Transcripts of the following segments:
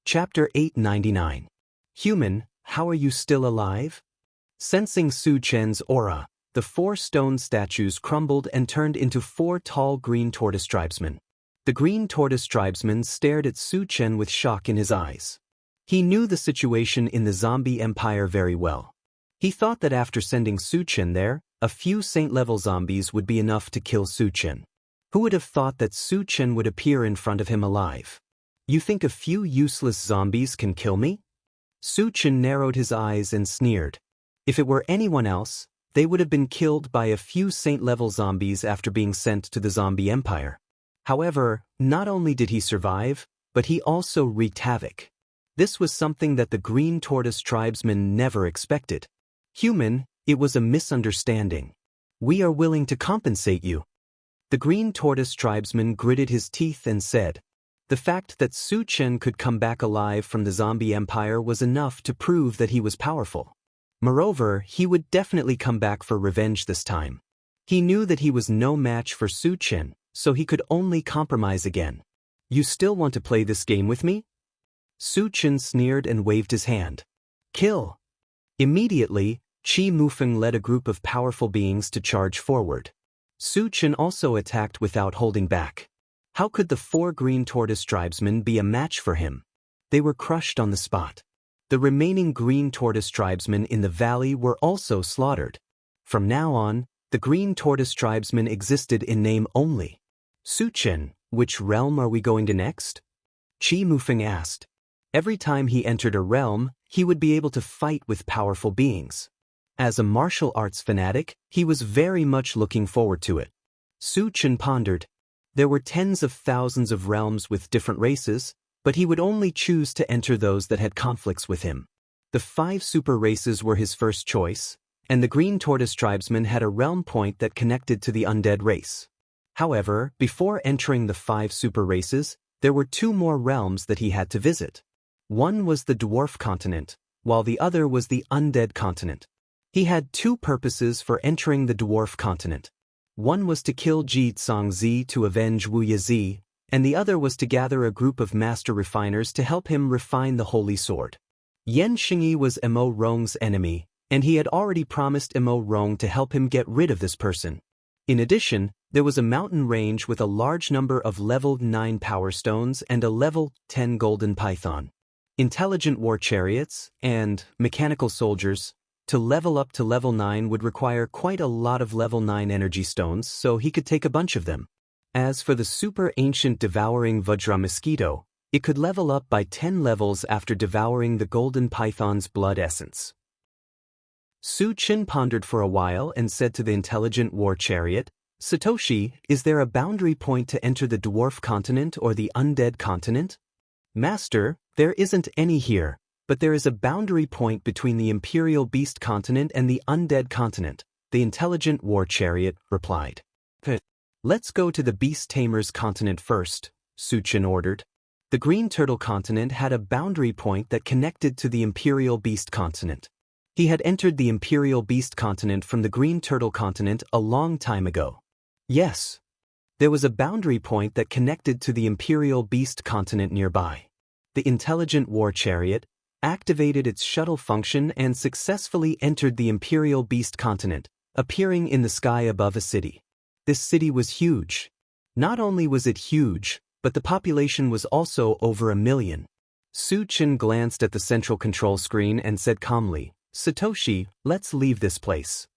Chapter 899. Human, how are you still alive? Sensing Su Chen's aura, the 4 stone statues crumbled and turned into 4 tall green tortoise tribesmen. The green tortoise tribesmen stared at Su Chen with shock in his eyes. He knew the situation in the zombie empire very well. He thought that after sending Su Chen there, a few saint-level zombies would be enough to kill Su Chen. Who would have thought that Su Chen would appear in front of him alive? You think a few useless zombies can kill me? Su Chen narrowed his eyes and sneered. If it were anyone else, they would have been killed by a few saint-level zombies after being sent to the zombie empire. However, not only did he survive, but he also wreaked havoc. This was something that the green tortoise tribesmen never expected. Human, it was a misunderstanding. We are willing to compensate you. The green tortoise tribesman gritted his teeth and said, the fact that Su Chen could come back alive from the zombie empire was enough to prove that he was powerful. Moreover, he would definitely come back for revenge this time. He knew that he was no match for Su Chen, so he could only compromise again. You still want to play this game with me? Su Chen sneered and waved his hand. Kill! Immediately, Qi Mufeng led a group of powerful beings to charge forward. Su Chen also attacked without holding back. How could the 4 green tortoise tribesmen be a match for him? They were crushed on the spot. The remaining green tortoise tribesmen in the valley were also slaughtered. From now on, the green tortoise tribesmen existed in name only. Su Chen, which realm are we going to next? Qi Mufeng asked. Every time he entered a realm, he would be able to fight with powerful beings. As a martial arts fanatic, he was very much looking forward to it. Su Chen pondered. There were tens of thousands of realms with different races, but he would only choose to enter those that had conflicts with him. The 5 super races were his first choice, and the green tortoise tribesmen had a realm point that connected to the undead race. However, before entering the 5 super races, there were 2 more realms that he had to visit. One was the dwarf continent, while the other was the undead continent. He had 2 purposes for entering the dwarf continent. One was to kill Ji Tsangzi to avenge Wu Yazi, and the other was to gather a group of master refiners to help him refine the holy sword. Yan Xingyi was Mo Rong's enemy, and he had already promised Mo Rong to help him get rid of this person. In addition, there was a mountain range with a large number of level 9 power stones and a level 10 golden python. Intelligent war chariots and mechanical soldiers. To level up to level 9 would require quite a lot of level 9 energy stones, so he could take a bunch of them. As for the super ancient devouring Vajra mosquito, it could level up by 10 levels after devouring the golden python's blood essence. Su Chen pondered for a while and said to the intelligent war chariot, Satoshi, is there a boundary point to enter the dwarf continent or the undead continent? Master, there isn't any here. But there is a boundary point between the Imperial Beast Continent and the Undead Continent, the intelligent war chariot replied. Let's go to the Beast Tamer's Continent first, Su Chen ordered. The Green Turtle Continent had a boundary point that connected to the Imperial Beast Continent. He had entered the Imperial Beast Continent from the Green Turtle Continent a long time ago. Yes. There was a boundary point that connected to the Imperial Beast Continent nearby. The intelligent war chariot activated its shuttle function and successfully entered the Imperial Beast Continent, appearing in the sky above a city. This city was huge. Not only was it huge, but the population was also over 1 million. Su Chen glanced at the central control screen and said calmly, Satoshi, let's leave this place.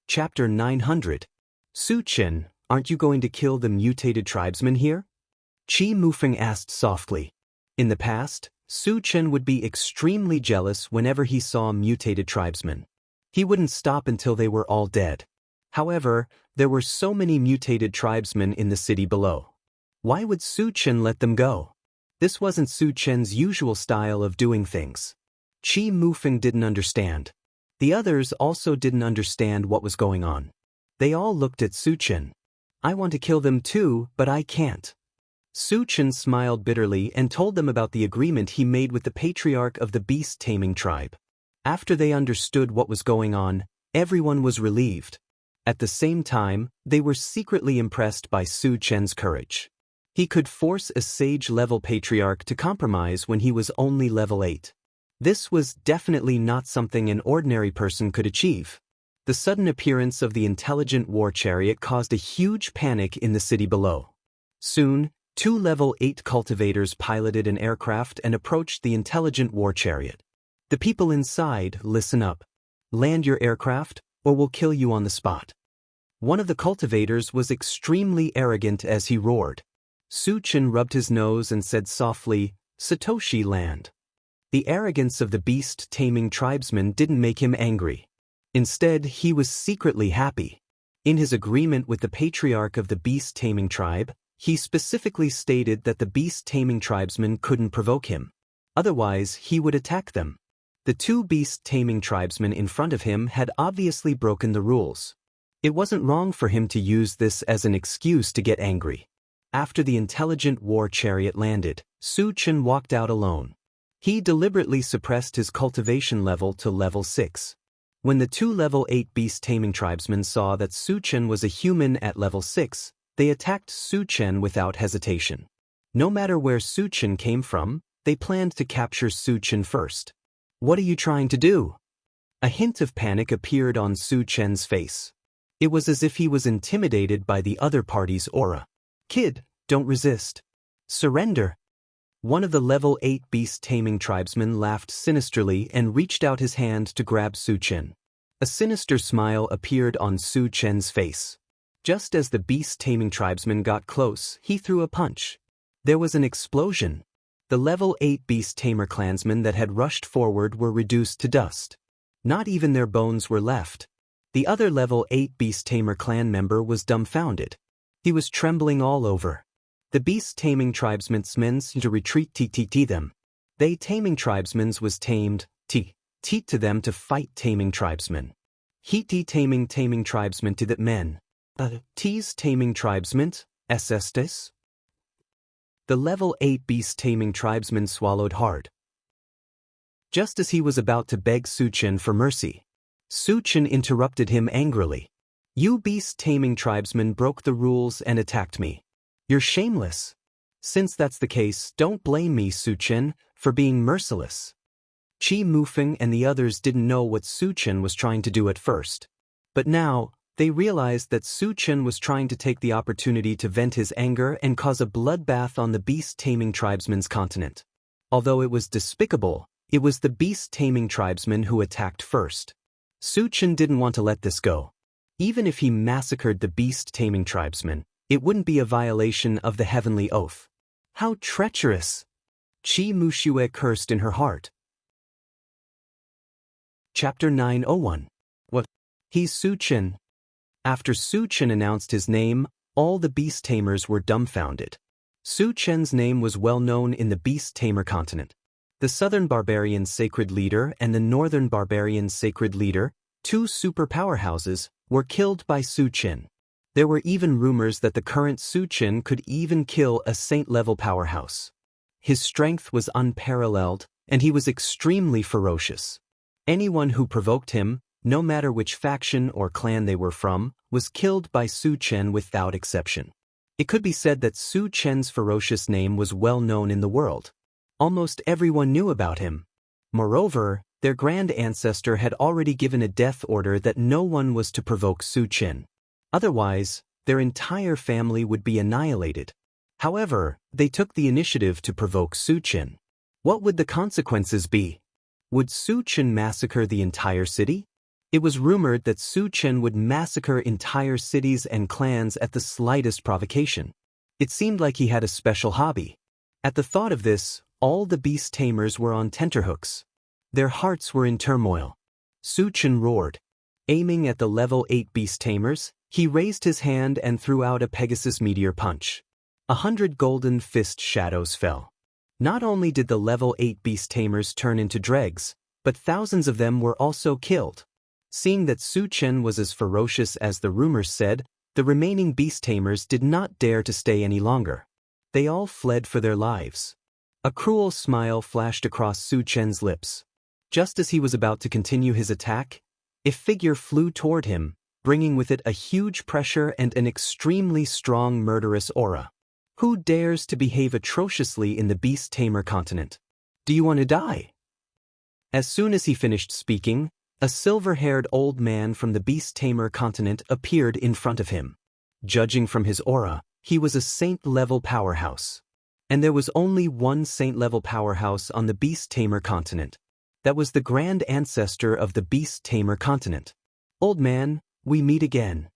Chapter 900. Su Chen, aren't you going to kill the mutated tribesmen here? Qi Mufeng asked softly. In the past, Su Chen would be extremely jealous whenever he saw mutated tribesmen. He wouldn't stop until they were all dead. However, there were so many mutated tribesmen in the city below. Why would Su Chen let them go? This wasn't Su Chen's usual style of doing things. Qi Mufeng didn't understand. The others also didn't understand what was going on. They all looked at Su Chen. I want to kill them too, but I can't. Su Chen smiled bitterly and told them about the agreement he made with the patriarch of the beast-taming tribe. After they understood what was going on, everyone was relieved. At the same time, they were secretly impressed by Su Chen's courage. He could force a sage-level patriarch to compromise when he was only level 8. This was definitely not something an ordinary person could achieve. The sudden appearance of the intelligent war chariot caused a huge panic in the city below. Soon, 2 level 8 cultivators piloted an aircraft and approached the intelligent war chariot. The people inside, listen up. Land your aircraft, or we'll kill you on the spot. One of the cultivators was extremely arrogant as he roared. Su-Chen rubbed his nose and said softly, "Satoshi land." The arrogance of the beast-taming tribesman didn't make him angry. Instead, he was secretly happy. In his agreement with the patriarch of the beast-taming tribe, he specifically stated that the beast-taming tribesmen couldn't provoke him. Otherwise, he would attack them. The 2 beast-taming tribesmen in front of him had obviously broken the rules. It wasn't wrong for him to use this as an excuse to get angry. After the intelligent war chariot landed, Su-Chen walked out alone. He deliberately suppressed his cultivation level to level 6. When the 2 level 8 beast-taming tribesmen saw that Su-Chen was a human at level 6, they attacked Su-Chen without hesitation. No matter where Su-Chen came from, they planned to capture Su-Chen first. "What are you trying to do?" A hint of panic appeared on Su-Chen's face. It was as if he was intimidated by the other party's aura. "Kid, don't resist. Surrender." One of the level 8 beast-taming tribesmen laughed sinisterly and reached out his hand to grab Su-Chen. A sinister smile appeared on Su-Chen's face. Just as the beast-taming tribesman got close, he threw a punch. There was an explosion. The level 8 beast-tamer clansmen that had rushed forward were reduced to dust. Not even their bones were left. The other level 8 beast-tamer clan member was dumbfounded. He was trembling all over. The beast-taming tribesmen's men to retreat t them. They taming tribesmen's was tamed, t to them to fight taming tribesmen. He taming tribesmen to that men. T's taming tribesmen, SSTs. The level 8 beast-taming tribesman swallowed hard. Just as he was about to beg Su-Chen for mercy, Su-Chen interrupted him angrily. "You beast-taming tribesmen broke the rules and attacked me. You're shameless. Since that's the case, don't blame me, Su-Chen, for being merciless." Chi Mufeng and the others didn't know what Su-Chen was trying to do at first. But now, they realized that Su-Chen was trying to take the opportunity to vent his anger and cause a bloodbath on the beast-taming tribesmen's continent. Although it was despicable, it was the beast-taming tribesmen who attacked first. Su-Chen didn't want to let this go. Even if he massacred the beast-taming tribesmen, it wouldn't be a violation of the heavenly oath. How treacherous! Chi Muxue cursed in her heart. Chapter 901. What? He's Su-Chen. After Su-Chen announced his name, all the beast-tamers were dumbfounded. Su-Chen's name was well known in the beast-tamer continent. The Southern Barbarian Sacred Leader and the Northern Barbarian Sacred Leader, 2 super powerhouses, were killed by Su-Chen. There were even rumors that the current Su-Chen could even kill a saint-level powerhouse. His strength was unparalleled, and he was extremely ferocious. Anyone who provoked him, no matter which faction or clan they were from, was killed by Su-Chen without exception. It could be said that Su-Chen's ferocious name was well known in the world. Almost everyone knew about him. Moreover, their grand ancestor had already given a death order that no one was to provoke Su-Chen. Otherwise, their entire family would be annihilated. However, they took the initiative to provoke Su-Chen. What would the consequences be? Would Su-Chen massacre the entire city? It was rumored that Su-Chen would massacre entire cities and clans at the slightest provocation. It seemed like he had a special hobby. At the thought of this, all the beast tamers were on tenterhooks. Their hearts were in turmoil. Su-Chen roared. Aiming at the level 8 beast tamers, he raised his hand and threw out a Pegasus meteor punch. 100 golden fist shadows fell. Not only did the level 8 beast tamers turn into dregs, but thousands of them were also killed. Seeing that Su-Chen was as ferocious as the rumors said, the remaining beast tamers did not dare to stay any longer. They all fled for their lives. A cruel smile flashed across Su-Chen's lips. Just as he was about to continue his attack, a figure flew toward him, bringing with it a huge pressure and an extremely strong murderous aura. Who dares to behave atrociously in the beast tamer continent? Do you want to die? As soon as he finished speaking, a silver-haired old man from the beast tamer continent appeared in front of him. Judging from his aura, he was a saint-level powerhouse. And there was only one saint-level powerhouse on the beast tamer continent. That was the grand ancestor of the beast tamer continent. Old man, we meet again.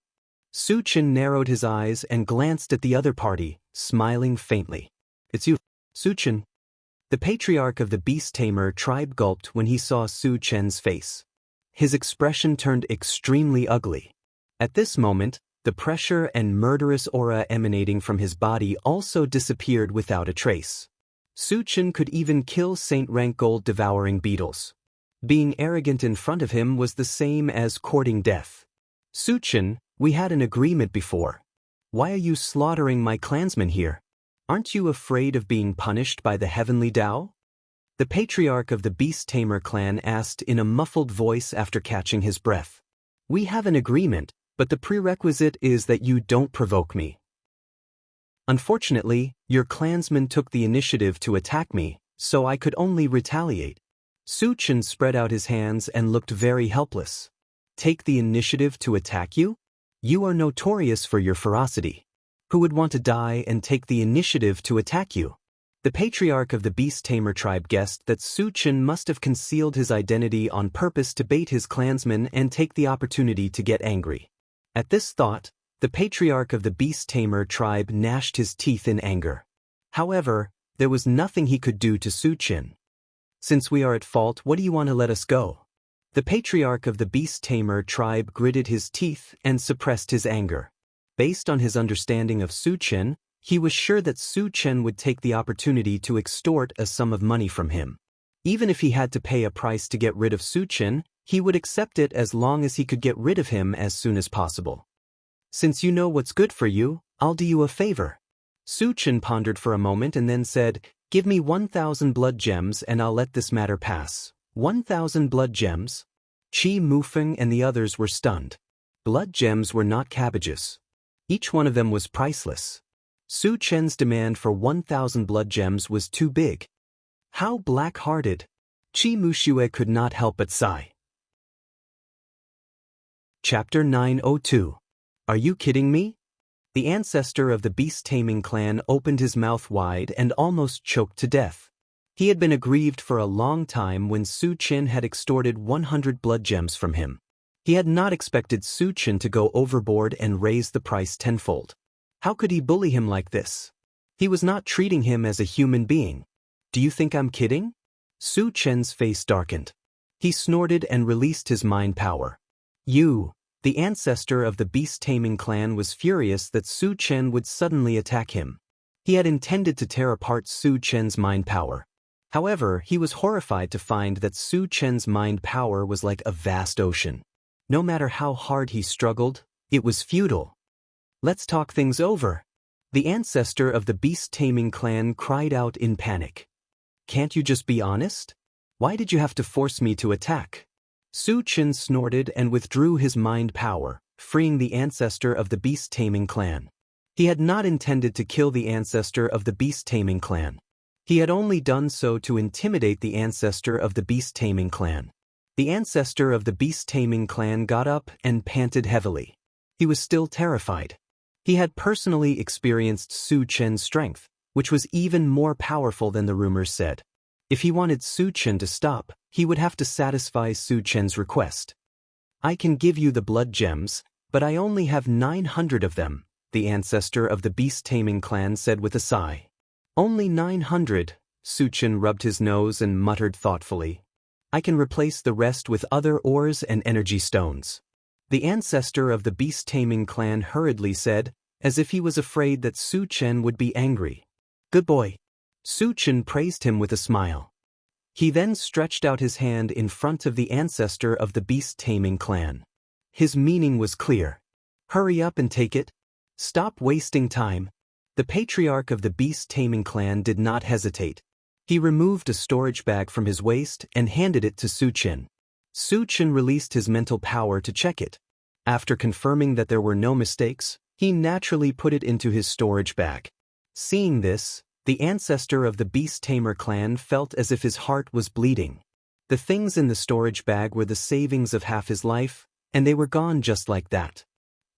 Su-Chen narrowed his eyes and glanced at the other party, smiling faintly. It's you, Su-Chen. The patriarch of the beast tamer tribe gulped when he saw Su-Chen's face. His expression turned extremely ugly. At this moment, the pressure and murderous aura emanating from his body also disappeared without a trace. Su-Chen could even kill Saint-rank gold-devouring beetles. Being arrogant in front of him was the same as courting death. Su-Chen, we had an agreement before. Why are you slaughtering my clansmen here? Aren't you afraid of being punished by the heavenly Tao? The patriarch of the beast tamer clan asked in a muffled voice after catching his breath. We have an agreement, but the prerequisite is that you don't provoke me. Unfortunately, your clansmen took the initiative to attack me, so I could only retaliate. Su-Chen spread out his hands and looked very helpless. Take the initiative to attack you? You are notorious for your ferocity. Who would want to die and take the initiative to attack you? The patriarch of the beast tamer tribe guessed that Su-Chen must have concealed his identity on purpose to bait his clansmen and take the opportunity to get angry. At this thought, the patriarch of the beast tamer tribe gnashed his teeth in anger. However, there was nothing he could do to Su-Chen. Since we are at fault, what do you want to let us go? The patriarch of the beast tamer tribe gritted his teeth and suppressed his anger. Based on his understanding of Su-Chen, he was sure that Su-Chen would take the opportunity to extort a sum of money from him. Even if he had to pay a price to get rid of Su-Chen, he would accept it as long as he could get rid of him as soon as possible. Since you know what's good for you, I'll do you a favor. Su-Chen pondered for a moment and then said, give me 1,000 blood gems and I'll let this matter pass. 1,000 blood gems? Qi Mufeng and the others were stunned. Blood gems were not cabbages. Each one of them was priceless. Su-Chen's demand for 1,000 blood gems was too big. How black-hearted! Qi Muxue could not help but sigh. Chapter 902. Are you kidding me? The ancestor of the beast-taming clan opened his mouth wide and almost choked to death. He had been aggrieved for a long time when Su-Chen had extorted 100 blood gems from him. He had not expected Su-Chen to go overboard and raise the price tenfold. How could he bully him like this? He was not treating him as a human being. Do you think I'm kidding? Su-Chen's face darkened. He snorted and released his mind power. You, the ancestor of the beast-taming clan, was furious that Su-Chen would suddenly attack him. He had intended to tear apart Su-Chen's mind power. However, he was horrified to find that Su-Chen's mind power was like a vast ocean. No matter how hard he struggled, it was futile. Let's talk things over. The ancestor of the beast-taming clan cried out in panic. Can't you just be honest? Why did you have to force me to attack? Su-Chen snorted and withdrew his mind power, freeing the ancestor of the beast-taming clan. He had not intended to kill the ancestor of the beast-taming clan. He had only done so to intimidate the ancestor of the beast-taming clan. The ancestor of the beast-taming clan got up and panted heavily. He was still terrified. He had personally experienced Su-Chen's strength, which was even more powerful than the rumors said. If he wanted Su-Chen to stop, he would have to satisfy Su-Chen's request. I can give you the blood gems, but I only have 900 of them, the ancestor of the beast-taming clan said with a sigh. Only 900, Su-Chen rubbed his nose and muttered thoughtfully. I can replace the rest with other ores and energy stones. The ancestor of the beast-taming clan hurriedly said, as if he was afraid that Su-Chen would be angry. Good boy. Su-Chen praised him with a smile. He then stretched out his hand in front of the ancestor of the beast-taming clan. His meaning was clear. Hurry up and take it. Stop wasting time. The patriarch of the beast-taming clan did not hesitate. He removed a storage bag from his waist and handed it to Su-Chen. Su-Chen released his mental power to check it. After confirming that there were no mistakes, he naturally put it into his storage bag. Seeing this, the ancestor of the Beast Tamer clan felt as if his heart was bleeding. The things in the storage bag were the savings of half his life, and they were gone just like that.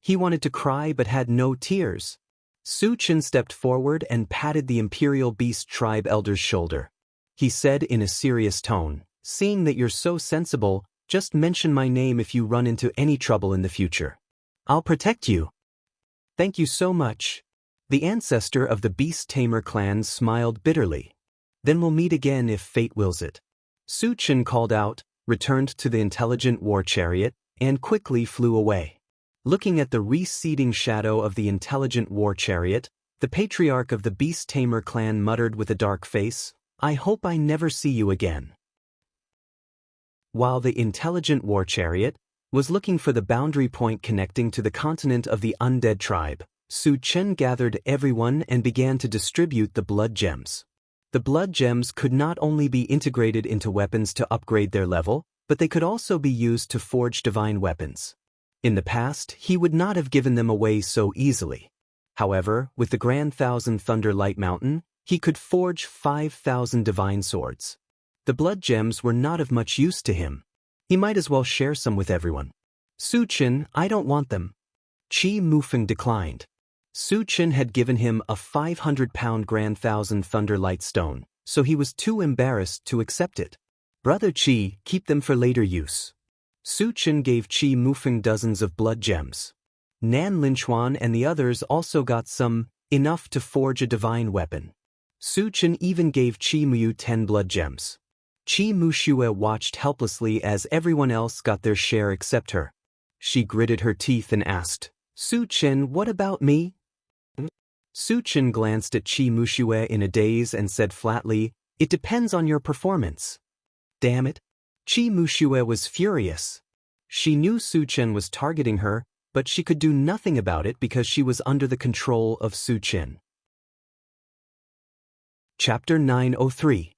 He wanted to cry but had no tears. Su Chen stepped forward and patted the Imperial Beast Tribe elder's shoulder. He said in a serious tone, "Seeing that you're so sensible, just mention my name if you run into any trouble in the future. I'll protect you." "Thank you so much." The ancestor of the Beast Tamer clan smiled bitterly. "Then we'll meet again if fate wills it." Su Chen called out, returned to the intelligent war chariot, and quickly flew away. Looking at the receding shadow of the intelligent war chariot, the patriarch of the Beast Tamer clan muttered with a dark face, "I hope I never see you again." While the intelligent war chariot was looking for the boundary point connecting to the continent of the undead tribe, Su Chen gathered everyone and began to distribute the blood gems. The blood gems could not only be integrated into weapons to upgrade their level, but they could also be used to forge divine weapons. In the past, he would not have given them away so easily. However, with the Grand Thousand Thunder Light Mountain, he could forge 5,000 divine swords. The blood gems were not of much use to him. He might as well share some with everyone. "Su Chen, I don't want them." Qi Mufeng declined. Su Chen had given him a 500-pound Grand Thousand Thunder Light Stone, so he was too embarrassed to accept it. "Brother Qi, keep them for later use." Su Chen gave Qi Mufeng dozens of blood gems. Nan Linchuan and the others also got some, enough to forge a divine weapon. Su Chen even gave Qi Muyu 10 blood gems. Qi Muxue watched helplessly as everyone else got their share except her. She gritted her teeth and asked, "Su Chen, what about me?" Su Chen glanced at Qi Muxue in a daze and said flatly, "It depends on your performance." Damn it. Qi Muxue was furious. She knew Su Chen was targeting her, but she could do nothing about it because she was under the control of Su Chen. Chapter 903.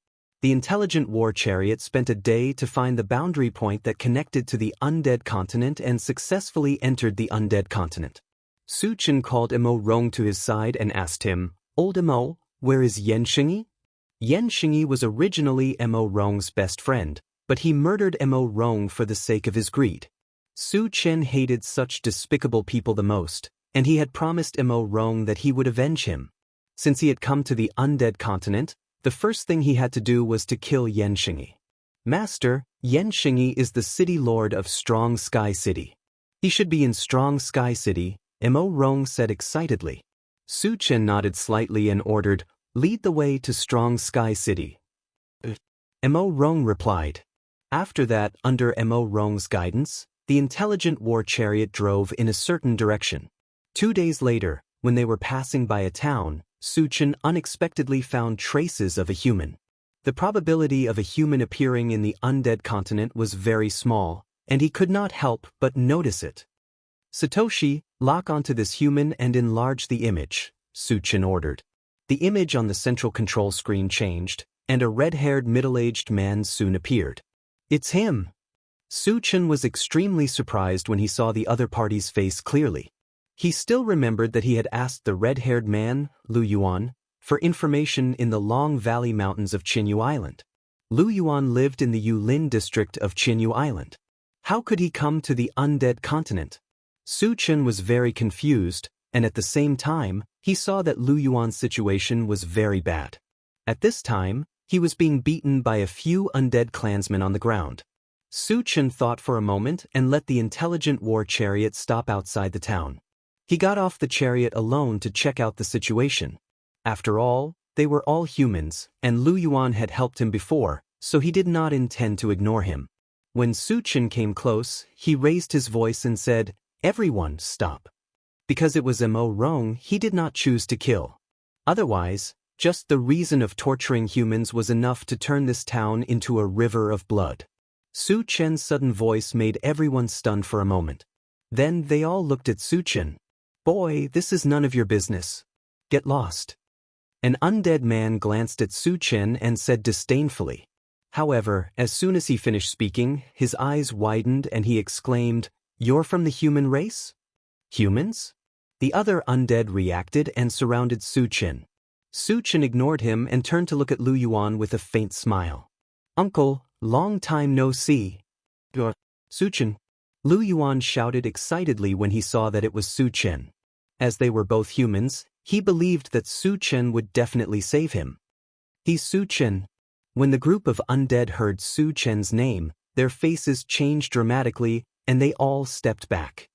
The intelligent war chariot spent a day to find the boundary point that connected to the undead continent and successfully entered the undead continent. Su Chen called Emo Rong to his side and asked him, "Old Emo, where is Yan Xingyi?" Yan Xingyi was originally Emo Rong's best friend, but he murdered Emo Rong for the sake of his greed. Su Chen hated such despicable people the most, and he had promised Emo Rong that he would avenge him. Since he had come to the undead continent, the first thing he had to do was to kill Yan Xingyi. "Master, Yan Xingyi is the city lord of Strong Sky City. He should be in Strong Sky City," Emo Rong said excitedly. Su Chen nodded slightly and ordered, "Lead the way to Strong Sky City." Emo Rong replied. After that, under Emo Rong's guidance, the intelligent war chariot drove in a certain direction. 2 days later, when they were passing by a town, Su Chen unexpectedly found traces of a human. The probability of a human appearing in the undead continent was very small, and he could not help but notice it. "Satoshi, lock onto this human and enlarge the image," Su Chen ordered. The image on the central control screen changed, and a red-haired middle-aged man soon appeared. "It's him." Su Chen was extremely surprised when he saw the other party's face clearly. He still remembered that he had asked the red-haired man, Lu Yuan, for information in the Long Valley Mountains of Qinyu Island. Lu Yuan lived in the Yulin district of Qinyu Island. How could he come to the undead continent? Su Chen was very confused, and at the same time, he saw that Lu Yuan's situation was very bad. At this time, he was being beaten by a few undead clansmen on the ground. Su Chen thought for a moment and let the intelligent war chariot stop outside the town. He got off the chariot alone to check out the situation. After all, they were all humans, and Lu Yuan had helped him before, so he did not intend to ignore him. When Su Chen came close, he raised his voice and said, "Everyone, stop." Because it was Emo Rong, he did not choose to kill. Otherwise, just the reason of torturing humans was enough to turn this town into a river of blood. Su Chen's sudden voice made everyone stunned for a moment. Then they all looked at Su Chen. "Boy, this is none of your business. Get lost." An undead man glanced at Su Chen and said disdainfully. However, as soon as he finished speaking, his eyes widened and he exclaimed, "You're from the human race?" "Humans?" The other undead reacted and surrounded Su Chen. Su Chen ignored him and turned to look at Lu Yuan with a faint smile. "Uncle, long time no see." Su Chen. Lu Yuan shouted excitedly when he saw that it was Su Chen. As they were both humans, he believed that Su Chen would definitely save him. "He's Su Chen." When the group of undead heard Su Chen's name, their faces changed dramatically, and they all stepped back.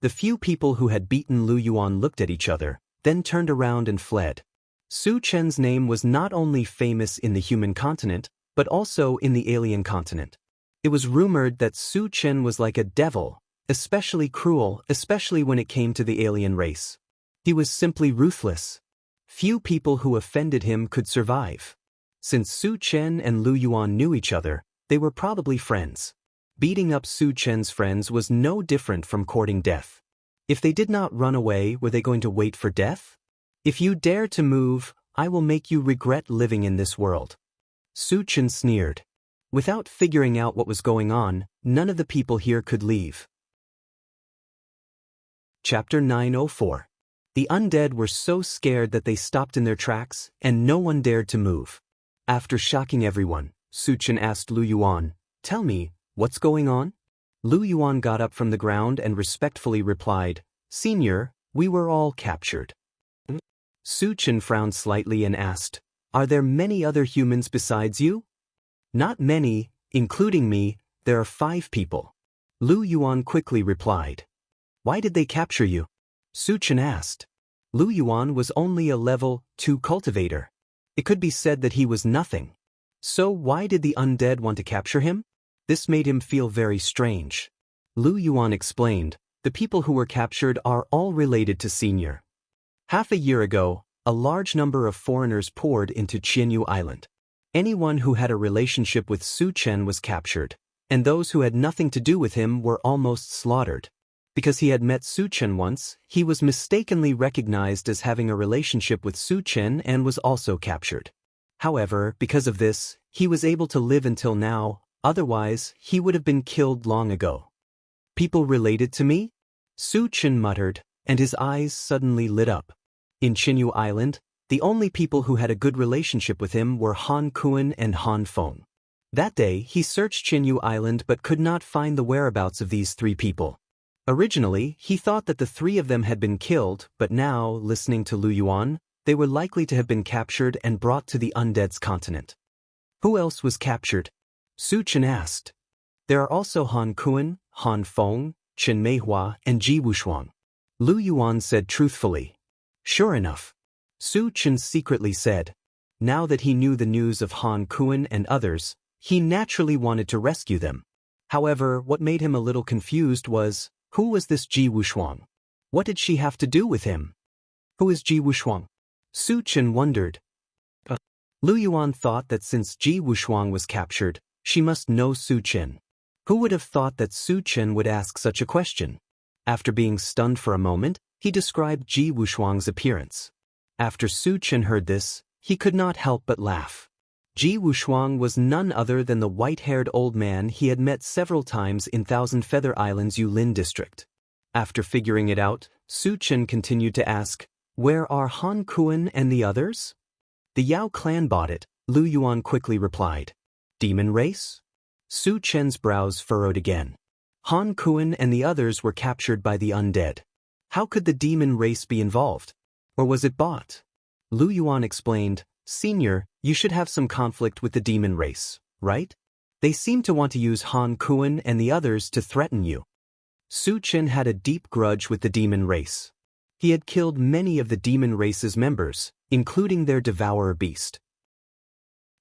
The few people who had beaten Lu Yuan looked at each other, then turned around and fled. Su Chen's name was not only famous in the human continent, but also in the alien continent. It was rumored that Su Chen was like a devil, especially cruel, especially when it came to the alien race. He was simply ruthless. Few people who offended him could survive. Since Su Chen and Lu Yuan knew each other, they were probably friends. Beating up Su Chen's friends was no different from courting death. If they did not run away, were they going to wait for death? "If you dare to move, I will make you regret living in this world." Su Chen sneered. Without figuring out what was going on, none of the people here could leave. Chapter 904. The undead were so scared that they stopped in their tracks, and no one dared to move. After shocking everyone, Su Chen asked Lu Yuan, "Tell me, what's going on?" Lu Yuan got up from the ground and respectfully replied, "Senior, we were all captured." Su Chen frowned slightly and asked, "Are there many other humans besides you?" "Not many, including me, there are 5 people." Lu Yuan quickly replied. "Why did they capture you?" Su Chen asked. Lu Yuan was only a level 2 cultivator. It could be said that he was nothing. So why did the undead want to capture him? This made him feel very strange. Lu Yuan explained, "The people who were captured are all related to Senior. Half a year ago, a large number of foreigners poured into Qianyu Island. Anyone who had a relationship with Su Chen was captured, and those who had nothing to do with him were almost slaughtered. Because he had met Su Chen once, he was mistakenly recognized as having a relationship with Su Chen and was also captured. However, because of this, he was able to live until now, otherwise he would have been killed long ago." "People related to me?" Su Chen muttered, and his eyes suddenly lit up. In Qianyu Island, the only people who had a good relationship with him were Han Kuan and Han Feng. That day, he searched Qianyu Island but could not find the whereabouts of these 3 people. Originally, he thought that the 3 of them had been killed, but now, listening to Lu Yuan, they were likely to have been captured and brought to the undead's continent. "Who else was captured?" Su Chen asked. "There are also Han Kuan, Han Feng, Chen Meihua, and Ji Wushuang." Lu Yuan said truthfully. "Sure enough." Su Chen secretly said. Now that he knew the news of Han Kuan and others, he naturally wanted to rescue them. However, what made him a little confused was, who was this Ji Wushuang? What did she have to do with him? "Who is Ji Wushuang?" Su Chen wondered. Lu Yuan thought that since Ji Wushuang was captured, she must know Su Chen. Who would have thought that Su Chen would ask such a question? After being stunned for a moment, he described Ji Wushuang's appearance. After Su Chen heard this, he could not help but laugh. Ji Wushuang was none other than the white-haired old man he had met several times in Thousand Feather Island's Yulin district. After figuring it out, Su Chen continued to ask, "Where are Han Kuan and the others?" "The Yao clan bought it," Lu Yuan quickly replied. "Demon race?" Su Chen's brows furrowed again. Han Kuan and the others were captured by the undead. How could the demon race be involved? Or was it bought? Lu Yuan explained, "Senior, you should have some conflict with the demon race, right? They seem to want to use Han Kuan and the others to threaten you." Su Chen had a deep grudge with the demon race. He had killed many of the demon race's members, including their devourer beast.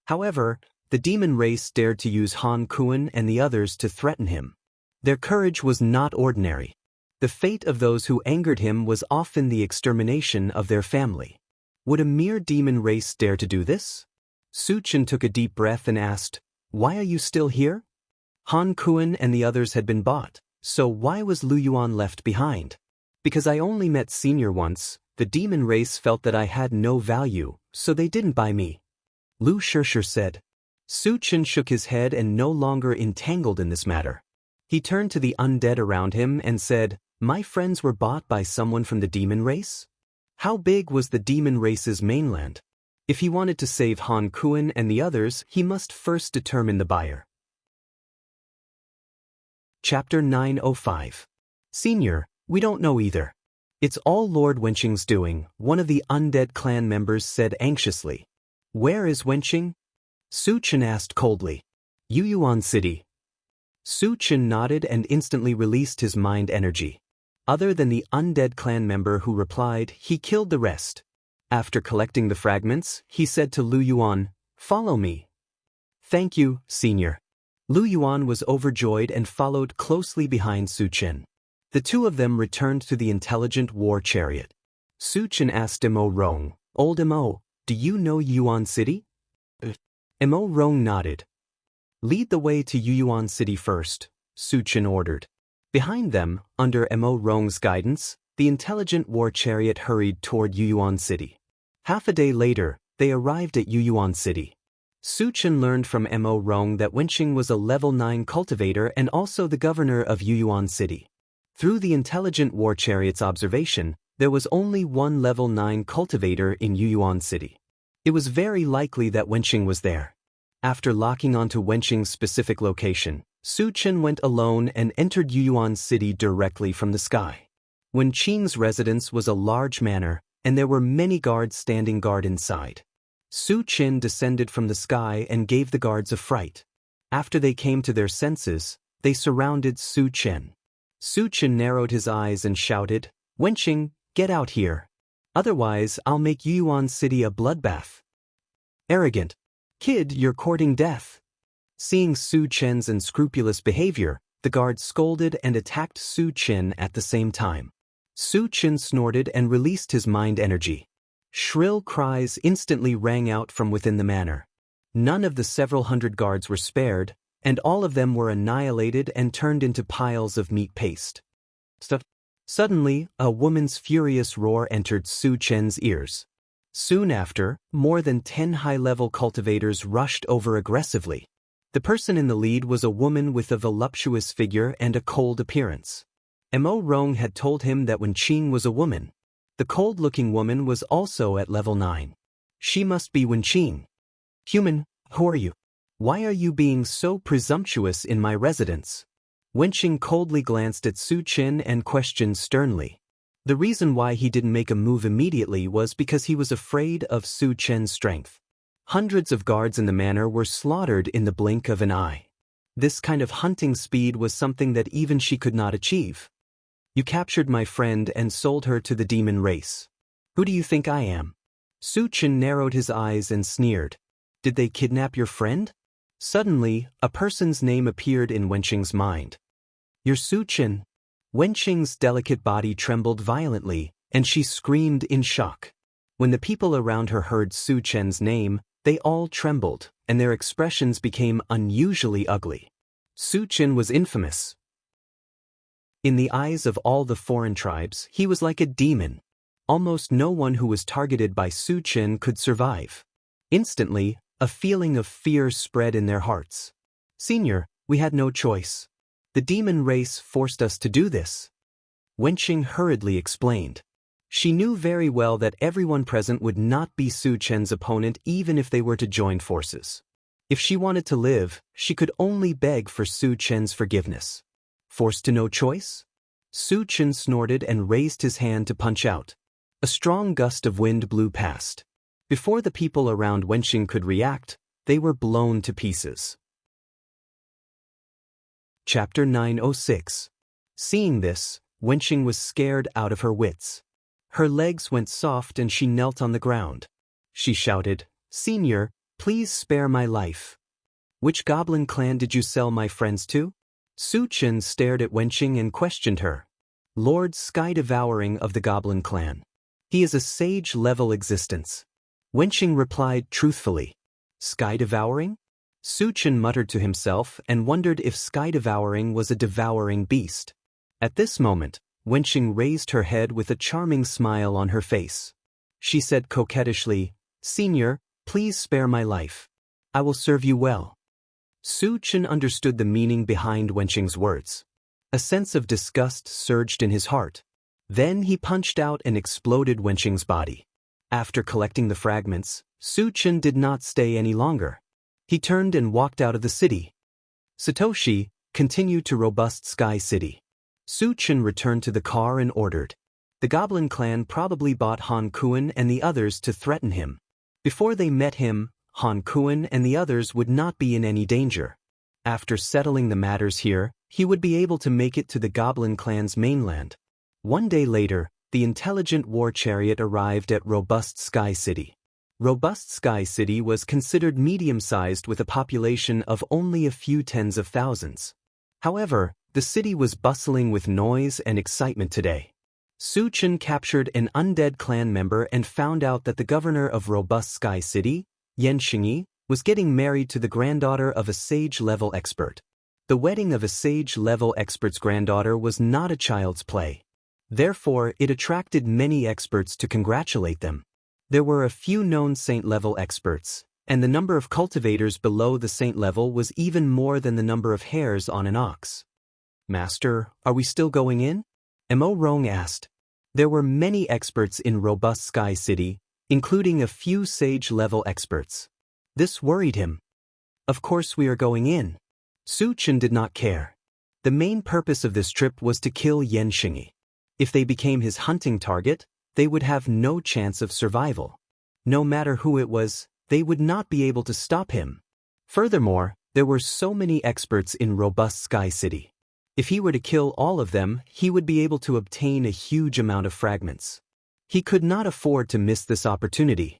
However, the demon race dared to use Han Kuan and the others to threaten him. Their courage was not ordinary. The fate of those who angered him was often the extermination of their family. Would a mere demon race dare to do this? Su Chen took a deep breath and asked, "Why are you still here?" Han Kuan and the others had been bought, so why was Lu Yuan left behind? "Because I only met Senior once, the demon race felt that I had no value, so they didn't buy me," Lu Shishir said. Su Chen shook his head and no longer entangled in this matter. He turned to the undead around him and said, "My friends were bought by someone from the demon race? How big was the demon race's mainland? If he wanted to save Han Kuan and the others, he must first determine the buyer. Chapter 905. Senior, we don't know either. It's all Lord Wenqing's doing, one of the undead clan members said anxiously. Where is Wenqing? Su Chen asked coldly. Yuyuan City. Su Chen nodded and instantly released his mind energy. Other than the undead clan member who replied, he killed the rest. After collecting the fragments, he said to Lu Yuan, "Follow me." Thank you, Senior. Lu Yuan was overjoyed and followed closely behind Su Chen. The two of them returned to the intelligent war chariot. Su Chen asked Mo Rong, "Old Mo, do you know Yuan City?" Mo Rong nodded. Lead the way to Yuyuan City first, Su Chen ordered. Behind them, under Mo Rong's guidance, the intelligent war chariot hurried toward Yuyuan City. Half a day later, they arrived at Yuyuan City. Su Chen learned from Mo Rong that Wenqing was a level 9 cultivator and also the governor of Yuyuan City. Through the intelligent war chariot's observation, there was only one level 9 cultivator in Yuyuan City. It was very likely that Wenqing was there. After locking onto Wenqing's specific location, Su Chen went alone and entered Yuyuan City directly from the sky. Wenqing's residence was a large manor, and there were many guards standing guard inside. Su Chen descended from the sky and gave the guards a fright. After they came to their senses, they surrounded Su Chen. Su Chen narrowed his eyes and shouted, "Wenqing, get out here. Otherwise, I'll make Yuyuan City a bloodbath." Arrogant. Kid, you're courting death. Seeing Su Chen's unscrupulous behavior, the guards scolded and attacked Su Chen at the same time. Su Chen snorted and released his mind energy. Shrill cries instantly rang out from within the manor. None of the several hundred guards were spared, and all of them were annihilated and turned into piles of meat paste. Suddenly, a woman's furious roar entered Su Chen's ears. Soon after, more than 10 high-level cultivators rushed over aggressively. The person in the lead was a woman with a voluptuous figure and a cold appearance. Mo Rong had told him that Wenqing was a woman. The cold-looking woman was also at level 9. She must be Wenqing. Human, who are you? Why are you being so presumptuous in my residence? Wenqing coldly glanced at Su Chen and questioned sternly. The reason why he didn't make a move immediately was because he was afraid of Su Chen's strength. Hundreds of guards in the manor were slaughtered in the blink of an eye. This kind of hunting speed was something that even she could not achieve. You captured my friend and sold her to the demon race. Who do you think I am? Su Chen narrowed his eyes and sneered. Did they kidnap your friend? Suddenly, a person's name appeared in Wenqing's mind. You're Su Chen. Wenqing's delicate body trembled violently, and she screamed in shock. When the people around her heard Su Chen's name, they all trembled, and their expressions became unusually ugly. Su Chen was infamous. In the eyes of all the foreign tribes, he was like a demon. Almost no one who was targeted by Su Chen could survive. Instantly, a feeling of fear spread in their hearts. Senior, we had no choice. The demon race forced us to do this. Wenqing hurriedly explained. She knew very well that everyone present would not be Su Chen's opponent even if they were to join forces. If she wanted to live, she could only beg for Su Chen's forgiveness. Forced to no choice? Su Chen snorted and raised his hand to punch out. A strong gust of wind blew past. Before the people around Wenqing could react, they were blown to pieces. Chapter 906. Seeing this, Wenqing was scared out of her wits. Her legs went soft and she knelt on the ground. She shouted, "Senior, please spare my life. Which goblin clan did you sell my friends to?" Su Chen stared at Wenqing and questioned her. Lord Sky Devouring of the Goblin Clan. He is a sage-level existence. Wenqing replied truthfully. Sky Devouring? Su Chen muttered to himself and wondered if Sky Devouring was a devouring beast. At this moment, Wenqing raised her head with a charming smile on her face. She said coquettishly, "Senior, please spare my life. I will serve you well." Su Chen understood the meaning behind Wenqing's words. A sense of disgust surged in his heart. Then he punched out and exploded Wenqing's body. After collecting the fragments, Su Chen did not stay any longer. He turned and walked out of the city. Satoshi, continue to Robust Sky City. Su Chen returned to the car and ordered. The Goblin clan probably bought Han Kuan and the others to threaten him. Before they met him, Han Kuan and the others would not be in any danger. After settling the matters here, he would be able to make it to the Goblin clan's mainland. One day later, the intelligent war chariot arrived at Robust Sky City. Robust Sky City was considered medium-sized with a population of only a few tens of thousands. However, the city was bustling with noise and excitement today. Su Chen captured an undead clan member and found out that the governor of Robust Sky City, Yan Xingyi, was getting married to the granddaughter of a sage-level expert. The wedding of a sage-level expert's granddaughter was not a child's play. Therefore, it attracted many experts to congratulate them. There were a few known saint-level experts, and the number of cultivators below the saint level was even more than the number of hairs on an ox. Master, are we still going in? Mo Rong asked. There were many experts in Robust Sky City, including a few sage-level experts. This worried him. Of course we are going in. Su Chen did not care. The main purpose of this trip was to kill Yan Xingyi. If they became his hunting target, they would have no chance of survival. No matter who it was, they would not be able to stop him. Furthermore, there were so many experts in Robust Sky City. If he were to kill all of them, he would be able to obtain a huge amount of fragments. He could not afford to miss this opportunity.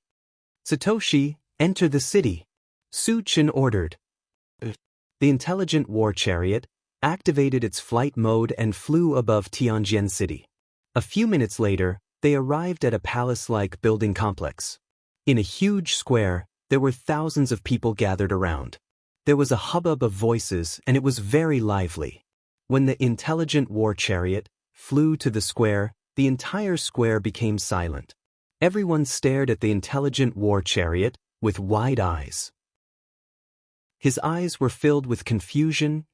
Satoshi, enter the city. Su Chen ordered. The intelligent war chariot activated its flight mode and flew above Tianjin City. A few minutes later, they arrived at a palace-like building complex. In a huge square, there were thousands of people gathered around. There was a hubbub of voices, and it was very lively. When the intelligent war chariot flew to the square, the entire square became silent. Everyone stared at the intelligent war chariot with wide eyes. His eyes were filled with confusion,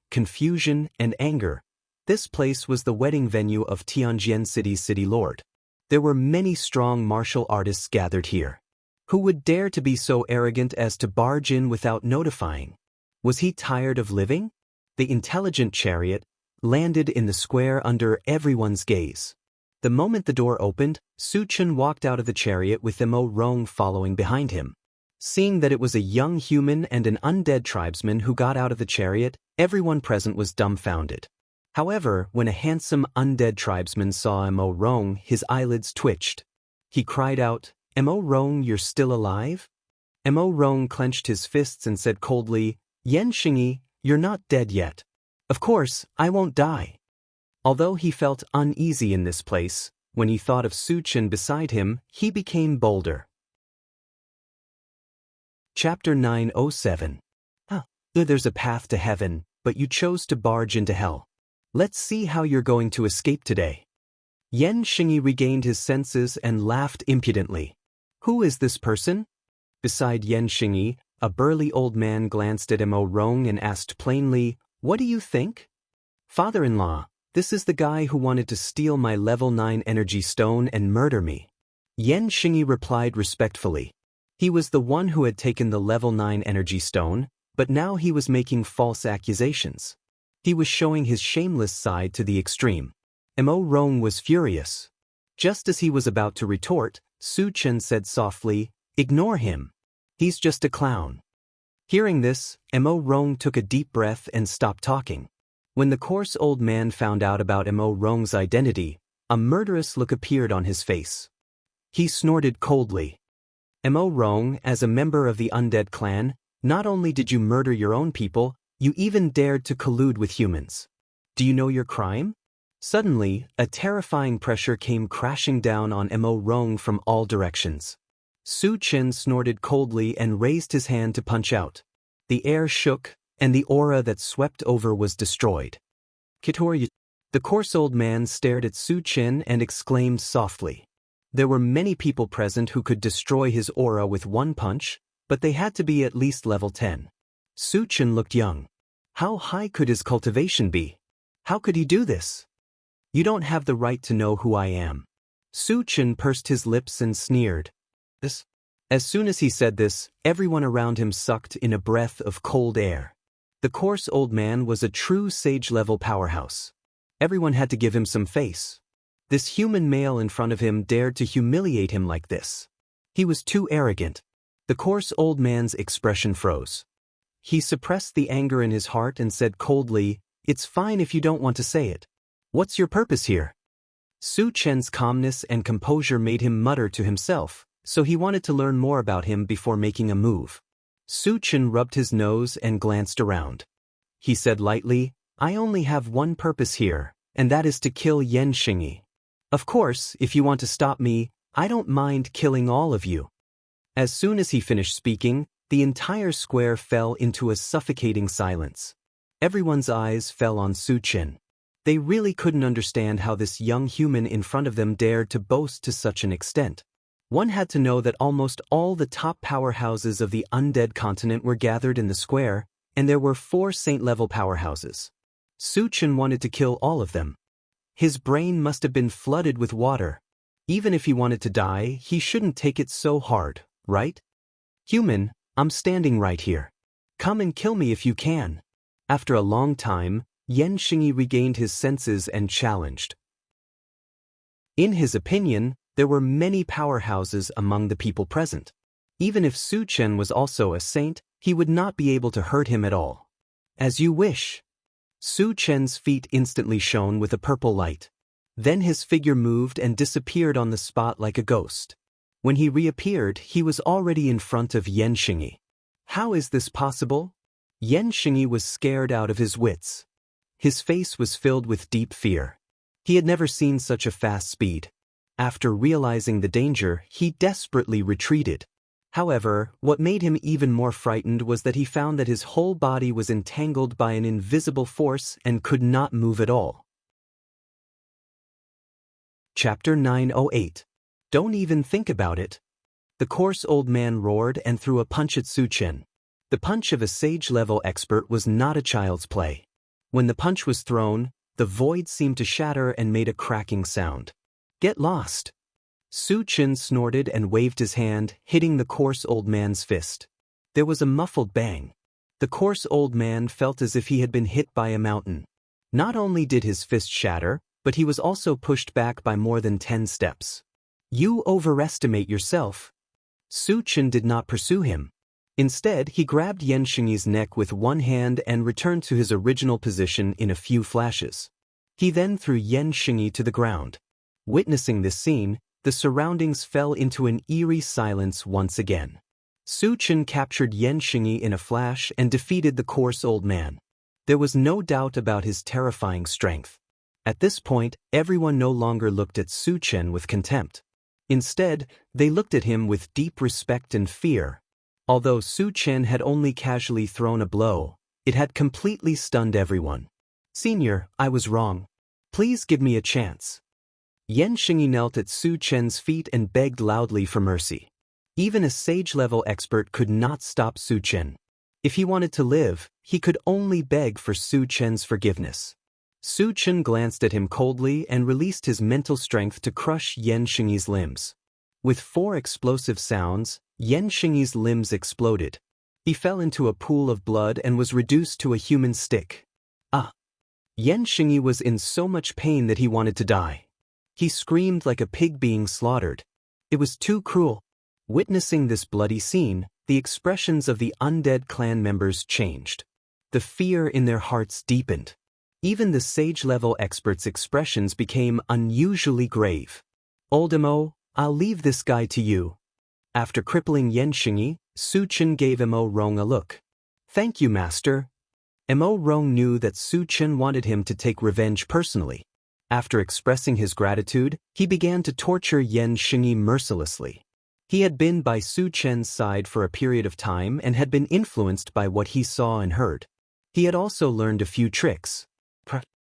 and anger. This place was the wedding venue of Tianjin City's city lord. There were many strong martial artists gathered here. Who would dare to be so arrogant as to barge in without notifying? Was he tired of living? The intelligent chariot landed in the square under everyone's gaze. The moment the door opened, Su Chen walked out of the chariot with Mo Rong following behind him. Seeing that it was a young human and an undead tribesman who got out of the chariot, everyone present was dumbfounded. However, when a handsome undead tribesman saw Mo Rong, his eyelids twitched. He cried out, Mo Rong, you're still alive? Mo Rong clenched his fists and said coldly, Yan Xingyi, you're not dead yet. Of course, I won't die. Although he felt uneasy in this place, when he thought of Su Chen beside him, he became bolder. Chapter 907. There's a path to heaven, but you chose to barge into hell. Let's see how you're going to escape today. Yan Xingyi regained his senses and laughed impudently. Who is this person? Beside Yan Xingyi, a burly old man glanced at Mo Rong and asked plainly, What do you think? Father-in-law, this is the guy who wanted to steal my level 9 energy stone and murder me. Yan Xingyi replied respectfully. He was the one who had taken the level 9 energy stone, but now he was making false accusations. He was showing his shameless side to the extreme. Mo Rong was furious. Just as he was about to retort, Su Chen said softly, Ignore him. He's just a clown. Hearing this, Mo Rong took a deep breath and stopped talking. When the coarse old man found out about Mo Rong's identity, a murderous look appeared on his face. He snorted coldly. Mo Rong, as a member of the undead clan, not only did you murder your own people, you even dared to collude with humans. Do you know your crime? Suddenly, a terrifying pressure came crashing down on Mo Rong from all directions. Su Chen snorted coldly and raised his hand to punch out. The air shook, and the aura that swept over was destroyed. Kitor, the coarse old man stared at Su Chen and exclaimed softly. There were many people present who could destroy his aura with one punch, but they had to be at least level 10. Su Chen looked young. How high could his cultivation be? How could he do this? You don't have the right to know who I am. Su Chen pursed his lips and sneered. This? As soon as he said this, everyone around him sucked in a breath of cold air. The coarse old man was a true sage-level powerhouse. Everyone had to give him some face. This human male in front of him dared to humiliate him like this. He was too arrogant. The coarse old man's expression froze. He suppressed the anger in his heart and said coldly, "It's fine if you don't want to say it. What's your purpose here?" Su Chen's calmness and composure made him mutter to himself, so he wanted to learn more about him before making a move. Su Chen rubbed his nose and glanced around. He said lightly, "I only have one purpose here, and that is to kill Yan Xingyi. Of course, if you want to stop me, I don't mind killing all of you." As soon as he finished speaking, the entire square fell into a suffocating silence. Everyone's eyes fell on Su Chen. They really couldn't understand how this young human in front of them dared to boast to such an extent. One had to know that almost all the top powerhouses of the undead continent were gathered in the square, and there were 4 saint-level powerhouses. Su Chen wanted to kill all of them. His brain must have been flooded with water. Even if he wanted to die, he shouldn't take it so hard, right? "Human, I'm standing right here. Come and kill me if you can." After a long time, Yan Xingyi regained his senses and challenged. In his opinion, there were many powerhouses among the people present. Even if Su Chen was also a saint, he would not be able to hurt him at all. "As you wish." Su Chen's feet instantly shone with a purple light. Then his figure moved and disappeared on the spot like a ghost. When he reappeared, he was already in front of Yan Xingyi. How is this possible? Yan Xingyi was scared out of his wits. His face was filled with deep fear. He had never seen such a fast speed. After realizing the danger, he desperately retreated. However, what made him even more frightened was that he found that his whole body was entangled by an invisible force and could not move at all. Chapter 908. Don't even think about it. The coarse old man roared and threw a punch at Su Chen. The punch of a sage-level expert was not a child's play. When the punch was thrown, the void seemed to shatter and made a cracking sound. "Get lost." Su Chen snorted and waved his hand, hitting the coarse old man's fist. There was a muffled bang. The coarse old man felt as if he had been hit by a mountain. Not only did his fist shatter, but he was also pushed back by more than 10 steps. "You overestimate yourself." Su Chen did not pursue him. Instead, he grabbed Yan Xingyi's neck with one hand and returned to his original position in a few flashes. He then threw Yan Xingyi to the ground. Witnessing this scene, the surroundings fell into an eerie silence once again. Su Chen captured Yan Xingyi in a flash and defeated the coarse old man. There was no doubt about his terrifying strength. At this point, everyone no longer looked at Su Chen with contempt. Instead, they looked at him with deep respect and fear. Although Su Chen had only casually thrown a blow, it had completely stunned everyone. "Senior, I was wrong. Please give me a chance." Yan Xingyi knelt at Su Chen's feet and begged loudly for mercy. Even a sage-level expert could not stop Su Chen. If he wanted to live, he could only beg for Su Chen's forgiveness. Su Chen glanced at him coldly and released his mental strength to crush Yan Xingyi's limbs. With 4 explosive sounds, Yan Xingyi's limbs exploded. He fell into a pool of blood and was reduced to a human stick. Ah! Yan Xingyi was in so much pain that he wanted to die. He screamed like a pig being slaughtered. It was too cruel. Witnessing this bloody scene, the expressions of the undead clan members changed. The fear in their hearts deepened. Even the sage-level experts' expressions became unusually grave. "Old Mo, I'll leave this guy to you." After crippling Yan Xingyi, Su Chen gave Mo Rong a look. "Thank you, master." Mo Rong knew that Su Chen wanted him to take revenge personally. After expressing his gratitude, he began to torture Yan Xingyi mercilessly. He had been by Su Chen's side for a period of time and had been influenced by what he saw and heard. He had also learned a few tricks.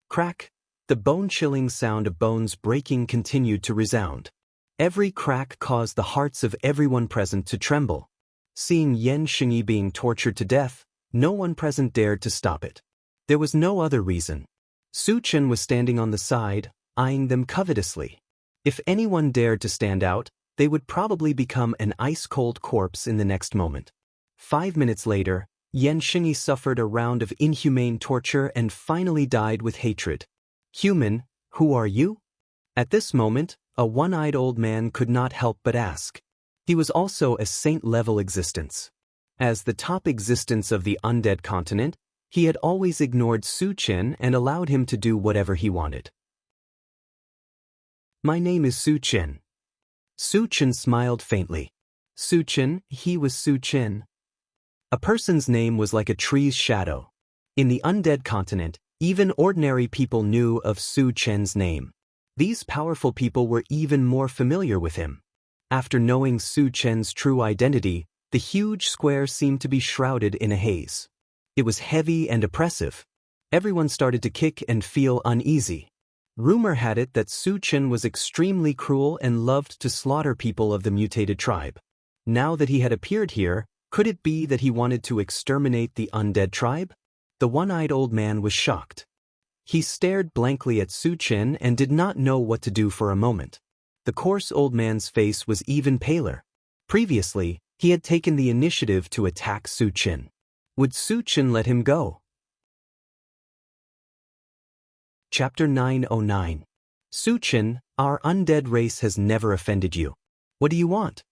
Crack! The bone-chilling sound of bones breaking continued to resound. Every crack caused the hearts of everyone present to tremble. Seeing Yan Xingyi being tortured to death, no one present dared to stop it. There was no other reason. Su Chen was standing on the side, eyeing them covetously. If anyone dared to stand out, they would probably become an ice-cold corpse in the next moment. 5 minutes later, Yan Xingyi suffered a round of inhumane torture and finally died with hatred. "Human, who are you?" At this moment, a one-eyed old man could not help but ask. He was also a saint-level existence. As the top existence of the undead continent, he had always ignored Su Chen and allowed him to do whatever he wanted. "My name is Su Chen." Su Chen smiled faintly. Su Chen, he was Su Chen. A person's name was like a tree's shadow. In the undead continent, even ordinary people knew of Su Chen's name. These powerful people were even more familiar with him. After knowing Su Chen's true identity, the huge square seemed to be shrouded in a haze. It was heavy and oppressive. Everyone started to kick and feel uneasy. Rumor had it that Su Chen was extremely cruel and loved to slaughter people of the mutated tribe. Now that he had appeared here, could it be that he wanted to exterminate the undead tribe? The one-eyed old man was shocked. He stared blankly at Su Chen and did not know what to do for a moment. The coarse old man's face was even paler. Previously, he had taken the initiative to attack Su Chen. Would Su Chen let him go? Chapter 909. Su Chen, our undead race has never offended you. What do you want?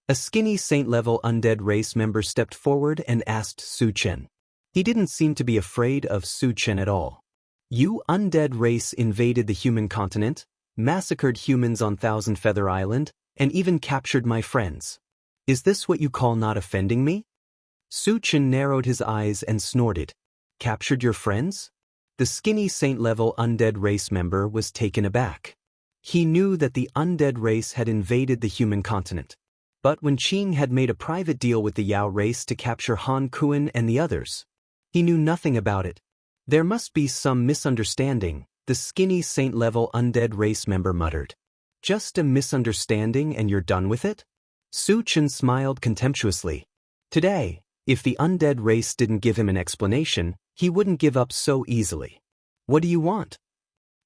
A skinny saint-level undead race member stepped forward and asked Su Chen. He didn't seem to be afraid of Su Chen at all. You undead race invaded the human continent, massacred humans on Thousand Feather Island, and even captured my friends. Is this what you call not offending me? Su Chen narrowed his eyes and snorted. Captured your friends? The skinny saint-level undead race member was taken aback. He knew that the undead race had invaded the human continent. But when Qing had made a private deal with the Yao race to capture Han Kuan and the others, he knew nothing about it. There must be some misunderstanding, the skinny saint-level undead race member muttered. Just a misunderstanding and you're done with it? Su Chen smiled contemptuously. Today, if the undead race didn't give him an explanation, he wouldn't give up so easily. What do you want?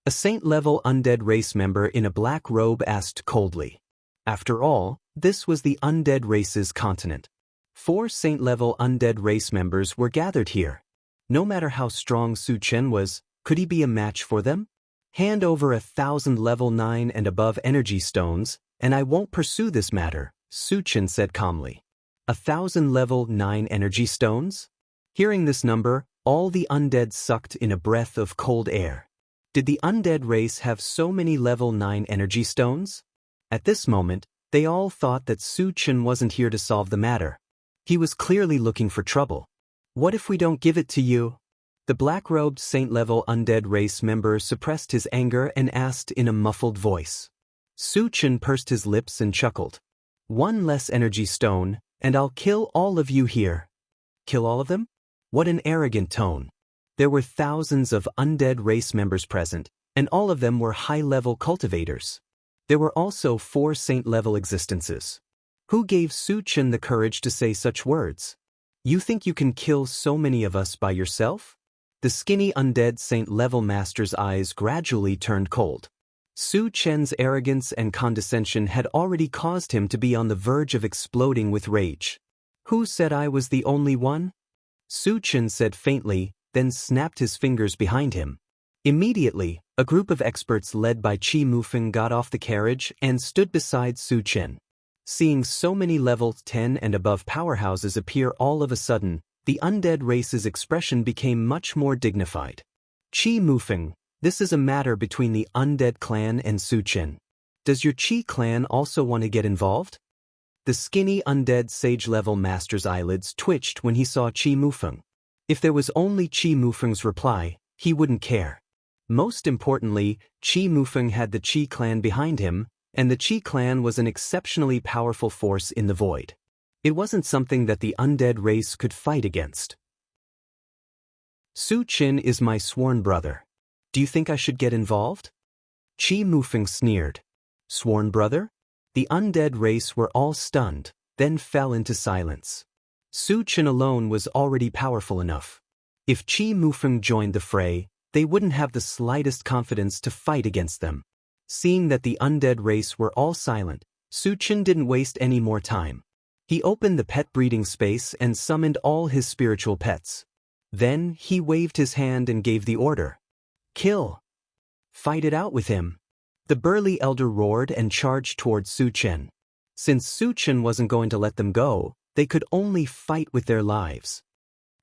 A saint-level undead race member in a black robe asked coldly. After all, this was the undead race's continent. 4 saint-level undead race members were gathered here. No matter how strong Su Chen was, could he be a match for them? Hand over 1,000 level 9 and above energy stones, and I won't pursue this matter, Su Chen said calmly. 1,000 level 9 energy stones? Hearing this number, all the undead sucked in a breath of cold air. Did the undead race have so many level 9 energy stones? At this moment, they all thought that Su Chen wasn't here to solve the matter. He was clearly looking for trouble. What if we don't give it to you? The black-robed saint-level undead race member suppressed his anger and asked in a muffled voice. Su Chen pursed his lips and chuckled. 1 less energy stone, and I'll kill all of you here. Kill all of them? What an arrogant tone. There were thousands of undead race members present, and all of them were high-level cultivators. There were also 4 saint-level existences. Who gave Su Chen the courage to say such words? You think you can kill so many of us by yourself? The skinny undead saint-level master's eyes gradually turned cold. Su Chen's arrogance and condescension had already caused him to be on the verge of exploding with rage. Who said I was the only one? Su Chen said faintly, then snapped his fingers behind him. Immediately, a group of experts led by Qi Mufeng got off the carriage and stood beside Su Chen. Seeing so many level 10 and above powerhouses appear all of a sudden, the undead race's expression became much more dignified. Qi Mufeng, this is a matter between the undead clan and Su Chen. Does your Qi clan also want to get involved? The skinny undead sage-level master's eyelids twitched when he saw Qi Mufeng. If there was only Qi Mufeng's reply, he wouldn't care. Most importantly, Qi Mufeng had the Qi clan behind him, and the Qi clan was an exceptionally powerful force in the void. It wasn't something that the undead race could fight against. Su Chen is my sworn brother. Do you think I should get involved? Qi Mufeng sneered. Sworn brother? The undead race were all stunned, then fell into silence. Su Chen alone was already powerful enough. If Qi Mufeng joined the fray, they wouldn't have the slightest confidence to fight against them. Seeing that the undead race were all silent, Suchen didn't waste any more time. He opened the pet breeding space and summoned all his spiritual pets. Then he waved his hand and gave the order. Kill! Fight it out with him. The burly elder roared and charged towards Suchen. Since Suchen wasn't going to let them go, they could only fight with their lives.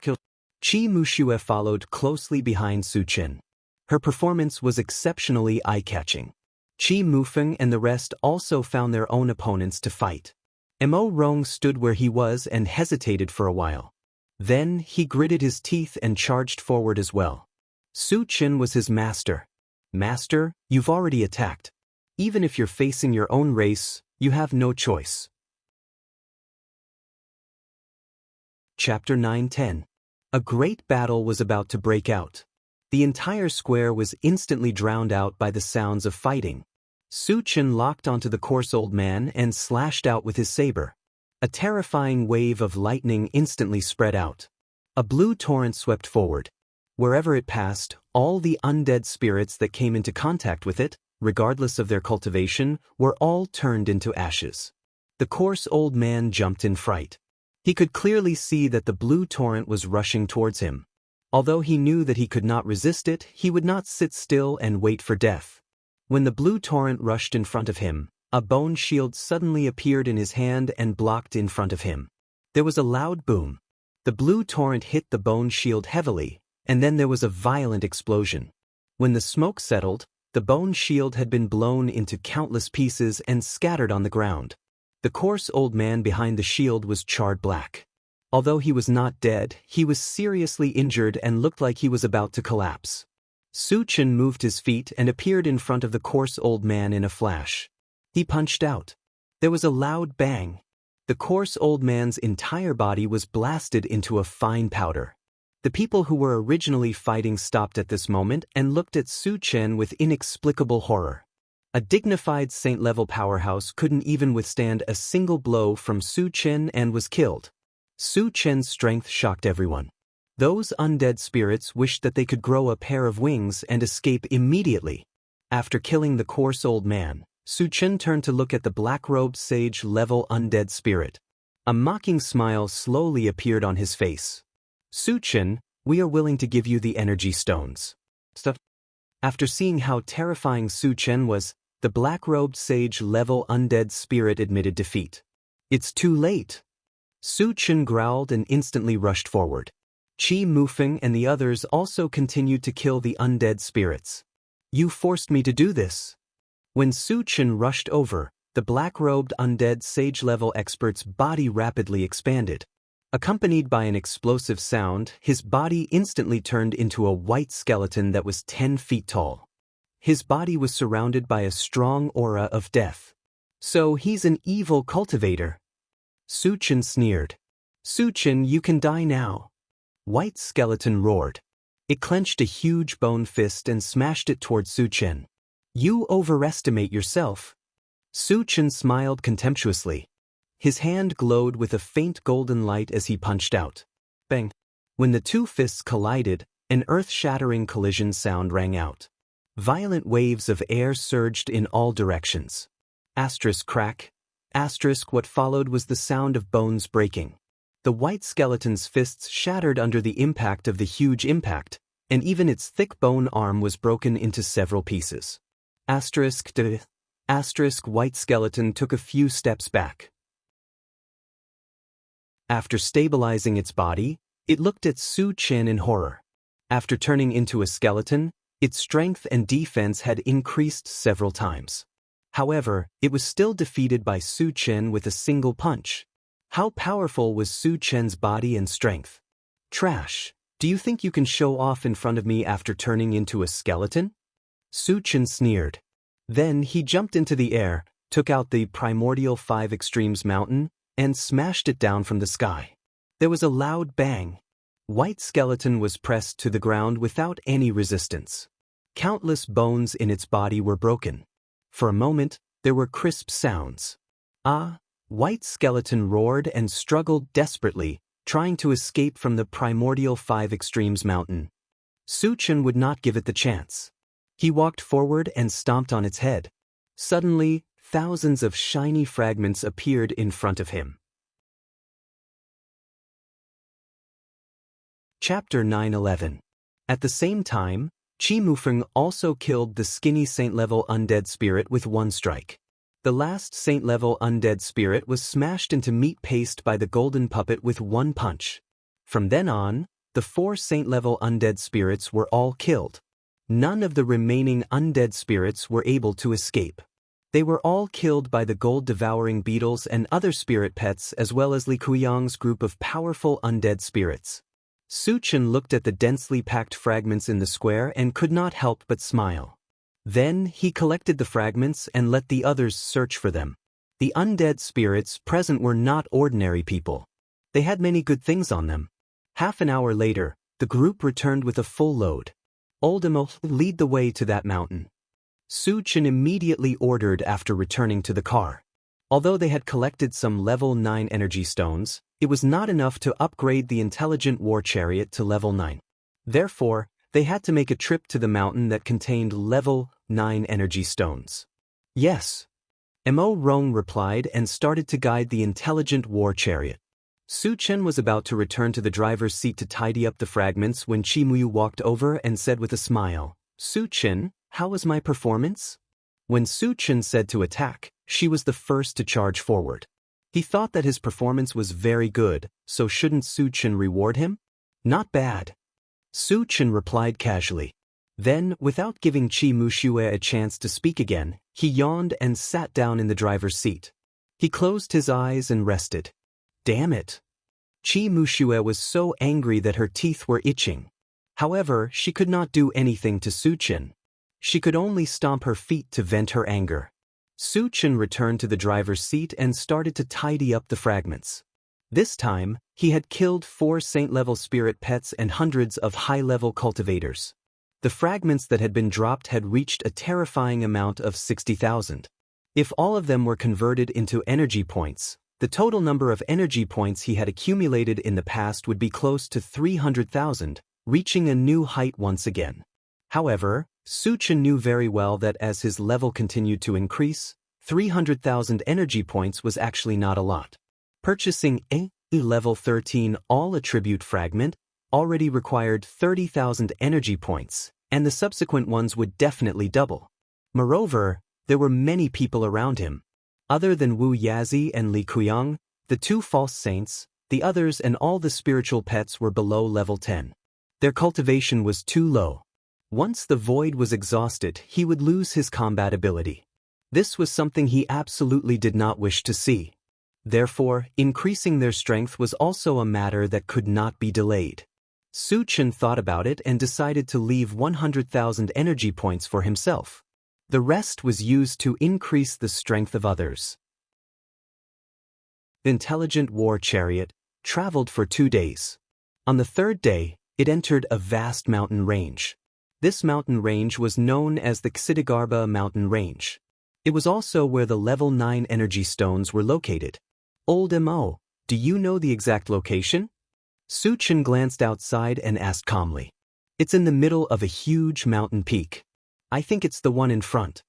Kill! Qi Muxue followed closely behind Suchen. Her performance was exceptionally eye-catching. Qi Mufeng and the rest also found their own opponents to fight. Mo Rong stood where he was and hesitated for a while. Then he gritted his teeth and charged forward as well. Suchen was his master. Master, you've already attacked. Even if you're facing your own race, you have no choice. Chapter 9-10. A great battle was about to break out. The entire square was instantly drowned out by the sounds of fighting. Suchen locked onto the coarse old man and slashed out with his saber. A terrifying wave of lightning instantly spread out. A blue torrent swept forward. Wherever it passed, all the undead spirits that came into contact with it, regardless of their cultivation, were all turned into ashes. The coarse old man jumped in fright. He could clearly see that the blue torrent was rushing towards him. Although he knew that he could not resist it, he would not sit still and wait for death. When the blue torrent rushed in front of him, a bone shield suddenly appeared in his hand and blocked in front of him. There was a loud boom. The blue torrent hit the bone shield heavily, and then there was a violent explosion. When the smoke settled, the bone shield had been blown into countless pieces and scattered on the ground. The coarse old man behind the shield was charred black. Although he was not dead, he was seriously injured and looked like he was about to collapse. Suchen moved his feet and appeared in front of the coarse old man in a flash. He punched out. There was a loud bang. The coarse old man's entire body was blasted into a fine powder. The people who were originally fighting stopped at this moment and looked at Suchen with inexplicable horror. A dignified saint-level powerhouse couldn't even withstand a single blow from Suchen and was killed. Suchen's strength shocked everyone. Those undead spirits wished that they could grow a pair of wings and escape immediately. After killing the coarse old man, Suchen turned to look at the black-robed sage-level undead spirit. A mocking smile slowly appeared on his face. Suchen, we are willing to give you the energy stones. After seeing how terrifying Suchen was, the black-robed sage-level undead spirit admitted defeat. It's too late. Suchen growled and instantly rushed forward. Qi Mufeng and the others also continued to kill the undead spirits. You forced me to do this. When Suchen rushed over, the black-robed undead sage-level expert's body rapidly expanded. Accompanied by an explosive sound, his body instantly turned into a white skeleton that was 10 feet tall. His body was surrounded by a strong aura of death. So he's an evil cultivator. Suchen sneered. Suchen, you can die now. White Skeleton roared. It clenched a huge bone fist and smashed it towards Suchen. You overestimate yourself. Suchen smiled contemptuously. His hand glowed with a faint golden light as he punched out. Bang! When the two fists collided, an earth-shattering collision sound rang out. Violent waves of air surged in all directions. Asterisk crack. Asterisk what followed was the sound of bones breaking. The white skeleton's fists shattered under the impact of the huge impact, and even its thick bone arm was broken into several pieces. Asterisk white skeleton took a few steps back. After stabilizing its body, it looked at Suchen in horror. After turning into a skeleton, its strength and defense had increased several times. However, it was still defeated by Suchen with a single punch. How powerful was Suchen's body and strength? Trash. Do you think you can show off in front of me after turning into a skeleton? Suchen sneered. Then he jumped into the air, took out the primordial 5 Extremes mountain, and smashed it down from the sky. There was a loud bang. White Skeleton was pressed to the ground without any resistance. Countless bones in its body were broken. For a moment, there were crisp sounds. White Skeleton roared and struggled desperately, trying to escape from the primordial 5 Extremes mountain. Su-chan would not give it the chance. He walked forward and stomped on its head. Suddenly, thousands of shiny fragments appeared in front of him. Chapter 9:11. At the same time, Chi Mufeng also killed the skinny saint-level undead spirit with one strike. The last saint-level undead spirit was smashed into meat paste by the golden puppet with one punch. From then on, the 4 saint-level undead spirits were all killed. None of the remaining undead spirits were able to escape. They were all killed by the gold-devouring beetles and other spirit pets, as well as Li Kuyang's group of powerful undead spirits. Su-chan looked at the densely packed fragments in the square and could not help but smile. Then he collected the fragments and let the others search for them. The undead spirits present were not ordinary people. They had many good things on them. Half an hour later, the group returned with a full load. Oldemo, lead the way to that mountain. Su-chan immediately ordered after returning to the car. Although they had collected some level 9 energy stones, it was not enough to upgrade the intelligent war chariot to level 9. Therefore, they had to make a trip to the mountain that contained level 9 energy stones. Yes. Mo Rong replied and started to guide the intelligent war chariot. Su-chan was about to return to the driver's seat to tidy up the fragments when Chi Muyu walked over and said with a smile, "Su-chan, how was my performance?" When Su-chan said to attack, she was the first to charge forward. He thought that his performance was very good, so shouldn't Su-chan reward him? Not bad. Su-chan replied casually. Then, without giving Chi Mushue a chance to speak again, he yawned and sat down in the driver's seat. He closed his eyes and rested. Damn it. Chi Mushue was so angry that her teeth were itching. However, she could not do anything to Su-chan. She could only stomp her feet to vent her anger. Su-chan returned to the driver's seat and started to tidy up the fragments. This time, he had killed 4 saint-level spirit pets and hundreds of high-level cultivators. The fragments that had been dropped had reached a terrifying amount of 60,000. If all of them were converted into energy points, the total number of energy points he had accumulated in the past would be close to 300,000, reaching a new height once again. However, Su-chan knew very well that as his level continued to increase, 300,000 energy points was actually not a lot. Purchasing a level 13 all-attribute fragment already required 30,000 energy points, and the subsequent ones would definitely double. Moreover, there were many people around him. Other than Wu Yazi and Li Kuyang, the 2 false saints, the others and all the spiritual pets were below level 10. Their cultivation was too low. Once the void was exhausted, he would lose his combat ability. This was something he absolutely did not wish to see. Therefore, increasing their strength was also a matter that could not be delayed. Su-chan thought about it and decided to leave 100,000 energy points for himself. The rest was used to increase the strength of others. The intelligent war chariot traveled for 2 days. On the 3rd day, it entered a vast mountain range. This mountain range was known as the Xidigarba mountain range. It was also where the level 9 energy stones were located. Old Mo, do you know the exact location? Su-chan glanced outside and asked calmly. It's in the middle of a huge mountain peak. I think it's the one in front.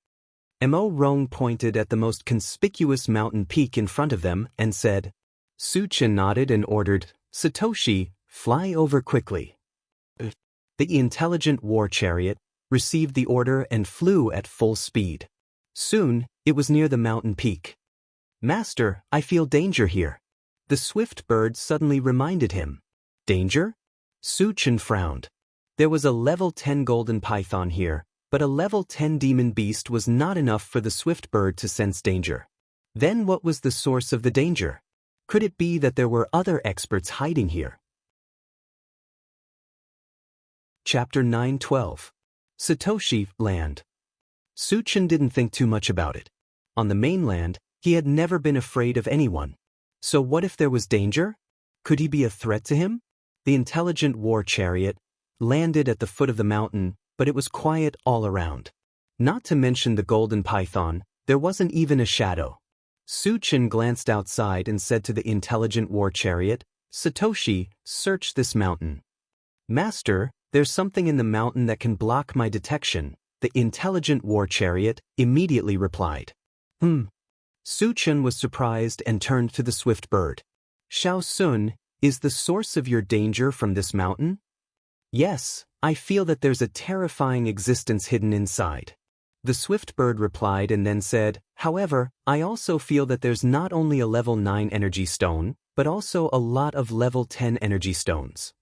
Mo Rong pointed at the most conspicuous mountain peak in front of them and said. Su-chan nodded and ordered, Satoshi, fly over quickly. The intelligent war chariot received the order and flew at full speed. Soon, it was near the mountain peak. Master, I feel danger here. The swift bird suddenly reminded him. Danger? Su-chan frowned. There was a level 10 golden python here, but a level 10 demon beast was not enough for the swift bird to sense danger. Then what was the source of the danger? Could it be that there were other experts hiding here? Chapter 9:12. Satoshi, Land. Su-chan didn't think too much about it. On the mainland, he had never been afraid of anyone. So what if there was danger? Could he be a threat to him? The intelligent war chariot landed at the foot of the mountain, but it was quiet all around. Not to mention the golden python, there wasn't even a shadow. Su-chan glanced outside and said to the intelligent war chariot, Satoshi, search this mountain. Master, There's something in the mountain that can block my detection, the intelligent war chariot immediately replied. Su Chen was surprised and turned to the swift bird. Shao Sun, is the source of your danger from this mountain? Yes, I feel that there's a terrifying existence hidden inside. The swift bird replied and then said, however, I also feel that there's not only a level 9 energy stone, but also a lot of level 10 energy stones.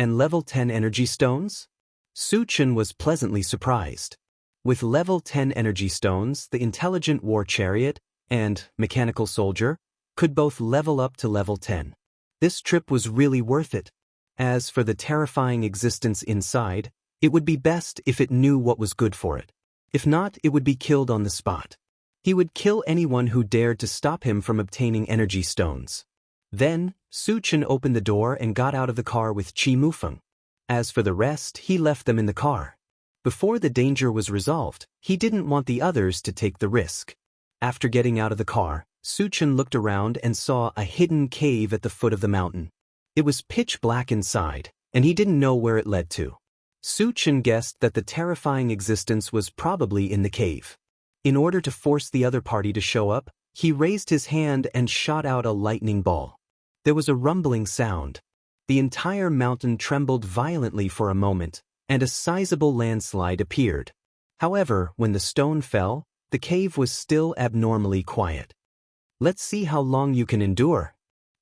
And level 10 energy stones? Su Chen was pleasantly surprised. With level 10 energy stones, the intelligent war chariot and mechanical soldier could both level up to level 10. This trip was really worth it. As for the terrifying existence inside, it would be best if it knew what was good for it. If not, it would be killed on the spot. He would kill anyone who dared to stop him from obtaining energy stones. Then, Su Chen opened the door and got out of the car with Qi Mufeng. As for the rest, he left them in the car. Before the danger was resolved, he didn't want the others to take the risk. After getting out of the car, Su Chen looked around and saw a hidden cave at the foot of the mountain. It was pitch black inside, and he didn't know where it led to. Su Chen guessed that the terrifying existence was probably in the cave. In order to force the other party to show up, he raised his hand and shot out a lightning ball. There was a rumbling sound. The entire mountain trembled violently for a moment, and a sizable landslide appeared. However, when the stone fell, the cave was still abnormally quiet. Let's see how long you can endure.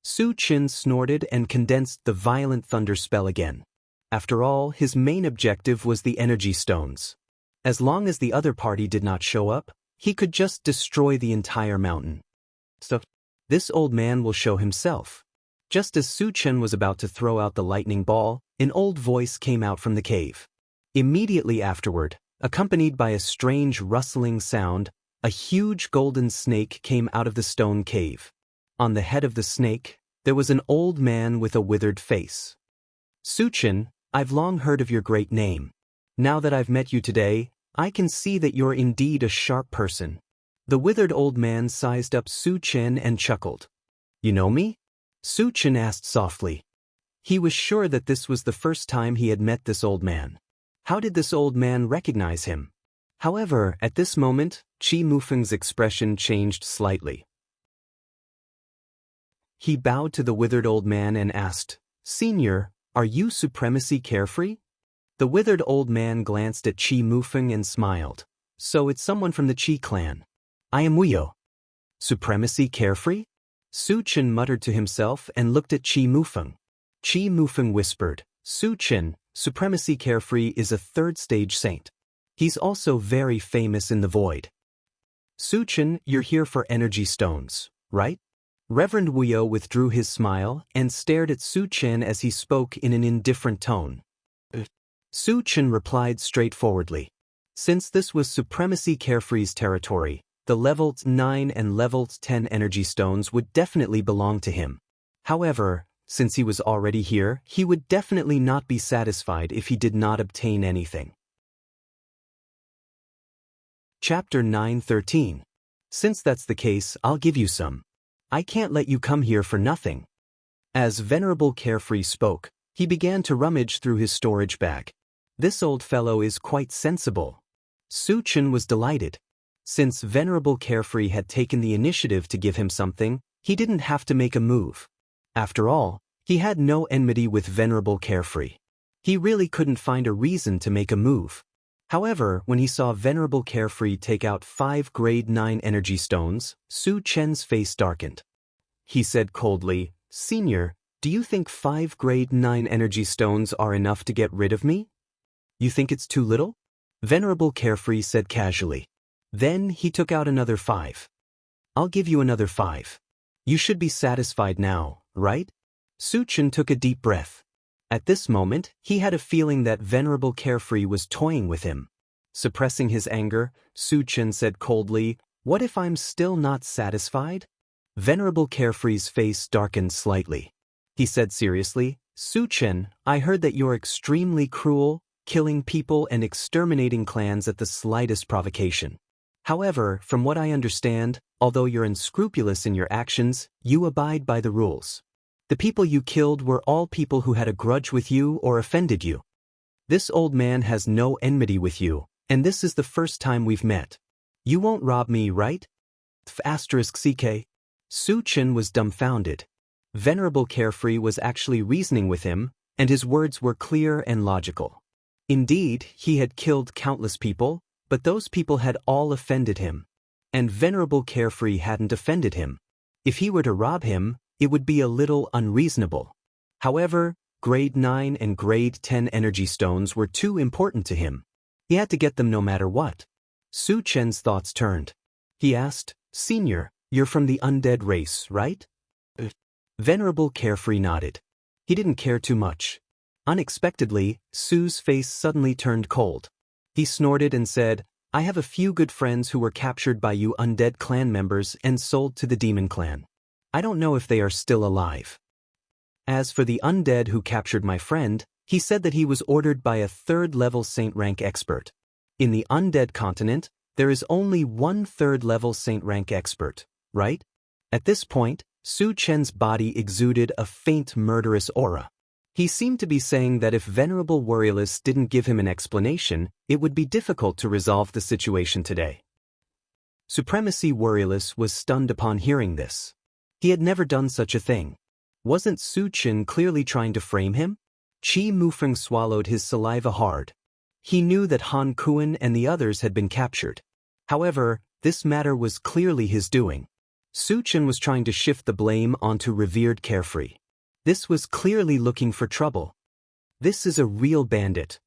Su Chen snorted and condensed the violent thunder spell again. After all, his main objective was the energy stones. As long as the other party did not show up, he could just destroy the entire mountain. So, this old man will show himself. Just as Su Chen was about to throw out the lightning ball, an old voice came out from the cave. Immediately afterward, accompanied by a strange rustling sound, a huge golden snake came out of the stone cave. On the head of the snake, there was an old man with a withered face. Su Chen, I've long heard of your great name. Now that I've met you today, I can see that you're indeed a sharp person. The withered old man sized up Su Chen and chuckled. You know me? Su Chen asked softly. He was sure that this was the first time he had met this old man. How did this old man recognize him? However, at this moment, Qi Mufeng's expression changed slightly. He bowed to the withered old man and asked, Senior, are you Supremacy Carefree? The withered old man glanced at Qi Mufeng and smiled. So it's someone from the Qi clan. I am Wuyo. Supremacy Carefree? Su Chen muttered to himself and looked at Qi Mufeng. Qi Mufeng whispered, Su Chen, Supremacy Carefree is a third-stage saint. He's also very famous in the void. Su Chen, you're here for energy stones, right? Reverend Wuyo withdrew his smile and stared at Su Chen as he spoke in an indifferent tone. Su Chen replied straightforwardly. Since this was Supremacy Carefree's territory, the level 9 and level 10 energy stones would definitely belong to him. However, since he was already here, he would definitely not be satisfied if he did not obtain anything. Chapter 9:13. Since that's the case, I'll give you some. I can't let you come here for nothing. As Venerable Carefree spoke, he began to rummage through his storage bag. This old fellow is quite sensible. Su Chen was delighted. Since Venerable Carefree had taken the initiative to give him something, he didn't have to make a move. After all, he had no enmity with Venerable Carefree. He really couldn't find a reason to make a move. However, when he saw Venerable Carefree take out 5 grade 9 energy stones, Su Chen's face darkened. He said coldly, Senior, do you think 5 grade 9 energy stones are enough to get rid of me? You think it's too little? Venerable Carefree said casually. Then he took out another 5. I'll give you another 5. You should be satisfied now, right? Su Chen took a deep breath. At this moment, he had a feeling that Venerable Carefree was toying with him. Suppressing his anger, Su Chen said coldly, What if I'm still not satisfied? Venerable Carefree's face darkened slightly. He said seriously, Su Chen, I heard that you're extremely cruel, killing people and exterminating clans at the slightest provocation. However, from what I understand, although you're unscrupulous in your actions, you abide by the rules. The people you killed were all people who had a grudge with you or offended you. This old man has no enmity with you, and this is the first time we've met. You won't rob me, right? *CK. Su Chen was dumbfounded. Venerable Carefree was actually reasoning with him, and his words were clear and logical. Indeed, he had killed countless people, but those people had all offended him. And Venerable Carefree hadn't offended him. If he were to rob him, it would be a little unreasonable. However, Grade 9 and Grade 10 energy stones were too important to him. He had to get them no matter what. Su Chen's thoughts turned. He asked, "Senior, you're from the undead race, right?" Venerable Carefree nodded. He didn't care too much. Unexpectedly, Su's face suddenly turned cold. He snorted and said, "I have a few good friends who were captured by you undead clan members and sold to the demon clan. I don't know if they are still alive. As for the undead who captured my friend, he said that he was ordered by a 3rd-level Saint rank expert. In the undead continent, there is only one 3rd-level Saint rank expert, right?" At this point, Su Chen's body exuded a faint murderous aura. He seemed to be saying that if Venerable Warriorless didn't give him an explanation, it would be difficult to resolve the situation today. Supremacy Warriorless was stunned upon hearing this. He had never done such a thing. Wasn't Su Chen clearly trying to frame him? Qi Mufeng swallowed his saliva hard. He knew that Han Kuan and the others had been captured. However, this matter was clearly his doing. Su Chen was trying to shift the blame onto revered Carefree. This was clearly looking for trouble. This is a real bandit.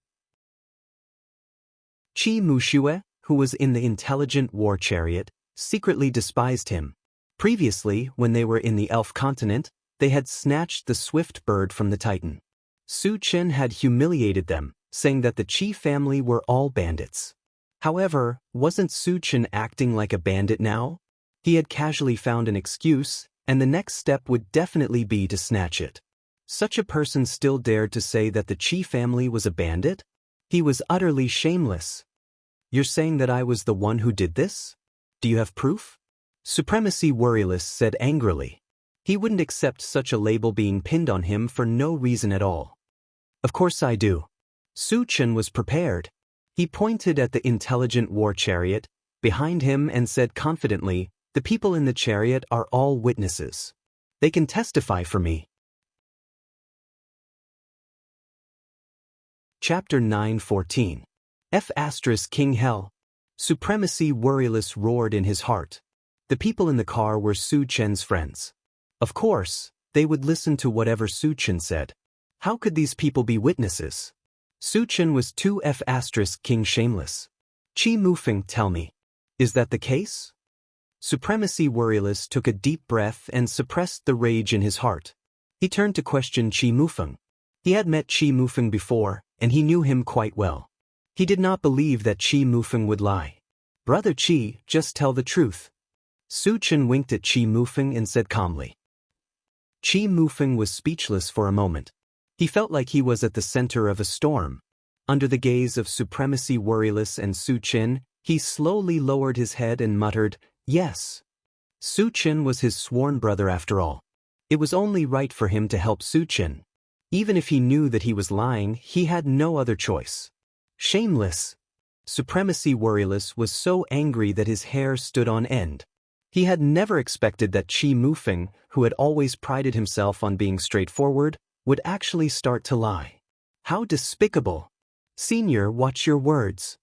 Qi Muxue, who was in the intelligent war chariot, secretly despised him. Previously, when they were in the elf continent, they had snatched the swift bird from the Titan. Su Chen had humiliated them, saying that the Qi family were all bandits. However, wasn't Su Chen acting like a bandit now? He had casually found an excuse, and the next step would definitely be to snatch it. Such a person still dared to say that the Qi family was a bandit? He was utterly shameless. "You're saying that I was the one who did this? Do you have proof?" Supremacy Warriorless said angrily. He wouldn't accept such a label being pinned on him for no reason at all. "Of course I do." Su Chen was prepared. He pointed at the intelligent war chariot behind him and said confidently, "The people in the chariot are all witnesses. They can testify for me." Chapter 9:14. King Hell. Supremacy Warriorless roared in his heart. The people in the car were Su Chen's friends. Of course, they would listen to whatever Su Chen said. How could these people be witnesses? Su Chen was too King shameless. Qi Mufeng, tell me, is that the case? Supremacy Warriorless took a deep breath and suppressed the rage in his heart. He turned to question Qi Mufeng. He had met Qi Mufeng before, and he knew him quite well. He did not believe that Qi Mufeng would lie. "Brother Qi, just tell the truth." Su Chen winked at Qi Mufeng and said calmly. Qi Mufeng was speechless for a moment. He felt like he was at the center of a storm. Under the gaze of Supremacy Warriorless and Su Chen, he slowly lowered his head and muttered, "Yes." Su Chen was his sworn brother after all. It was only right for him to help Su Chen. Even if he knew that he was lying, he had no other choice. Shameless. Supremacy Warriorless was so angry that his hair stood on end. He had never expected that Qi Mufeng, who had always prided himself on being straightforward, would actually start to lie. How despicable. "Senior, watch your words."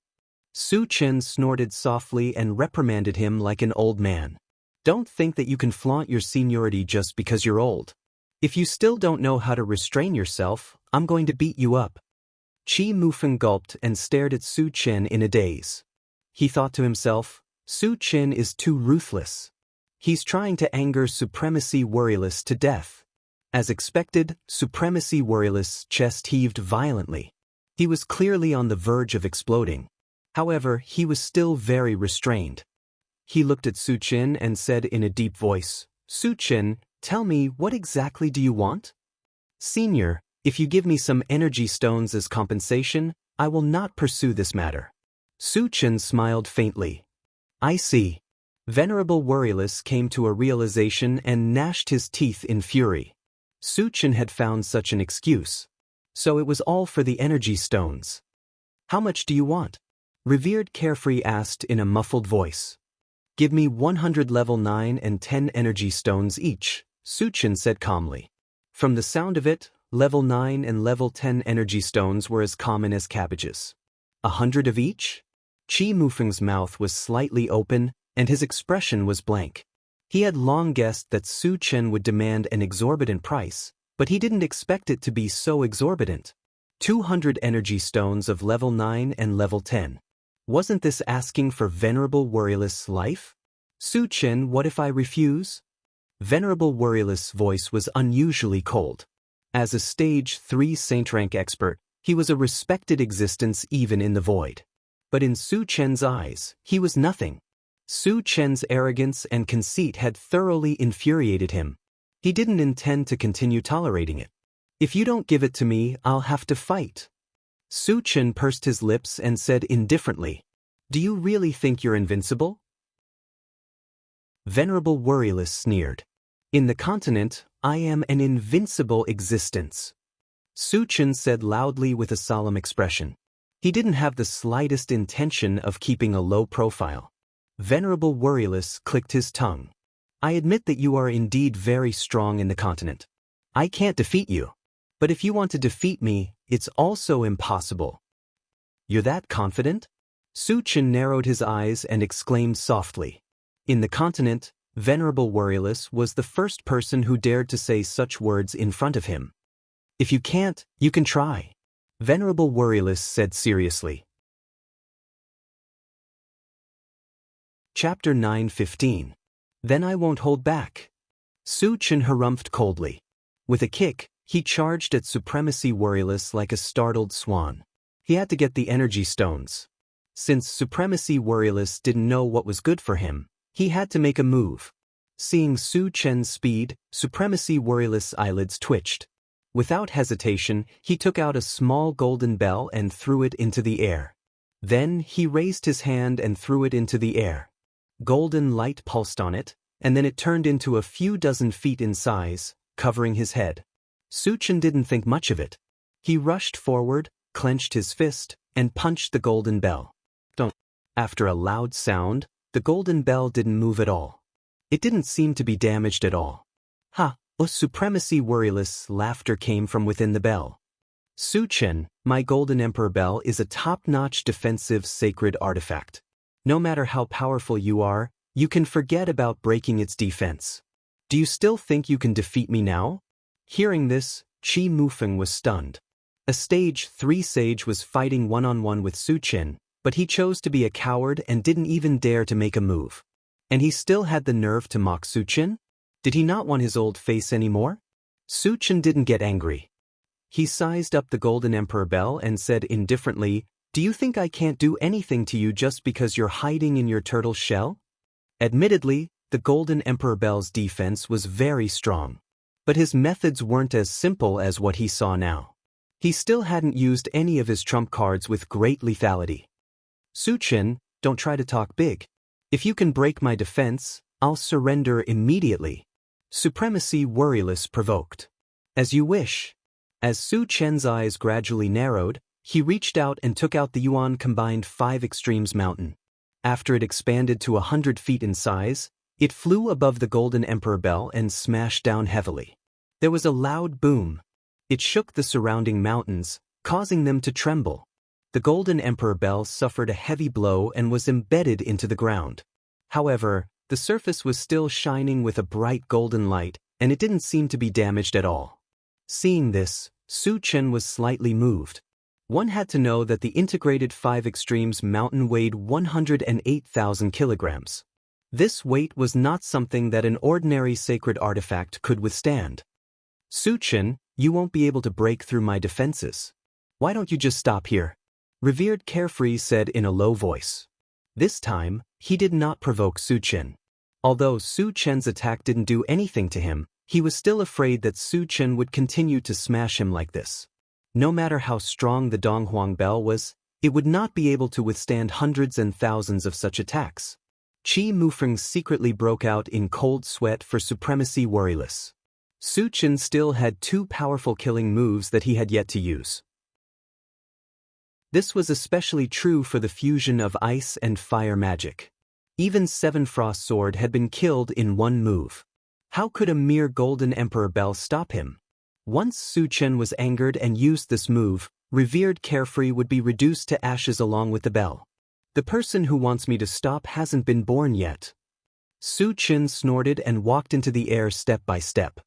Su Chen snorted softly and reprimanded him like an old man. "Don't think that you can flaunt your seniority just because you're old. If you still don't know how to restrain yourself, I'm going to beat you up." Qi Mufeng gulped and stared at Su Chen in a daze. He thought to himself, Su Chen is too ruthless. He's trying to anger Supremacy Warriorless to death. As expected, Supremacy Warriorless' chest heaved violently. He was clearly on the verge of exploding. However, he was still very restrained. He looked at Su Chen and said in a deep voice, "Su Chen, tell me, what exactly do you want?" "Senior, if you give me some energy stones as compensation, I will not pursue this matter." Su Chen smiled faintly. "I see." Venerable Warriorless came to a realization and gnashed his teeth in fury. Su Chen had found such an excuse. So it was all for the energy stones. How much do you want? Revered Carefree asked in a muffled voice. Give me 100 level 9 and 10 energy stones each, Suchin said calmly. From the sound of it, level 9 and level 10 energy stones were as common as cabbages. 100 of each? Qi Mufeng's mouth was slightly open, and his expression was blank. He had long guessed that Su Chen would demand an exorbitant price, but he didn't expect it to be so exorbitant. 200 energy stones of level 9 and level 10. Wasn't this asking for Venerable Worryless's life? Su Chen, what if I refuse? Venerable Worryless's voice was unusually cold. As a stage 3 saint rank expert, he was a respected existence even in the void. But in Su Chen's eyes, he was nothing. Su Chen's arrogance and conceit had thoroughly infuriated him. He didn't intend to continue tolerating it. If you don't give it to me, I'll have to fight. Su Chen pursed his lips and said indifferently, Do you really think you're invincible? Venerable Worryless sneered. In the continent, I am an invincible existence. Su Chen said loudly with a solemn expression. He didn't have the slightest intention of keeping a low profile. Venerable Worryless clicked his tongue. I admit that you are indeed very strong in the continent. I can't defeat you. But if you want to defeat me, it's also impossible. You're that confident? Su Chen narrowed his eyes and exclaimed softly. In the continent, Venerable Worryless was the first person who dared to say such words in front of him. If you can't, you can try. Venerable Worryless said seriously. Chapter 9:15. Then I won't hold back. Su Chen harumphed coldly. With a kick, he charged at Supremacy Worryless like a startled swan. He had to get the energy stones. Since Supremacy Worryless didn't know what was good for him, he had to make a move. Seeing Su Chen's speed, Supremacy Worryless' eyelids twitched. Without hesitation, he took out a small golden bell and threw it into the air. Then he raised his hand and threw it into the air. Golden light pulsed on it, and then it turned into a few dozen feet in size, covering his head. Su Chen didn't think much of it. He rushed forward, clenched his fist, and punched the golden bell. Don't. After a loud sound, the golden bell didn't move at all. It didn't seem to be damaged at all. Ha! A Supremacy Worryless laughter came from within the bell. Su Chen, my Golden Emperor Bell is a top-notch defensive sacred artifact. No matter how powerful you are, you can forget about breaking its defense. Do you still think you can defeat me now? Hearing this, Qi Mufeng was stunned. A stage 3 sage was fighting one-on-one with Su Chen, but he chose to be a coward and didn't even dare to make a move. And he still had the nerve to mock Su Chen? Did he not want his old face anymore? Su Chen didn't get angry. He sized up the Golden Emperor Bell and said indifferently, Do you think I can't do anything to you just because you're hiding in your turtle shell? Admittedly, the Golden Emperor Bell's defense was very strong. But his methods weren't as simple as what he saw now. He still hadn't used any of his trump cards with great lethality. Su Chen, don't try to talk big. If you can break my defense, I'll surrender immediately. Supremacy Worryless provoked. As you wish. As Su Chen's eyes gradually narrowed, he reached out and took out the Yuan Combined 5 Extremes Mountain. After it expanded to 100 feet in size, it flew above the Golden Emperor Bell and smashed down heavily. There was a loud boom. It shook the surrounding mountains, causing them to tremble. The Golden Emperor Bell suffered a heavy blow and was embedded into the ground. However, the surface was still shining with a bright golden light, and it didn't seem to be damaged at all. Seeing this, Su Chen was slightly moved. One had to know that the integrated 5 Extremes Mountain weighed 108,000 kilograms. This weight was not something that an ordinary sacred artifact could withstand. Su Chen, you won't be able to break through my defenses. Why don't you just stop here? Revered Carefree said in a low voice. This time, he did not provoke Su Chen. Although Su Chen's attack didn't do anything to him, he was still afraid that Su Chen would continue to smash him like this. No matter how strong the Donghuang Bell was, it would not be able to withstand hundreds and thousands of such attacks. Qi Mufeng secretly broke out in cold sweat for Supremacy Worryless. Su Chen still had 2 powerful killing moves that he had yet to use. This was especially true for the fusion of ice and fire magic. Even Seven Frost Sword had been killed in 1 move. How could a mere Golden Emperor Bell stop him? Once Su Chen was angered and used this move, revered Carefree would be reduced to ashes along with the bell. The person who wants me to stop hasn't been born yet. Su Chen snorted and walked into the air step by step.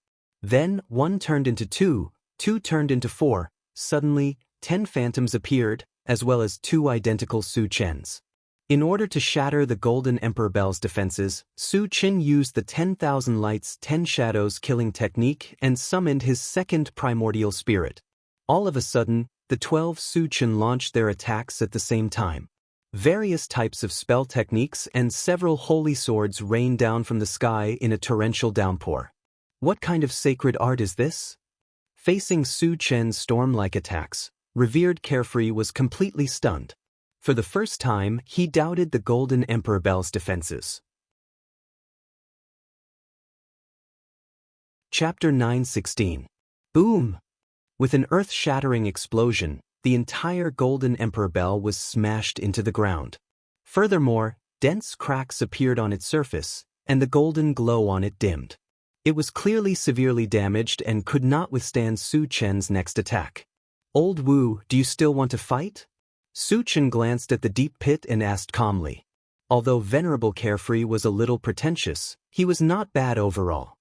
Then, 1 turned into 2, 2 turned into 4, suddenly, 10 phantoms appeared, as well as 2 identical Su Chens. In order to shatter the Golden Emperor Bell's defenses, Su Chen used the 10,000 Lights 10 Shadows killing technique and summoned his second primordial spirit. All of a sudden, the 12 Su Chen launched their attacks at the same time. Various types of spell techniques and several holy swords rained down from the sky in a torrential downpour. What kind of sacred art is this? Facing Su Chen's storm-like attacks, revered Carefree was completely stunned. For the first time, he doubted the Golden Emperor Bell's defenses. Chapter 9:16. Boom! With an earth-shattering explosion, the entire Golden Emperor Bell was smashed into the ground. Furthermore, dense cracks appeared on its surface, and the golden glow on it dimmed. It was clearly severely damaged and could not withstand Su Chen's next attack. Old Wu, do you still want to fight? Su Chen glanced at the deep pit and asked calmly. Although Venerable Carefree was a little pretentious, he was not bad overall.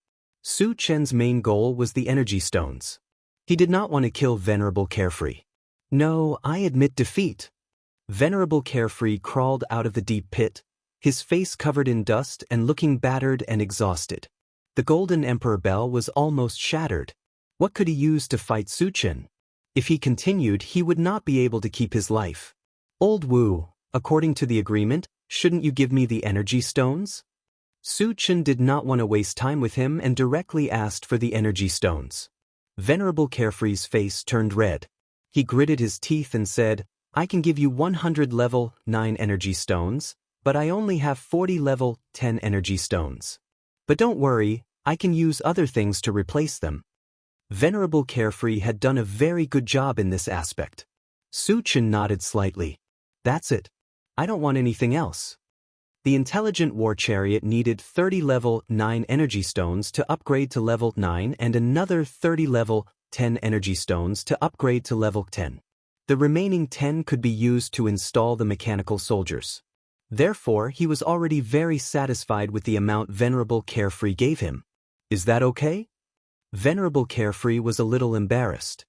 Su Chen's main goal was the energy stones. He did not want to kill Venerable Carefree. No, I admit defeat. Venerable Carefree crawled out of the deep pit, his face covered in dust and looking battered and exhausted. The Golden Emperor Bell was almost shattered. What could he use to fight Su Chen? If he continued, he would not be able to keep his life. Old Wu, according to the agreement, shouldn't you give me the energy stones? Su Chen did not want to waste time with him and directly asked for the energy stones. Venerable Carefree's face turned red. He gritted his teeth and said, I can give you 100 level 9 energy stones, but I only have 40 level 10 energy stones. But don't worry, I can use other things to replace them. Venerable Carefree had done a very good job in this aspect. Su Chen nodded slightly. That's it. I don't want anything else. The Intelligent War Chariot needed 30 level 9 energy stones to upgrade to level 9 and another 30 level 10 energy stones to upgrade to level 10. The remaining 10 could be used to install the mechanical soldiers. Therefore, he was already very satisfied with the amount Venerable Carefree gave him. Is that okay? Venerable Carefree was a little embarrassed.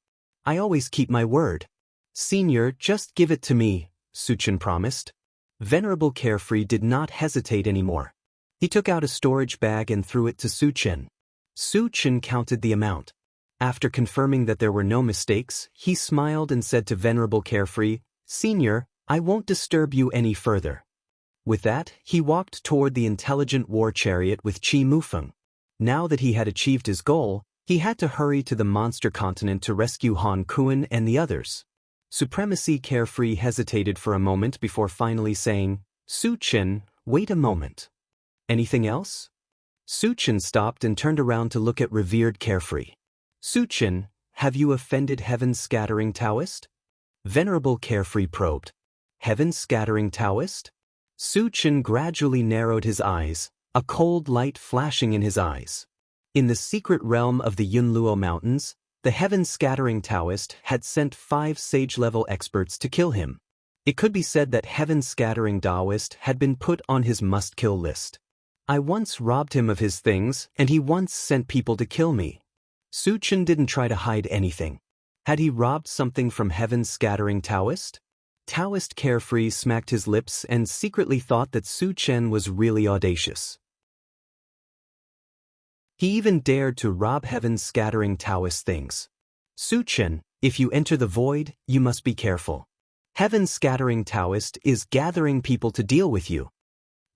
I always keep my word. Senior, just give it to me, Su Chen promised. Venerable Carefree did not hesitate anymore. He took out a storage bag and threw it to Su Chen. Su Chen counted the amount. After confirming that there were no mistakes, he smiled and said to Venerable Carefree, Senior, I won't disturb you any further. With that, he walked toward the Intelligent War Chariot with Qi Mufeng. Now that he had achieved his goal, he had to hurry to the monster continent to rescue Han Kuan and the others. Supremacy Carefree hesitated for a moment before finally saying, Su Chen, wait a moment. Anything else? Su Chen stopped and turned around to look at revered Carefree. Su Chen, have you offended Heaven's Scattering Taoist? Venerable Carefree probed. Heaven's Scattering Taoist? Su Chen gradually narrowed his eyes, a cold light flashing in his eyes. In the secret realm of the Yunluo Mountains, the Heaven Scattering Taoist had sent 5 sage-level experts to kill him. It could be said that Heaven Scattering Taoist had been put on his must-kill list. I once robbed him of his things, and he once sent people to kill me. Su Chen didn't try to hide anything. Had he robbed something from Heaven Scattering Taoist? Taoist Carefree smacked his lips and secretly thought that Su Chen was really audacious. He even dared to rob Heaven's Scattering Taoist things. Su Chen, if you enter the void, you must be careful. Heaven's Scattering Taoist is gathering people to deal with you.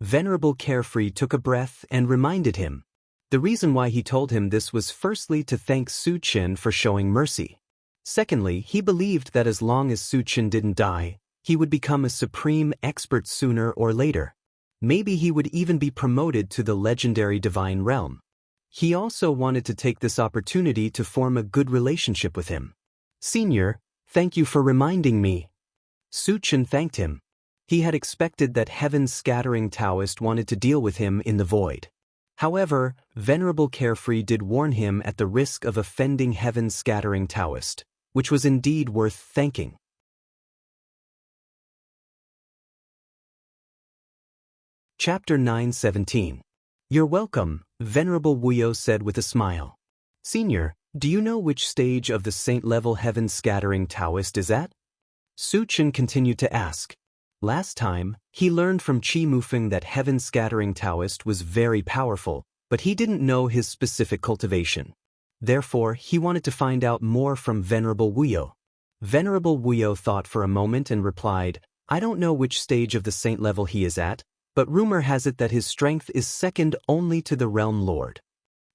Venerable Carefree took a breath and reminded him. The reason why he told him this was firstly to thank Su Chen for showing mercy. Secondly, he believed that as long as Su Chen didn't die, he would become a supreme expert sooner or later. Maybe he would even be promoted to the legendary divine realm. he also wanted to take this opportunity to form a good relationship with him. "Senior, thank you for reminding me." Su-chen thanked him. He had expected that Heaven's Scattering Taoist wanted to deal with him in the void. However, Venerable Carefree did warn him at the risk of offending Heaven's Scattering Taoist, which was indeed worth thanking. Chapter 9:17. "You're welcome," Venerable Wuyo said with a smile. "Senior, do you know which stage of the saint-level Heaven's Scattering Taoist is at?" Su-chen continued to ask. Last time, he learned from Qi Mufeng that Heaven's Scattering Taoist was very powerful, but he didn't know his specific cultivation. Therefore, he wanted to find out more from Venerable Wuyo. Venerable Wuyo thought for a moment and replied, "I don't know which stage of the saint level he is at, but rumor has it that his strength is second only to the Realm Lord."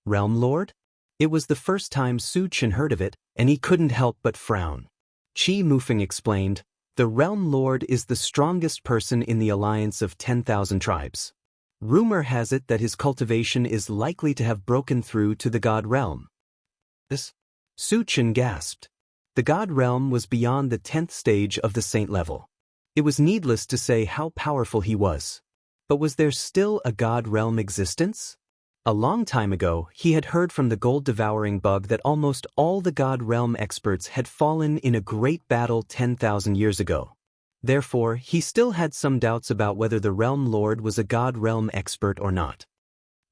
Realm Lord? It was the first time Su-chen heard of it, and he couldn't help but frown. Qi Mufeng explained, "The Realm Lord is the strongest person in the alliance of 10,000 tribes. Rumor has it that his cultivation is likely to have broken through to the God Realm." This? Su-chen gasped. The God Realm was beyond the 10th stage of the saint level. It was needless to say how powerful he was. But was there still a God Realm existence? A long time ago, he had heard from the gold-devouring bug that almost all the God Realm experts had fallen in a great battle 10,000 years ago. Therefore, he still had some doubts about whether the Realm Lord was a God Realm expert or not.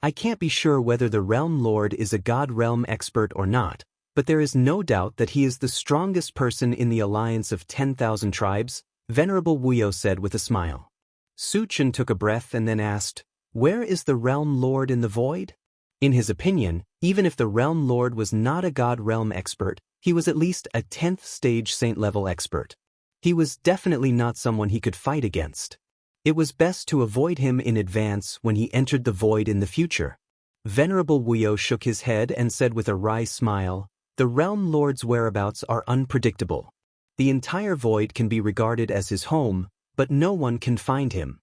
"I can't be sure whether the Realm Lord is a God Realm expert or not, but there is no doubt that he is the strongest person in the alliance of 10,000 tribes," Venerable Wuyo said with a smile. Su-chen took a breath and then asked, "Where is the Realm Lord in the void?" In his opinion, even if the Realm Lord was not a God Realm expert, he was at least a 10th stage saint-level expert. He was definitely not someone he could fight against. It was best to avoid him in advance when he entered the void in the future. Venerable Wuyo shook his head and said with a wry smile, "The Realm Lord's whereabouts are unpredictable. The entire void can be regarded as his home, but no one can find him."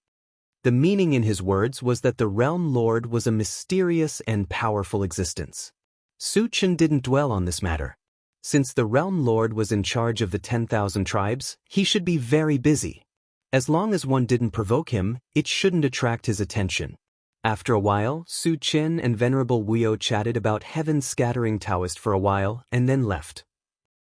The meaning in his words was that the Realm Lord was a mysterious and powerful existence. Su-chen didn't dwell on this matter. Since the Realm Lord was in charge of the 10,000 tribes, he should be very busy. As long as one didn't provoke him, it shouldn't attract his attention. After a while, Su-chen and Venerable Wuyo chatted about Heaven's Scattering Taoist for a while and then left.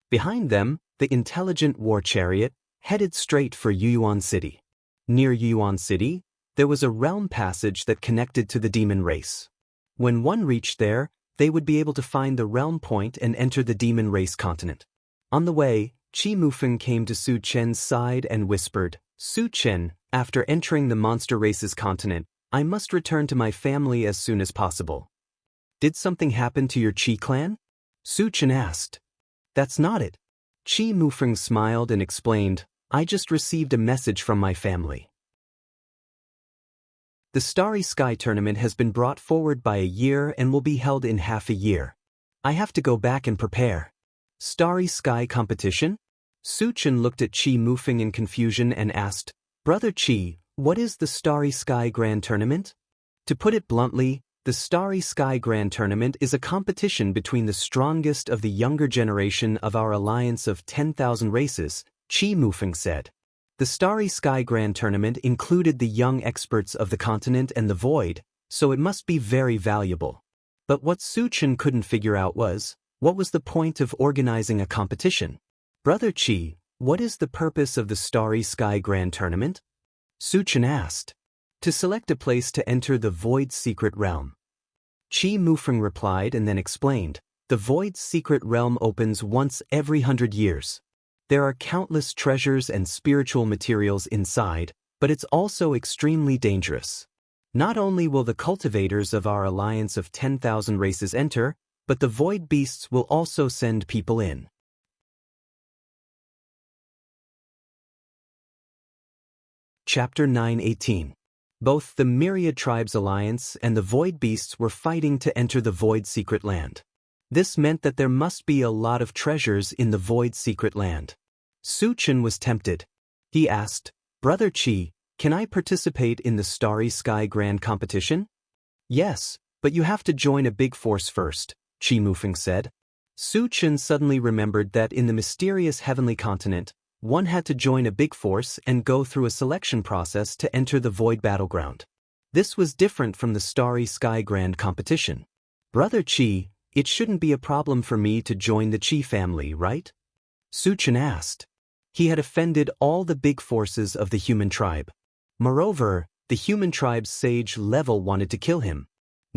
Behind them, the intelligent war chariot headed straight for Yuyuan City. Near Yuyuan City, there was a realm passage that connected to the demon race. When one reached there, they would be able to find the realm point and enter the demon race continent. On the way, Qi Mufeng came to Su-chen's side and whispered, "Su-chen, after entering the monster race's continent, I must return to my family as soon as possible." "Did something happen to your Qi clan?" Su-chen asked. "That's not it." Qi Mufeng smiled and explained, "I just received a message from my family. The Starry Sky tournament has been brought forward by a year and will be held in half a year. I have to go back and prepare." "Starry Sky competition?" Su-chen looked at Qi Mufeng in confusion and asked, "Brother Qi, what is the Starry Sky Grand Tournament?" To put it bluntly, the Starry Sky Grand Tournament is a competition between the strongest of the younger generation of our alliance of 10,000 races, Qi Mufeng said. The Starry Sky Grand Tournament included the young experts of the continent and the void, so it must be very valuable. But what Su-chen couldn't figure out was, what was the point of organizing a competition? "Brother Qi, what is the purpose of the Starry Sky Grand Tournament?" Su-chen asked. "To select a place to enter the Void's secret realm." Qi Mufeng replied and then explained, "The Void's secret realm opens once every 100 years. There are countless treasures and spiritual materials inside, but it's also extremely dangerous. Not only will the cultivators of our alliance of 10,000 races enter, but the void beasts will also send people in." Chapter 9:18. Both the Myriad Tribes Alliance and the Void Beasts were fighting to enter the Void Secret Land. This meant that there must be a lot of treasures in the Void Secret Land. Su-chen was tempted. He asked, "Brother Qi, can I participate in the Starry Sky Grand Competition?" "Yes, But you have to join a big force first, Qi Mufeng said. Su Chen suddenly remembered that in the mysterious heavenly continent, one had to join a big force and go through a selection process to enter the void battleground. This was different from the Starry Sky Grand competition. Brother Qi, it shouldn't be a problem for me to join the Qi family, right? Su Chen asked. He had offended all the big forces of the human tribe. Moreover, the human tribe's sage level wanted to kill him.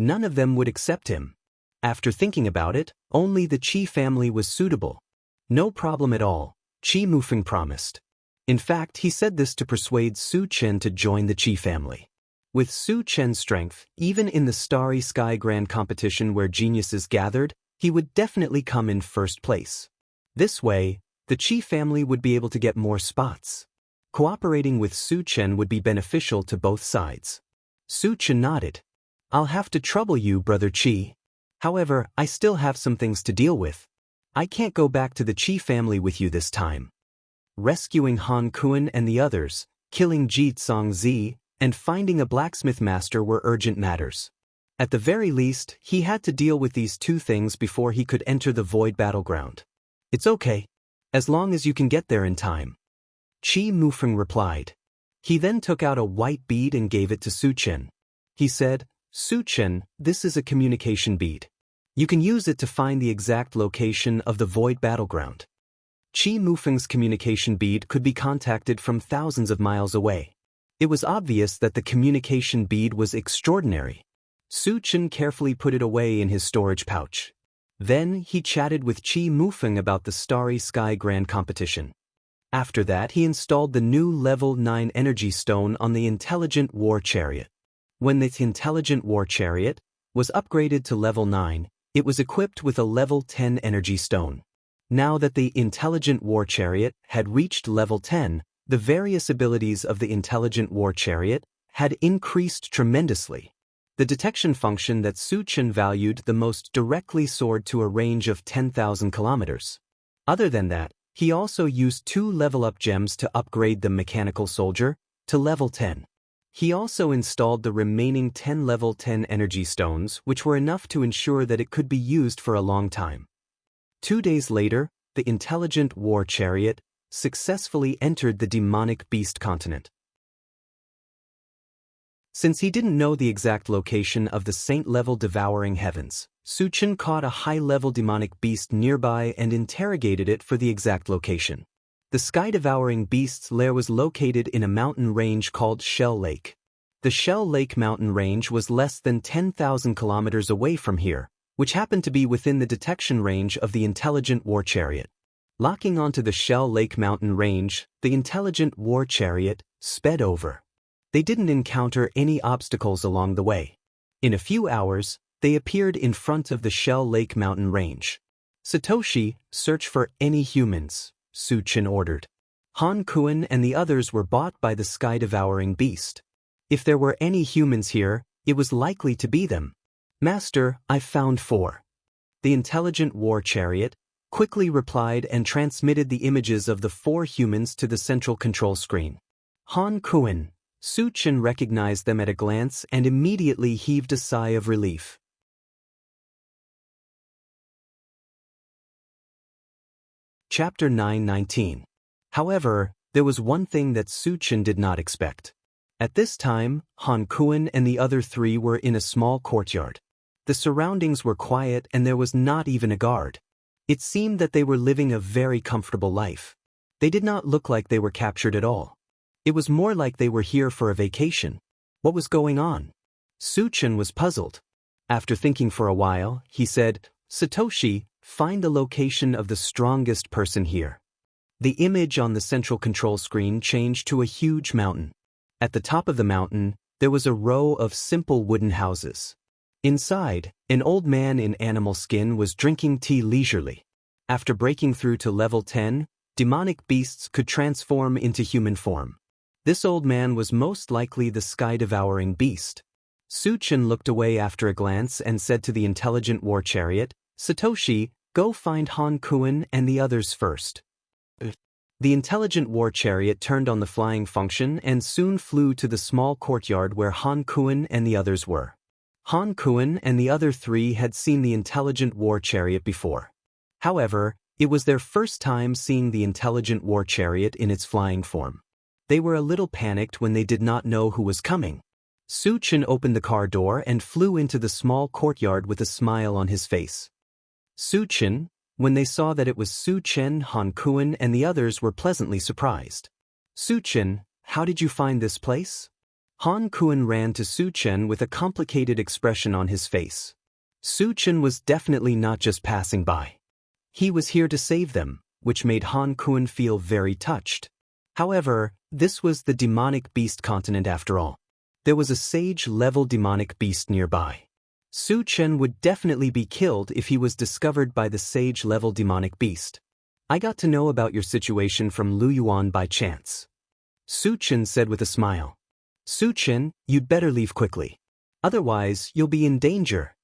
None of them would accept him. After thinking about it, only the Qi family was suitable. No problem at all, Qi Mufeng promised. In fact, he said this to persuade Su Chen to join the Qi family. With Su Chen's strength, even in the Starry Sky Grand competition where geniuses gathered, he would definitely come in first place. This way, the Qi family would be able to get more spots. Cooperating with Su Chen would be beneficial to both sides. Su Chen nodded. I'll have to trouble you, Brother Qi. However, I still have some things to deal with. I can't go back to the Qi family with you this time. Rescuing Han Kuan and the others, killing Ji Zongzi, and finding a blacksmith master were urgent matters. At the very least, he had to deal with these two things before he could enter the void battleground. It's okay, as long as you can get there in time. Qi Mufeng replied. He then took out a white bead and gave it to Su Chen. He said, Su Chen, this is a communication bead. You can use it to find the exact location of the void battleground. Qi Mufeng's communication bead could be contacted from thousands of miles away. It was obvious that the communication bead was extraordinary. Su Chen carefully put it away in his storage pouch. Then he chatted with Qi Mufeng about the Starry Sky Grand competition. After that, he installed the new level 9 energy stone on the Intelligent War Chariot. When the Intelligent War Chariot was upgraded to level 9, it was equipped with a level 10 energy stone. Now that the Intelligent War Chariot had reached level 10, the various abilities of the Intelligent War Chariot had increased tremendously. The detection function that Su Chen valued the most directly soared to a range of 10,000 kilometers. Other than that, he also used 2 level-up gems to upgrade the Mechanical Soldier to level 10. He also installed the remaining 10 level 10 energy stones, which were enough to ensure that it could be used for a long time. 2 days later, the Intelligent War Chariot successfully entered the demonic beast continent. Since he didn't know the exact location of the saint-level devouring heavens, Su Chen caught a high-level demonic beast nearby and interrogated it for the exact location. The sky-devouring beast's lair was located in a mountain range called Shell Lake. The Shell Lake mountain range was less than 10,000 kilometers away from here, which happened to be within the detection range of the Intelligent War Chariot. Locking onto the Shell Lake mountain range, the Intelligent War Chariot sped over. They didn't encounter any obstacles along the way. In a few hours, they appeared in front of the Shell Lake mountain range. Satoshi, search for any humans, Su Chen ordered. Han Kuan and the others were bought by the sky-devouring beast. If there were any humans here, it was likely to be them. Master, I've found 4. The Intelligent War Chariot quickly replied and transmitted the images of the 4 humans to the central control screen. Han Kuan. Su Chen recognized them at a glance and immediately heaved a sigh of relief. Chapter 9:19. However, there was one thing that Su Chen did not expect. At this time, Han Kuan and the other 3 were in a small courtyard. The surroundings were quiet and there was not even a guard. It seemed that they were living a very comfortable life. They did not look like they were captured at all. It was more like they were here for a vacation. What was going on? Su Chen was puzzled. After thinking for a while, he said, Satoshi, find the location of the strongest person here. The image on the central control screen changed to a huge mountain. At the top of the mountain, there was a row of simple wooden houses. Inside, an old man in animal skin was drinking tea leisurely. After breaking through to level 10, demonic beasts could transform into human form. This old man was most likely the sky-devouring beast. Su Chen looked away after a glance and said to the Intelligent War Chariot, Satoshi, go find Han Kuan and the others first. The Intelligent War Chariot turned on the flying function and soon flew to the small courtyard where Han Kuan and the others were. Han Kuan and the other three had seen the intelligent war chariot before. However, it was their first time seeing the intelligent war chariot in its flying form. They were a little panicked when they did not know who was coming. Su Chen opened the car door and flew into the small courtyard with a smile on his face. Su Chen, when they saw that it was Su Chen, Han Kuan and the others were pleasantly surprised. Su Chen, how did you find this place? Han Kuan ran to Su Chen with a complicated expression on his face. Su Chen was definitely not just passing by. He was here to save them, which made Han Kuan feel very touched. However, this was the demonic beast continent after all. There was a sage-level demonic beast nearby. Su Chen would definitely be killed if he was discovered by the sage-level demonic beast. I got to know about your situation from Lu Yuan by chance. Su Chen said with a smile. Su Chen, you'd better leave quickly. Otherwise, you'll be in danger.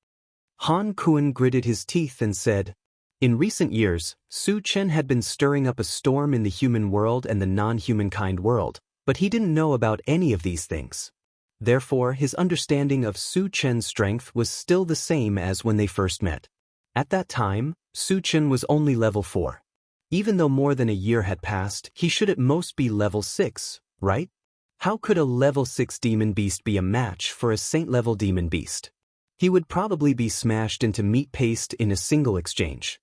Han Kuan gritted his teeth and said, in recent years, Su Chen had been stirring up a storm in the human world and the non-humankind world, but he didn't know about any of these things. Therefore, his understanding of Su Chen's strength was still the same as when they first met. At that time, Su Chen was only level 4. Even though more than a year had passed, he should at most be level 6, right? How could a level 6 demon beast be a match for a saint-level demon beast? He would probably be smashed into meat paste in a single exchange.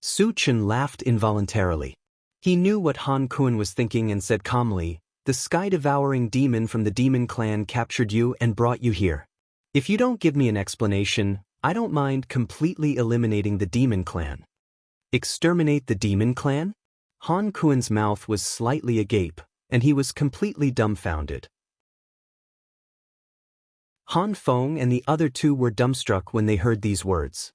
Su Chen laughed involuntarily. He knew what Han Kuan was thinking and said calmly, the sky-devouring demon from the demon clan captured you and brought you here. If you don't give me an explanation, I don't mind completely eliminating the demon clan. Exterminate the demon clan? Han Kuan's mouth was slightly agape, and he was completely dumbfounded. Han Feng and the other two were dumbstruck when they heard these words.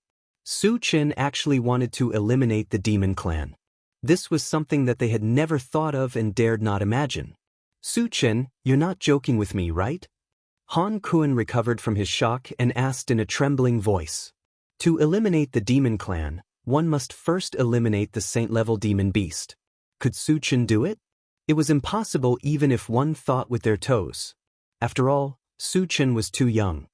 Su Chen actually wanted to eliminate the demon clan. This was something that they had never thought of and dared not imagine. Su Chen, you're not joking with me, right? Han Kuan recovered from his shock and asked in a trembling voice. To eliminate the demon clan, one must first eliminate the saint-level demon beast. Could Su Chen do it? It was impossible even if one thought with their toes. After all, Su Chen was too young.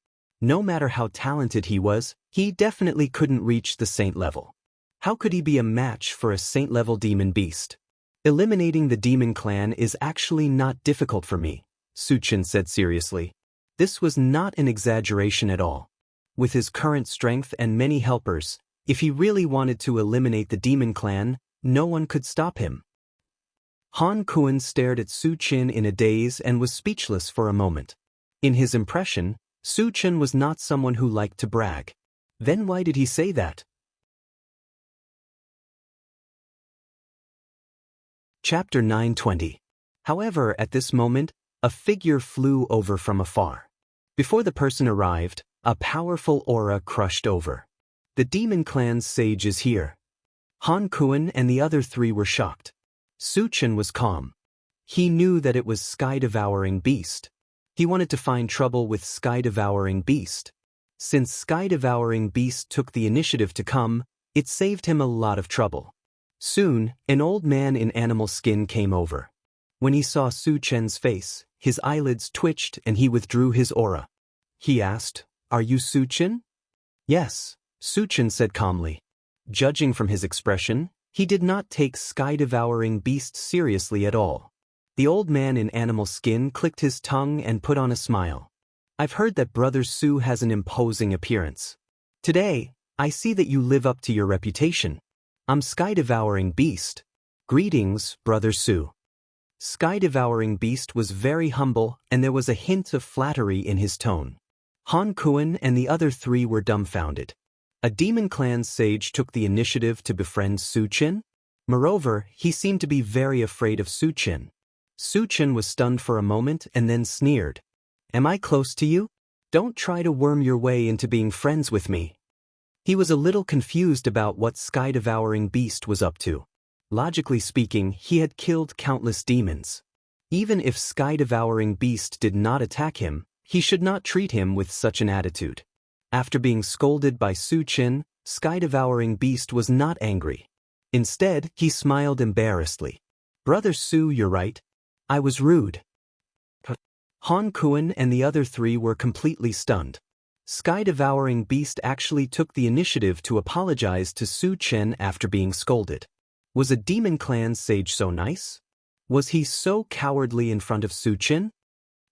No matter how talented he was, he definitely couldn't reach the saint level. How could he be a match for a saint-level demon beast? Eliminating the demon clan is actually not difficult for me, Su Chen said seriously. This was not an exaggeration at all. With his current strength and many helpers, if he really wanted to eliminate the demon clan, no one could stop him. Han Kuan stared at Su Chen in a daze and was speechless for a moment. In his impression, Su Chen was not someone who liked to brag. Then why did he say that? Chapter 920. However, at this moment, a figure flew over from afar. Before the person arrived, a powerful aura crushed over. The demon clan's sage is here. Han Kuan and the other three were shocked. Su Chen was calm. He knew that it was Sky-Devouring Beast. He wanted to find trouble with Sky-Devouring Beast. Since Sky-Devouring Beast took the initiative to come, it saved him a lot of trouble. Soon, an old man in animal skin came over. When he saw Su Chen's face, his eyelids twitched and he withdrew his aura. He asked, "Are you Su Chen?" "Yes," Su Chen said calmly. Judging from his expression, he did not take Sky-Devouring Beast seriously at all. The old man in animal skin clicked his tongue and put on a smile. "I've heard that Brother Su has an imposing appearance. Today, I see that you live up to your reputation. I'm Sky-Devouring Beast. Greetings, Brother Su." Sky-Devouring Beast was very humble and there was a hint of flattery in his tone. Han Kuan and the other three were dumbfounded. A demon clan sage took the initiative to befriend Su Chen? Moreover, he seemed to be very afraid of Su Chen. Su Chen was stunned for a moment and then sneered. "Am I close to you? Don't try to worm your way into being friends with me." He was a little confused about what Sky-Devouring Beast was up to. Logically speaking, he had killed countless demons. Even if Sky-Devouring Beast did not attack him, he should not treat him with such an attitude. After being scolded by Su Chen, Sky-Devouring Beast was not angry. Instead, he smiled embarrassedly. "Brother Su, you're right. I was rude." Han Kuan and the other three were completely stunned. Sky-devouring beast actually took the initiative to apologize to Su Chen after being scolded. Was a demon clan sage so nice? Was he so cowardly in front of Su Chen?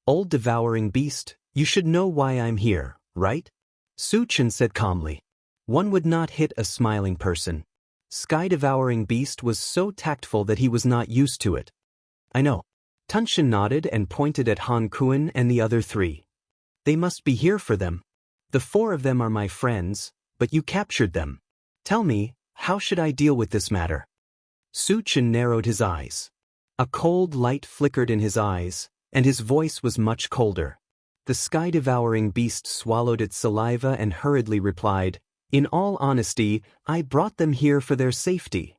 Old devouring beast, you should know why I'm here, right? Su Chen said calmly. One would not hit a smiling person. Sky-devouring beast was so tactful that he was not used to it. I know. Tunshin nodded and pointed at Han Kuan and the other three. They must be here for them. The four of them are my friends, but you captured them. Tell me, how should I deal with this matter? Su Chen narrowed his eyes. A cold light flickered in his eyes, and his voice was much colder. The sky-devouring beast swallowed its saliva and hurriedly replied, "In all honesty, I brought them here for their safety."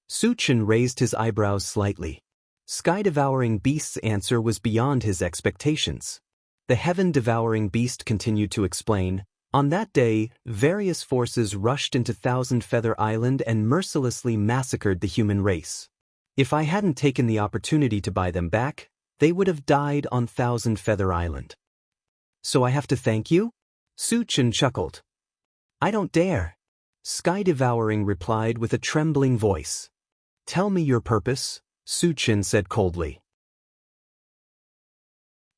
Su Chen raised his eyebrows slightly. Sky-devouring beast's answer was beyond his expectations. The heaven-devouring beast continued to explain, "On that day, various forces rushed into Thousand Feather Island and mercilessly massacred the human race. If I hadn't taken the opportunity to buy them back, they would have died on Thousand Feather Island. So I have to thank you?" Su Chen chuckled. "I don't dare." Sky-devouring replied with a trembling voice. "Tell me your purpose," Su Chen said coldly.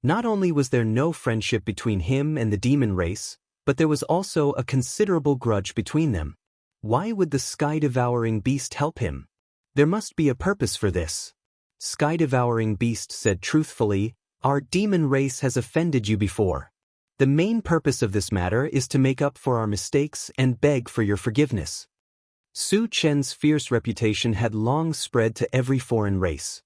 Not only was there no friendship between him and the demon race, but there was also a considerable grudge between them. Why would the sky-devouring beast help him? There must be a purpose for this. Sky-devouring beast said truthfully, "Our demon race has offended you before. The main purpose of this matter is to make up for our mistakes and beg for your forgiveness." Su Chen's fierce reputation had long spread to every foreign race.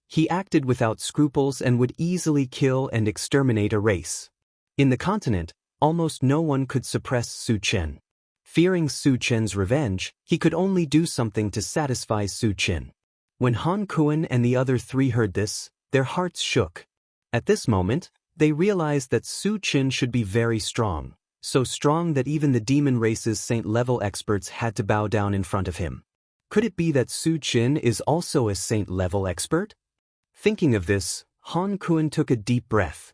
He acted without scruples and would easily kill and exterminate a race. In the continent, almost no one could suppress Su Chen. Fearing Su Chen's revenge, he could only do something to satisfy Su Chen. When Han Kuan and the other three heard this, their hearts shook. At this moment, they realized that Su Chen should be very strong, so strong that even the demon race's saint-level experts had to bow down in front of him. Could it be that Su Chen is also a saint-level expert? Thinking of this, Han Kuan took a deep breath.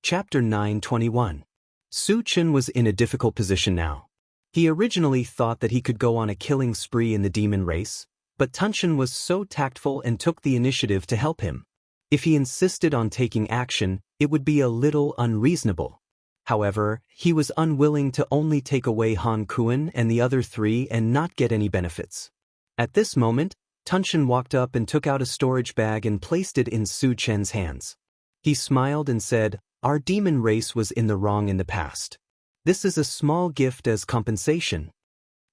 Chapter 9:21. Su Chen was in a difficult position now. He originally thought that he could go on a killing spree in the demon race, but Tunshin was so tactful and took the initiative to help him. If he insisted on taking action, it would be a little unreasonable. However, he was unwilling to only take away Han Kuan and the other three and not get any benefits. At this moment, Tunshin walked up and took out a storage bag and placed it in Su Chen's hands. He smiled and said, "Our demon race was in the wrong in the past. This is a small gift as compensation."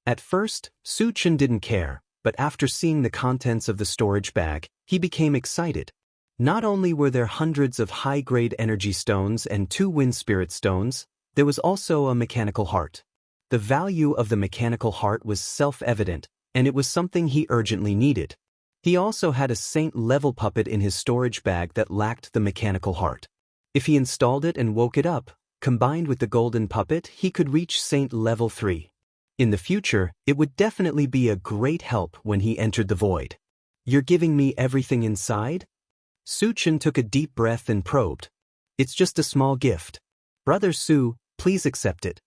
At first, Su Chen didn't care, but after seeing the contents of the storage bag, he became excited. Not only were there hundreds of high-grade energy stones and 2 wind spirit stones, there was also a mechanical heart. The value of the mechanical heart was self-evident, and it was something he urgently needed. He also had a saint-level puppet in his storage bag that lacked the mechanical heart. If he installed it and woke it up, combined with the golden puppet, he could reach Saint Level 3. In the future, it would definitely be a great help when he entered the void. "You're giving me everything inside?" Su Chen took a deep breath and probed. "It's just a small gift. Brother Su, please accept it."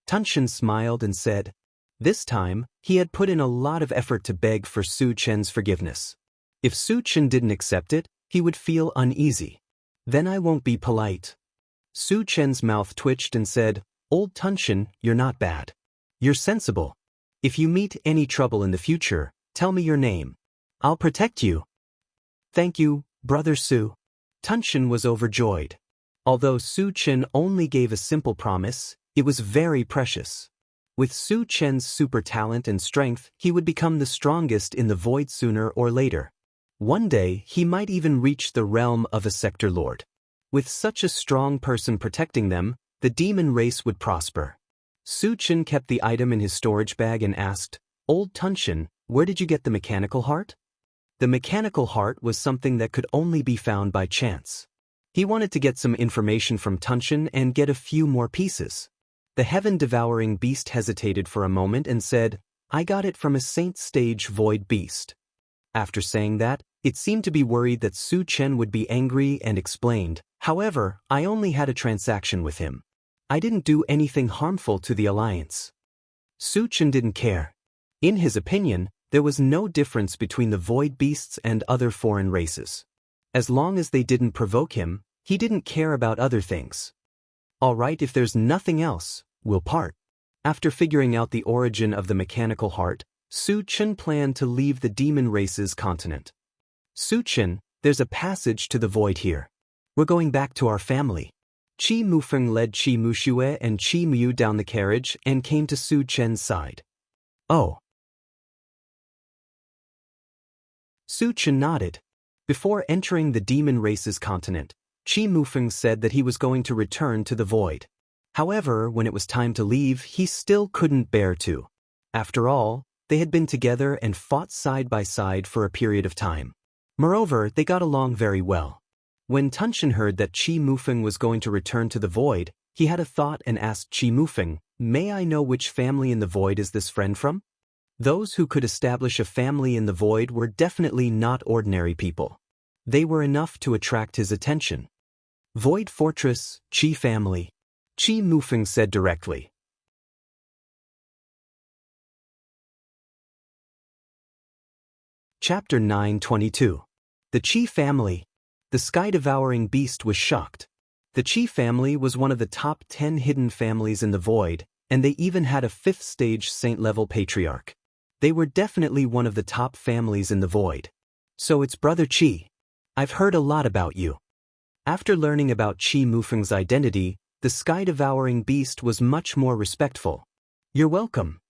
Tunshin smiled and said. This time, he had put in a lot of effort to beg for Su Chen's forgiveness. If Su Chen didn't accept it, he would feel uneasy. "Then I won't be polite." Su Chen's mouth twitched and said, "Old Tunshin, you're not bad. You're sensible. If you meet any trouble in the future, tell me your name. I'll protect you." "Thank you, Brother Su." Tunshin was overjoyed. Although Su Chen only gave a simple promise, it was very precious. With Su Chen's super talent and strength, he would become the strongest in the void sooner or later. One day, he might even reach the realm of a sector lord. With such a strong person protecting them, the demon race would prosper. Su Chen kept the item in his storage bag and asked, "Old Tunshin, where did you get the mechanical heart?" The mechanical heart was something that could only be found by chance. He wanted to get some information from Tunshin and get a few more pieces. The heaven-devouring beast hesitated for a moment and said, "I got it from a saint stage void beast." After saying that, It seemed to be worried that Su Chen would be angry and explained, "However, I only had a transaction with him. I didn't do anything harmful to the alliance." Su Chen didn't care. In his opinion, there was no difference between the void beasts and other foreign races. As long as they didn't provoke him, he didn't care about other things. "All right, if there's nothing else, we'll part." After figuring out the origin of the mechanical heart, Su Chen planned to leave the demon race's continent. "Su Chen, there's a passage to the void here. We're going back to our family." Qi Mufeng led Qi Muxue and Qi Mu down the carriage and came to Su Chen's side. "Oh." Su Chen nodded. Before entering the demon race's continent, Qi Mufeng said that he was going to return to the void. However, when it was time to leave, he still couldn't bear to. After all, they had been together and fought side by side for a period of time. Moreover, they got along very well. When Tunshin heard that Qi Mufeng was going to return to the void, he had a thought and asked Qi Mufeng, "May I know which family in the void is this friend from?" Those who could establish a family in the void were definitely not ordinary people. They were enough to attract his attention. "Void Fortress, Qi family," Qi Mufeng said directly. Chapter 922. The Qi Family. The sky-devouring beast was shocked. The Qi family was one of the top 10 hidden families in the void, and they even had a 5th-stage saint-level patriarch. They were definitely one of the top families in the void. "So it's Brother Qi. I've heard a lot about you." After learning about Qi Mufeng's identity, the sky-devouring beast was much more respectful. "You're welcome,"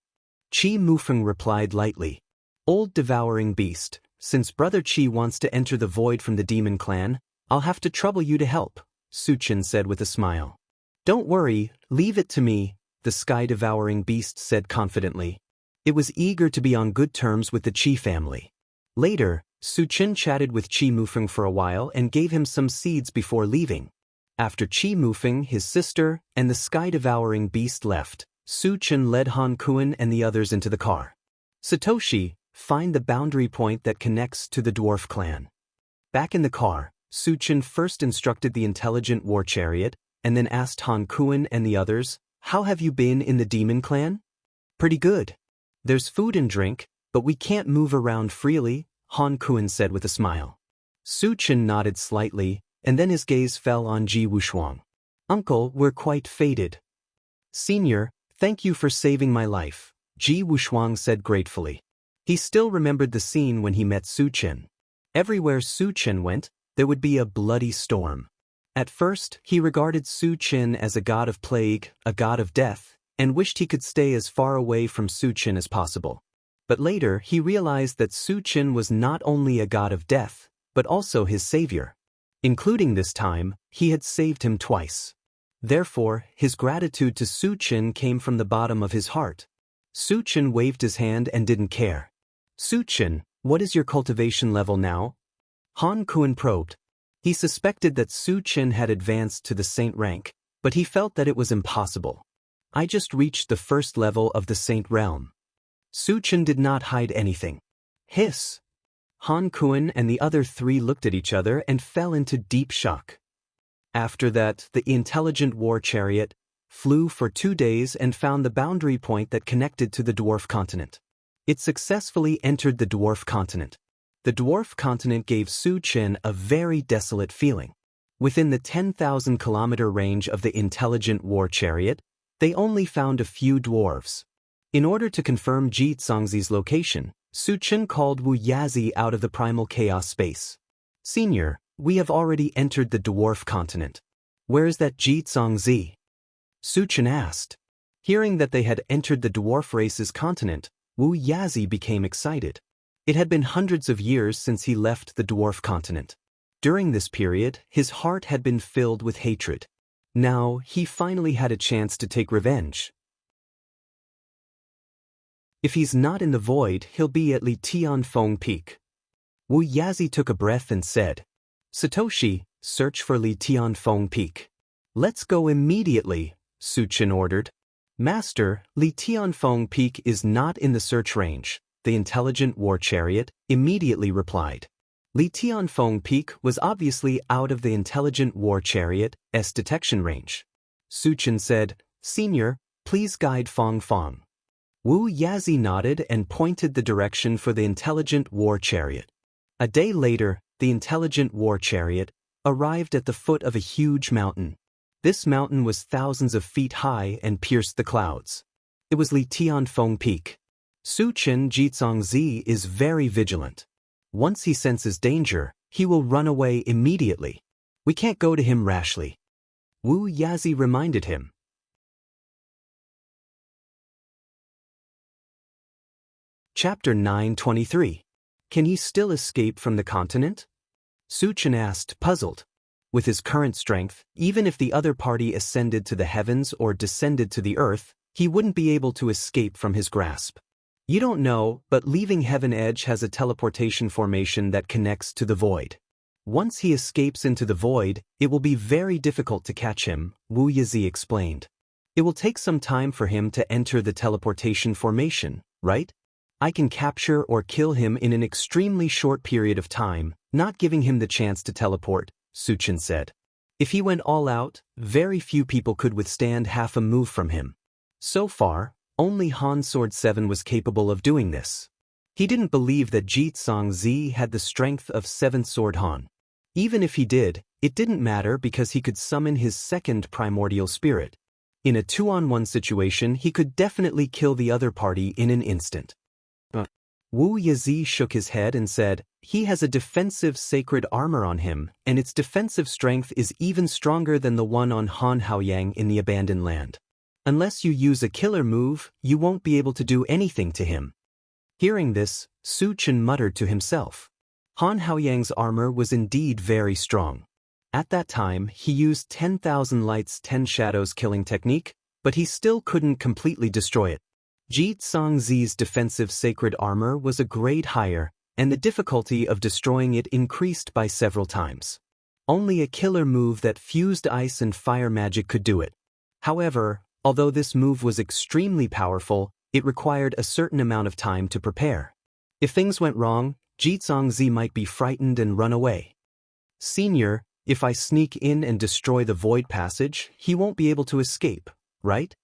Qi Mufeng replied lightly. "Old devouring beast, since Brother Qi wants to enter the void from the demon clan, I'll have to trouble you to help," Su Chen said with a smile. "Don't worry, leave it to me," the sky-devouring beast said confidently. It was eager to be on good terms with the Qi family. Later, Su Chen chatted with Qi Mufeng for a while and gave him some seeds before leaving. After Qi Mufeng, his sister, and the sky-devouring beast left, Su Chen led Han Kuan and the others into the car. "Satoshi, find the boundary point that connects to the dwarf clan." Back in the car, Su Chen first instructed the intelligent war chariot, and then asked Han Kuan and the others, "How have you been in the demon clan?" "Pretty good. There's food and drink, but we can't move around freely," Han Kuan said with a smile. Su Chen nodded slightly, and then his gaze fell on Ji Wushuang. "Uncle, we're quite faded." "Senior, thank you for saving my life," Ji Wushuang said gratefully. He still remembered the scene when he met Su Chen. Everywhere Su Chen went, there would be a bloody storm. At first, he regarded Su Chen as a god of plague, a god of death, and wished he could stay as far away from Su Chen as possible. But later, he realized that Su Chen was not only a god of death, but also his savior. Including this time, he had saved him twice. Therefore, his gratitude to Su Chen came from the bottom of his heart. Su Chen waved his hand and didn't care. "Su Chen, what is your cultivation level now?" Han Kuan probed. He suspected that Su Chen had advanced to the saint rank, but he felt that it was impossible. "I just reached the first level of the saint realm." Su Chen did not hide anything. "Hiss!" Han Kuan and the other three looked at each other and fell into deep shock. After that, the intelligent war chariot flew for 2 days and found the boundary point that connected to the dwarf continent. It successfully entered the dwarf continent. The dwarf continent gave Su Chen a very desolate feeling. Within the 10,000-kilometer range of the intelligent war chariot, they only found a few dwarves. In order to confirm Ji Zongzi's location, Su Chen called Wu Yazi out of the primal chaos space. "Senior, we have already entered the dwarf continent. Where is that Ji Zongzi?" Su Chen asked. Hearing that they had entered the dwarf race's continent, Wu Yazi became excited. It had been hundreds of years since he left the dwarf continent. During this period, his heart had been filled with hatred. Now, he finally had a chance to take revenge. If he's not in the void, he'll be at Li Tianfeng Peak. Wu Yazi took a breath and said, "Satoshi, search for Li Tianfeng Peak." "Let's go immediately," Su Chen ordered. "Master, Li Tianfeng Peak is not in the search range," the intelligent war chariot immediately replied. Li Tianfeng Peak was obviously out of the Intelligent War Chariot's detection range. Su Chen said, "Senior, please guide Fong Fong." Wu Yazi nodded and pointed the direction for the Intelligent War Chariot. A day later, the Intelligent War Chariot arrived at the foot of a huge mountain. This mountain was thousands of feet high and pierced the clouds. It was Li Tianfeng Peak. Su Chen Jizongzi is very vigilant. Once he senses danger, he will run away immediately. We can't go to him rashly. Wu Yazi reminded him. Chapter 923. Can he still escape from the continent? Su Chen asked, puzzled. With his current strength, even if the other party ascended to the heavens or descended to the earth, he wouldn't be able to escape from his grasp. You don't know, but leaving Heaven Edge has a teleportation formation that connects to the void. Once he escapes into the void, it will be very difficult to catch him, Wu Yazi explained. It will take some time for him to enter the teleportation formation, right? I can capture or kill him in an extremely short period of time, not giving him the chance to teleport, Su Chen said. If he went all out, very few people could withstand half a move from him. So far, only Han Sword 7 was capable of doing this. He didn't believe that Jizongzi had the strength of 7th Sword Han. Even if he did, it didn't matter because he could summon his second primordial spirit. In a 2-on-1 situation, he could definitely kill the other party in an instant. Wu Yazi shook his head and said, he has a defensive sacred armor on him, and its defensive strength is even stronger than the one on Han Haoyang in the abandoned land. Unless you use a killer move, you won't be able to do anything to him. Hearing this, Su Chen muttered to himself. Han Haoyang's armor was indeed very strong. At that time, he used 10,000 lights 10 shadows killing technique, but he still couldn't completely destroy it. Jizongzi's defensive sacred armor was a grade higher, and the difficulty of destroying it increased by several times. Only a killer move that fused ice and fire magic could do it. However, although this move was extremely powerful, it required a certain amount of time to prepare. If things went wrong, Jizongzi might be frightened and run away. Senior, if I sneak in and destroy the void passage, he won't be able to escape, right?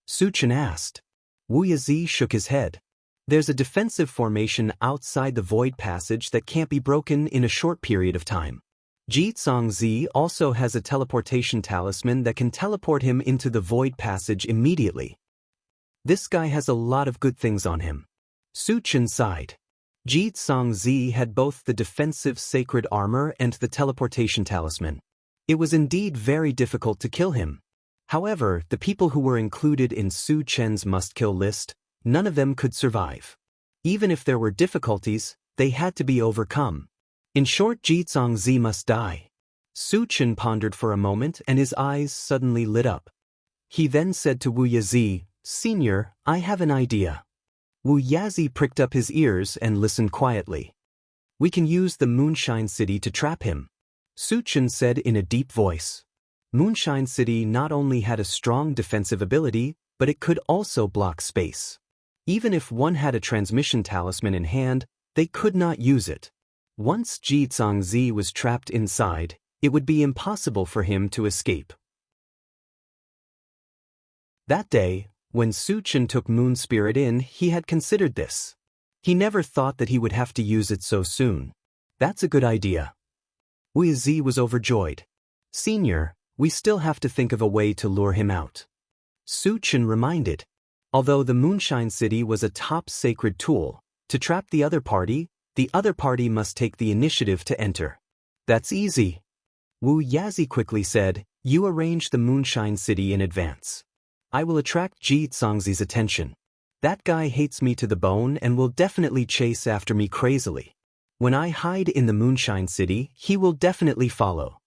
Su Chen asked. Wu Yazi shook his head. There's a defensive formation outside the void passage that can't be broken in a short period of time. Jizongzi also has a teleportation talisman that can teleport him into the void passage immediately. This guy has a lot of good things on him. Su Chen sighed. Jizongzi had both the defensive sacred armor and the teleportation talisman. It was indeed very difficult to kill him. However, the people who were included in Su Chen's must-kill list, none of them could survive. Even if there were difficulties, they had to be overcome. In short, Jizongzi must die. Su Chen pondered for a moment and his eyes suddenly lit up. He then said to Wu Yazi, Senior, I have an idea. Wu Yazi pricked up his ears and listened quietly. We can use the Moonshine City to trap him, Su Chen said in a deep voice. Moonshine City not only had a strong defensive ability, but it could also block space. Even if one had a transmission talisman in hand, they could not use it. Once Jizongzi was trapped inside, it would be impossible for him to escape. That day, when Su Chen took Moon Spirit in, he had considered this. He never thought that he would have to use it so soon. That's a good idea. Wu Yazi was overjoyed. Senior, we still have to think of a way to lure him out. Su Chen reminded. Although the Moonshine City was a top sacred tool, to trap the other party must take the initiative to enter. That's easy. Wu Yazi quickly said, you arrange the Moonshine City in advance. I will attract Jizongzi's attention. That guy hates me to the bone and will definitely chase after me crazily. When I hide in the Moonshine City, he will definitely follow.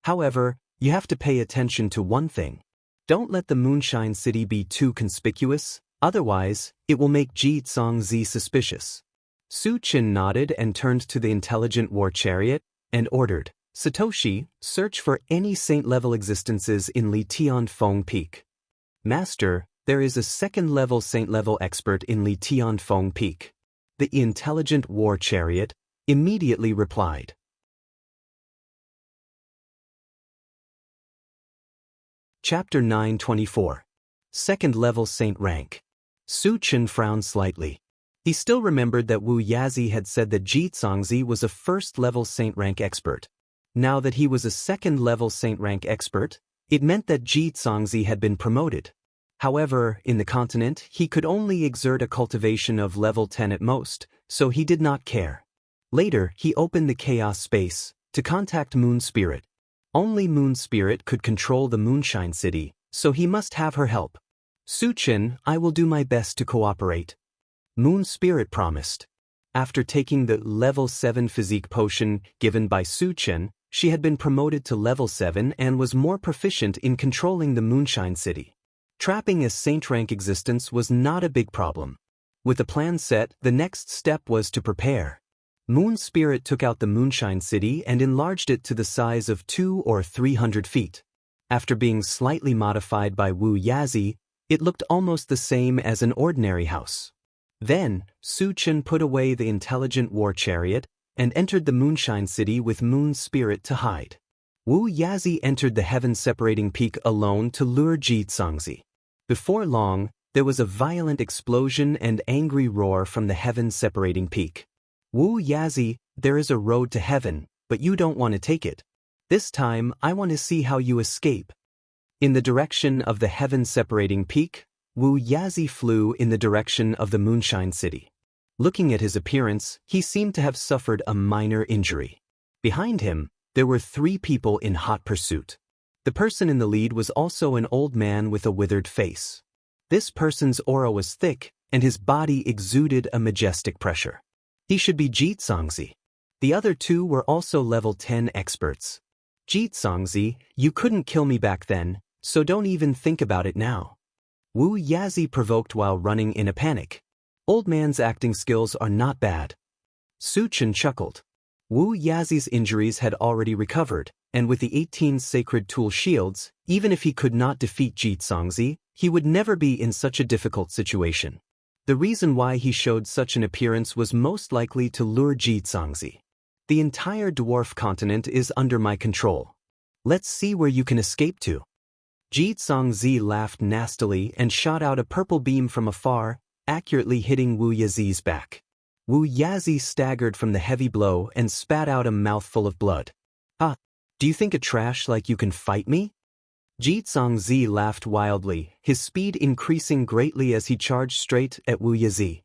However, you have to pay attention to one thing. Don't let the Moonshine City be too conspicuous, otherwise, it will make Jizongzi suspicious. Su Chen nodded and turned to the Intelligent War Chariot and ordered, Satoshi, search for any saint-level existences in Li Tianfeng Peak. Master, there is a second-level saint-level expert in Li Tianfeng Peak. The Intelligent War Chariot immediately replied. Chapter 924. Second Level Saint Rank. Su Chen frowned slightly. He still remembered that Wu Yazi had said that Ji Zongzi was a first-level Saint Rank expert. Now that he was a second-level Saint Rank expert, it meant that Ji Zongzi had been promoted. However, in the continent, he could only exert a cultivation of level 10 at most, so he did not care. Later, he opened the chaos space to contact Moon Spirit. Only Moon Spirit could control the Moonshine City, so he must have her help. Su Chen, I will do my best to cooperate. Moon Spirit promised. After taking the level 7 physique potion given by Su Chen, she had been promoted to level 7 and was more proficient in controlling the Moonshine City. Trapping a saint rank existence was not a big problem. With a plan set, the next step was to prepare. Moon Spirit took out the Moonshine City and enlarged it to the size of 200 or 300 feet. After being slightly modified by Wu Yazi, it looked almost the same as an ordinary house. Then, Su Chen put away the intelligent war chariot and entered the Moonshine City with Moon Spirit to hide. Wu Yazi entered the heaven-separating peak alone to lure Ji Zongzi. Before long, there was a violent explosion and angry roar from the heaven-separating peak. Wu Yazi, there is a road to heaven, but you don't want to take it. This time, I want to see how you escape. In the direction of the heaven-separating peak, Wu Yazi flew in the direction of the Moonshine City. Looking at his appearance, he seemed to have suffered a minor injury. Behind him, there were 3 people in hot pursuit. The person in the lead was also an old man with a withered face. This person's aura was thick, and his body exuded a majestic pressure. He should be Ji Zongzi. The other 2 were also level 10 experts. Ji Zongzi, you couldn't kill me back then, so don't even think about it now. Wu Yazi provoked while running in a panic. Old man's acting skills are not bad. Su Chen chuckled. Wu Yazi's injuries had already recovered, and with the 18 sacred tool shields, even if he could not defeat Ji Zongzi, he would never be in such a difficult situation. The reason why he showed such an appearance was most likely to lure Ji Zongzi. The entire dwarf continent is under my control. Let's see where you can escape to. Ji Zongzi laughed nastily and shot out a purple beam from afar, accurately hitting Wu Yazi's back. Wu Yazi staggered from the heavy blow and spat out a mouthful of blood. Ah, do you think a trash like you can fight me? Ji Zongzi laughed wildly, his speed increasing greatly as he charged straight at Wu Yazi.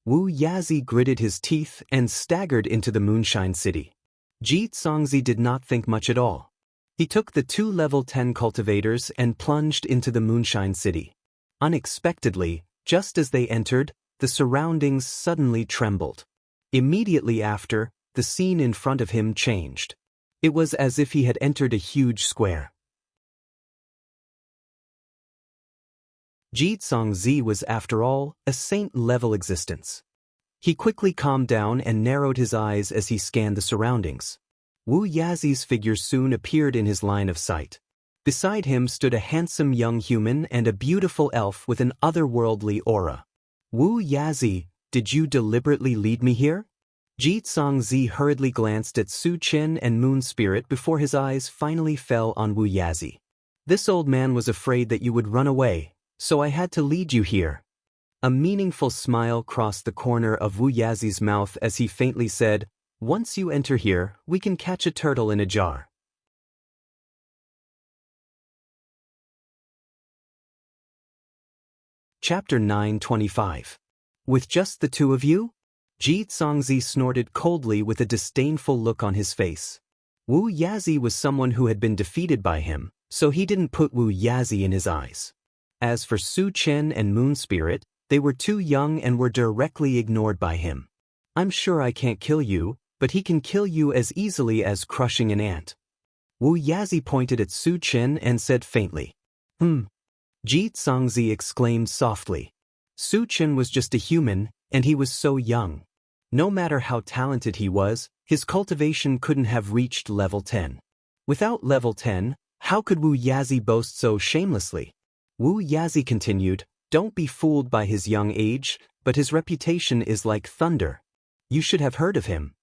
Wu Yazi gritted his teeth and staggered into the Moonshine City. Ji Zongzi did not think much at all. He took the 2 level 10 cultivators and plunged into the Moonshine City. Unexpectedly, just as they entered, the surroundings suddenly trembled. Immediately after, the scene in front of him changed. It was as if he had entered a huge square. Ji Zongzi was, after all, a saint-level existence. He quickly calmed down and narrowed his eyes as he scanned the surroundings. Wu Yazi's figure soon appeared in his line of sight. Beside him stood a handsome young human and a beautiful elf with an otherworldly aura. Wu Yazi, did you deliberately lead me here? Ji Zongzi hurriedly glanced at Su Chen and Moon Spirit before his eyes finally fell on Wu Yazi. This old man was afraid that you would run away, so I had to lead you here. A meaningful smile crossed the corner of Wu Yazi's mouth as he faintly said, once you enter here, we can catch a turtle in a jar. Chapter 925. With just the 2 of you? Ji Zongzi snorted coldly with a disdainful look on his face. Wu Yazi was someone who had been defeated by him, so he didn't put Wu Yazi in his eyes. As for Su Chen and Moon Spirit, they were too young and were directly ignored by him. I'm sure I can't kill you, but he can kill you as easily as crushing an ant. Wu Yazi pointed at Su Chen and said faintly. Ji Zongzi exclaimed softly. Su Chen was just a human, and he was so young. No matter how talented he was, his cultivation couldn't have reached level 10. Without level 10, how could Wu Yazi boast so shamelessly? Wu Yazi continued, don't be fooled by his young age, but his reputation is like thunder. You should have heard of him.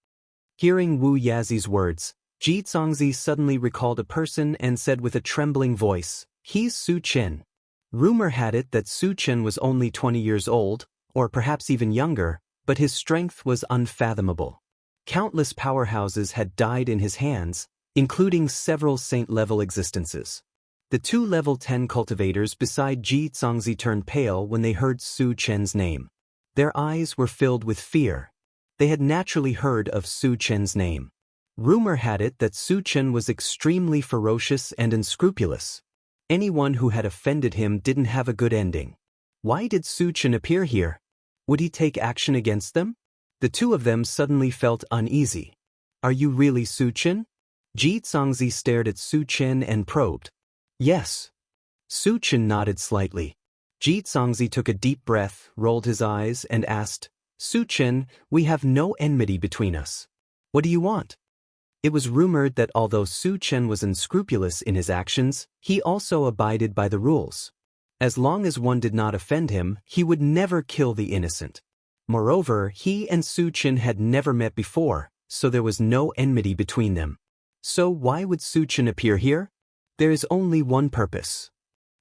Hearing Wu Yazi's words, Ji Zongzi suddenly recalled a person and said with a trembling voice, "He's Su Chen." Rumor had it that Su Chen was only 20 years old, or perhaps even younger, but his strength was unfathomable. Countless powerhouses had died in his hands, including several saint-level existences. The two level 10 cultivators beside Ji Zongzi turned pale when they heard Su Chen's name. Their eyes were filled with fear. They had naturally heard of Su Chen's name. Rumor had it that Su Chen was extremely ferocious and unscrupulous. Anyone who had offended him didn't have a good ending. Why did Su Chen appear here? Would he take action against them? The two of them suddenly felt uneasy. "Are you really Su Chen?" Ji Zongzi stared at Su Chen and probed. "Yes." Su Chen nodded slightly. Ji Zongzi took a deep breath, rolled his eyes, and asked, "Su Chen, we have no enmity between us. What do you want?" It was rumored that although Su Chen was unscrupulous in his actions, he also abided by the rules. As long as one did not offend him, he would never kill the innocent. Moreover, he and Su Chen had never met before, so there was no enmity between them. So why would Su Chen appear here? There is only one purpose.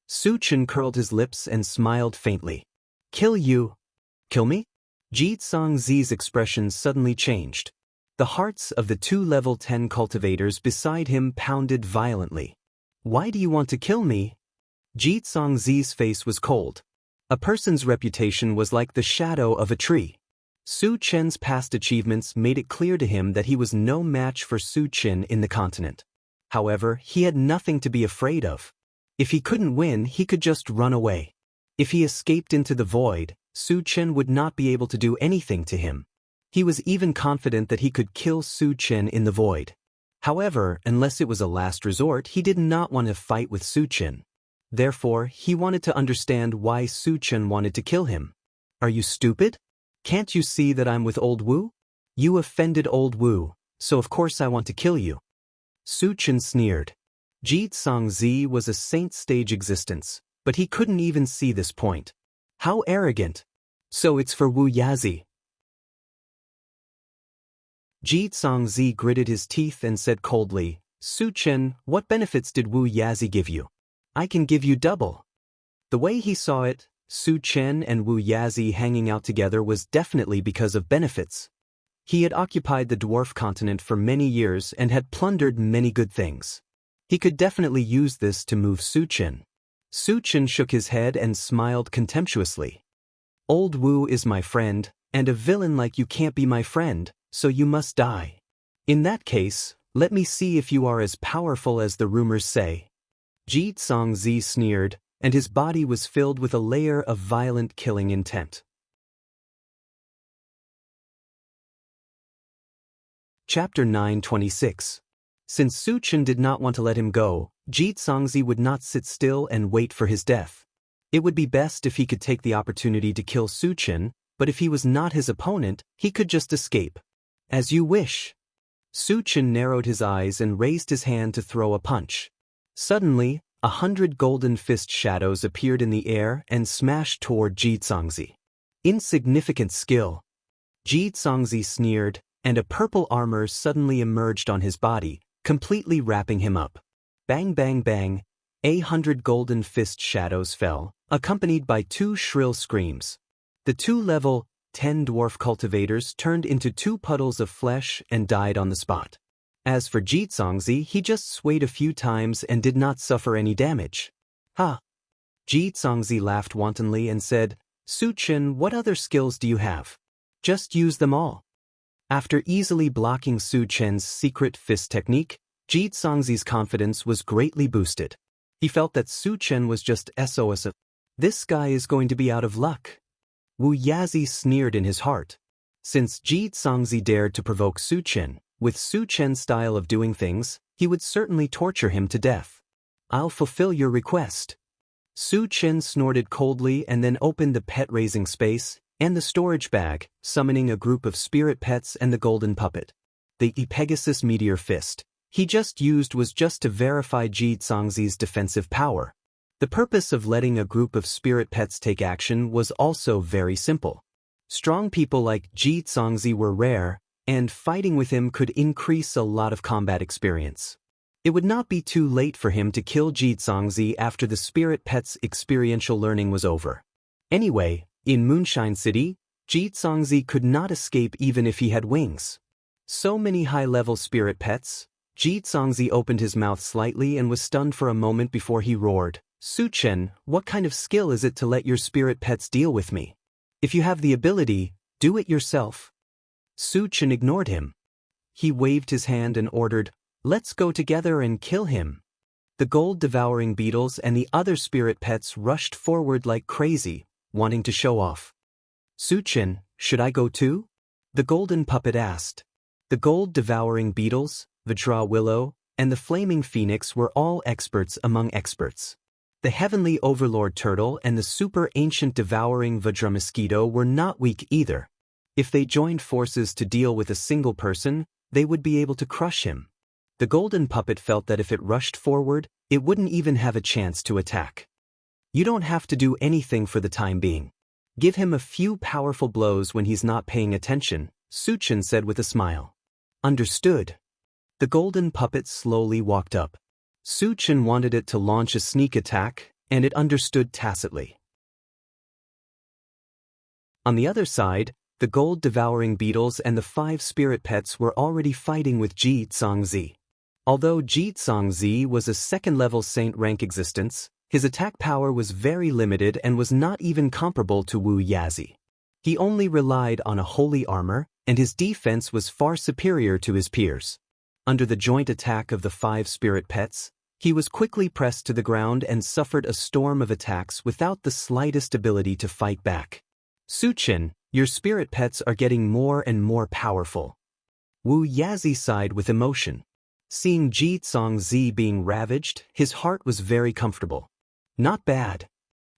Su Chen curled his lips and smiled faintly. "Kill you." "Kill me?" Ji Zongzi's expression suddenly changed. The hearts of the two level 10 cultivators beside him pounded violently. "Why do you want to kill me?" Ji Zongzi's face was cold. A person's reputation was like the shadow of a tree. Su Chen's past achievements made it clear to him that he was no match for Su Chen in the continent. However, he had nothing to be afraid of. If he couldn't win, he could just run away. If he escaped into the void, Su Chen would not be able to do anything to him. He was even confident that he could kill Su Chen in the void. However, unless it was a last resort, he did not want to fight with Su Chen. Therefore, he wanted to understand why Su Chen wanted to kill him. "Are you stupid? Can't you see that I'm with Old Wu? You offended Old Wu, so of course I want to kill you." Su Chen sneered. Ji Zongzi was a saint-stage existence, but he couldn't even see this point. How arrogant! So it's for Wu Yazi. Ji Zongzi gritted his teeth and said coldly, "Su Chen, what benefits did Wu Yazi give you? I can give you double." The way he saw it, Su Chen and Wu Yazi hanging out together was definitely because of benefits. He had occupied the dwarf continent for many years and had plundered many good things. He could definitely use this to move Su Chen. Su Chen shook his head and smiled contemptuously. "Old Wu is my friend, and a villain like you can't be my friend, so you must die. In that case, let me see if you are as powerful as the rumors say." Ji Zongzi sneered, and his body was filled with a layer of violent killing intent. Chapter 926. Since Su Chen did not want to let him go, Ji Zongzi would not sit still and wait for his death. It would be best if he could take the opportunity to kill Su Chen, but if he was not his opponent, he could just escape. "As you wish." Su Chen narrowed his eyes and raised his hand to throw a punch. Suddenly, 100 golden fist shadows appeared in the air and smashed toward Ji Zongzi. "Insignificant skill." Ji Zongzi sneered, and a purple armor suddenly emerged on his body, completely wrapping him up. Bang bang bang, 100 golden fist shadows fell, accompanied by 2 shrill screams. The 2 level 10 dwarf cultivators turned into 2 puddles of flesh and died on the spot. As for Ji Zongzi, he just swayed a few times and did not suffer any damage. "Ha!" Ji Zongzi laughed wantonly and said, "Su Chen, what other skills do you have? Just use them all." After easily blocking Su Chen's secret fist technique, Ji Zongzi's confidence was greatly boosted. He felt that Su Chen was just SOS. This guy is going to be out of luck. Wu Yazi sneered in his heart. Since Ji Zongzi dared to provoke Su Chen, with Su Chen's style of doing things, he would certainly torture him to death. "I'll fulfill your request." Su Chen snorted coldly and then opened the pet-raising space and the storage bag, summoning a group of spirit pets and the golden puppet. The Pegasus Meteor Fist he just used was just to verify Ji Zongzi's defensive power. The purpose of letting a group of spirit pets take action was also very simple. Strong people like Ji Zongzi were rare, and fighting with him could increase a lot of combat experience. It would not be too late for him to kill Ji Zongzi after the spirit pet's experiential learning was over. Anyway, in Moonshine City, Ji Zongzi could not escape even if he had wings. So many high-level spirit pets. Ji Zongzi opened his mouth slightly and was stunned for a moment before he roared, "Su Chen, what kind of skill is it to let your spirit pets deal with me? If you have the ability, do it yourself." Su Chen ignored him. He waved his hand and ordered, "Let's go together and kill him." The gold-devouring beetles and the other spirit pets rushed forward like crazy, wanting to show off. "Su Chen, should I go too?" the golden puppet asked. The gold-devouring beetles, Vajra Willow, and the flaming phoenix were all experts among experts. The heavenly overlord turtle and the super-ancient devouring Vajra mosquito were not weak either. If they joined forces to deal with a single person, they would be able to crush him. The golden puppet felt that if it rushed forward, it wouldn't even have a chance to attack. "You don't have to do anything for the time being. Give him a few powerful blows when he's not paying attention," Su Chen said with a smile. "Understood." The golden puppet slowly walked up. Su Chen wanted it to launch a sneak attack, and it understood tacitly. On the other side, the gold-devouring beetles and the 5 spirit pets were already fighting with Ji Zongzi. Although Ji Zongzi was a second-level saint rank existence, his attack power was very limited and was not even comparable to Wu Yazi. He only relied on a holy armor, and his defense was far superior to his peers. Under the joint attack of the 5 spirit pets, he was quickly pressed to the ground and suffered a storm of attacks without the slightest ability to fight back. "Su Chen, your spirit pets are getting more and more powerful." Wu Yazi sighed with emotion. Seeing Ji Zongzi being ravaged, his heart was very comfortable. "Not bad."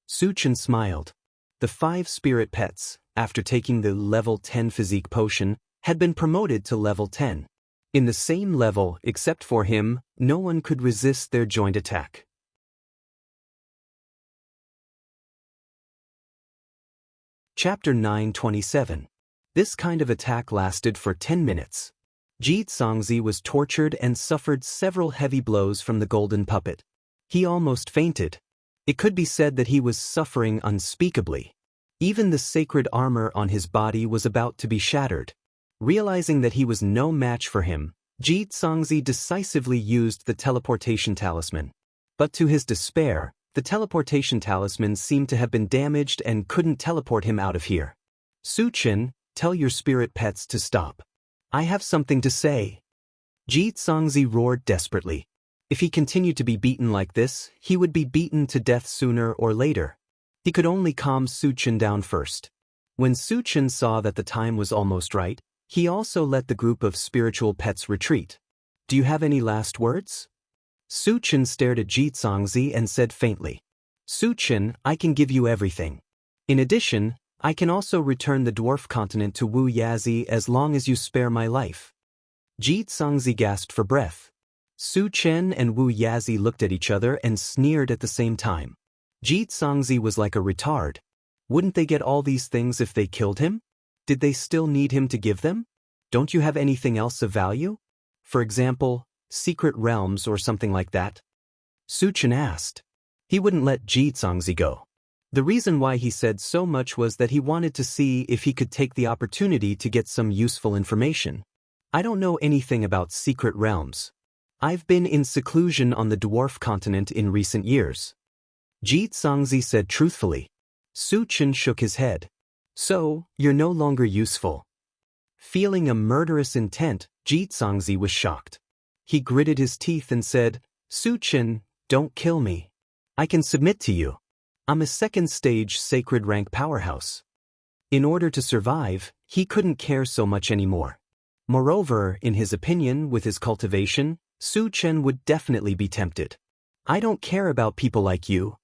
Su Chen smiled. The 5 spirit pets, after taking the level 10 physique potion, had been promoted to level 10. In the same level, except for him, no one could resist their joint attack. Chapter 927. This kind of attack lasted for 10 minutes. Ji Zongzi was tortured and suffered several heavy blows from the golden puppet. He almost fainted. It could be said that he was suffering unspeakably. Even the sacred armor on his body was about to be shattered. Realizing that he was no match for him, Ji Zongzi decisively used the teleportation talisman. But to his despair, the teleportation talisman seemed to have been damaged and couldn't teleport him out of here. "Su Chen, tell your spirit pets to stop. I have something to say." Ji Zongzi roared desperately. If he continued to be beaten like this, he would be beaten to death sooner or later. He could only calm Su Chen down first. When Su Chen saw that the time was almost right, he also let the group of spiritual pets retreat. "Do you have any last words?" Su Chen stared at Ji Zongzi and said faintly, "Su Chen, I can give you everything. In addition, I can also return the dwarf continent to Wu Yazi as long as you spare my life." Ji Zongzi gasped for breath. Su Chen and Wu Yazi looked at each other and sneered at the same time. Ji Zongzi was like a retard. Wouldn't they get all these things if they killed him? Did they still need him to give them? Don't you have anything else of value? For example, secret realms or something like that? Su Chen asked. He wouldn't let Ji Zongzi go. The reason why he said so much was that he wanted to see if he could take the opportunity to get some useful information. "I don't know anything about secret realms. I've been in seclusion on the dwarf continent in recent years." Ji Zongzi said truthfully. Su Chen shook his head. "So, you're no longer useful." Feeling a murderous intent, Ji Zongzi was shocked. He gritted his teeth and said, "Su Chen, don't kill me. I can submit to you. I'm a second-stage sacred rank powerhouse." In order to survive, he couldn't care so much anymore. Moreover, in his opinion, with his cultivation, Su Chen would definitely be tempted. "I don't care about people like you."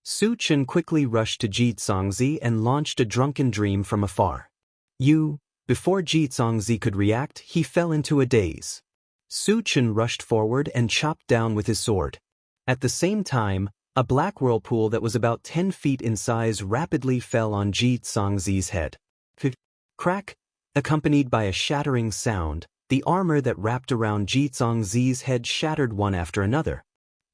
Su Chen quickly rushed to Ji Zongzi and launched a drunken dream from afar. "You..." Before Ji Zongzi could react, he fell into a daze. Su Chen rushed forward and chopped down with his sword. At the same time, a black whirlpool that was about 10 feet in size rapidly fell on Ji Zongzi's head. Crack! Accompanied by a shattering sound, the armor that wrapped around Ji Zongzi's head shattered one after another.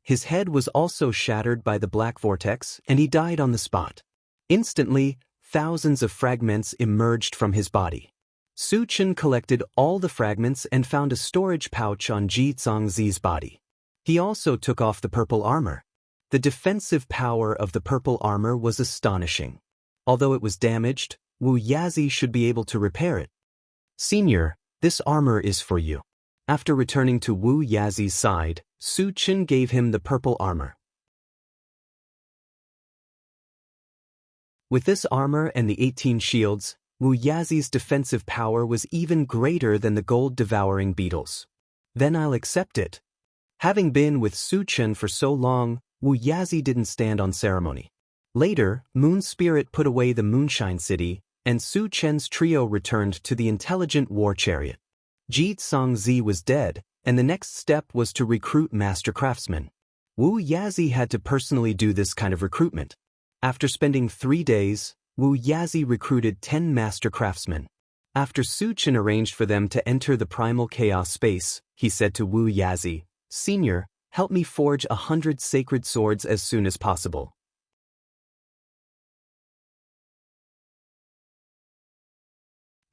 His head was also shattered by the black vortex, and he died on the spot. Instantly, thousands of fragments emerged from his body. Su Chen collected all the fragments and found a storage pouch on Ji Zongzi's body. He also took off the purple armor. The defensive power of the purple armor was astonishing. Although it was damaged, Wu Yazi should be able to repair it. "Senior, this armor is for you." After returning to Wu Yazi's side, Su Chen gave him the purple armor. With this armor and the 18 shields, Wu Yazi's defensive power was even greater than the gold-devouring beetles. "Then I'll accept it." Having been with Su Chen for so long, Wu Yazi didn't stand on ceremony. Later, Moon Spirit put away the Moonshine City, and Su Chen's trio returned to the intelligent war chariot. Ji Zongzi was dead, and the next step was to recruit master craftsmen. Wu Yazi had to personally do this kind of recruitment. After spending 3 days, Wu Yazi recruited 10 master craftsmen. After Su Chen arranged for them to enter the primal chaos space, he said to Wu Yazi, "Senior, help me forge 100 sacred swords as soon as possible."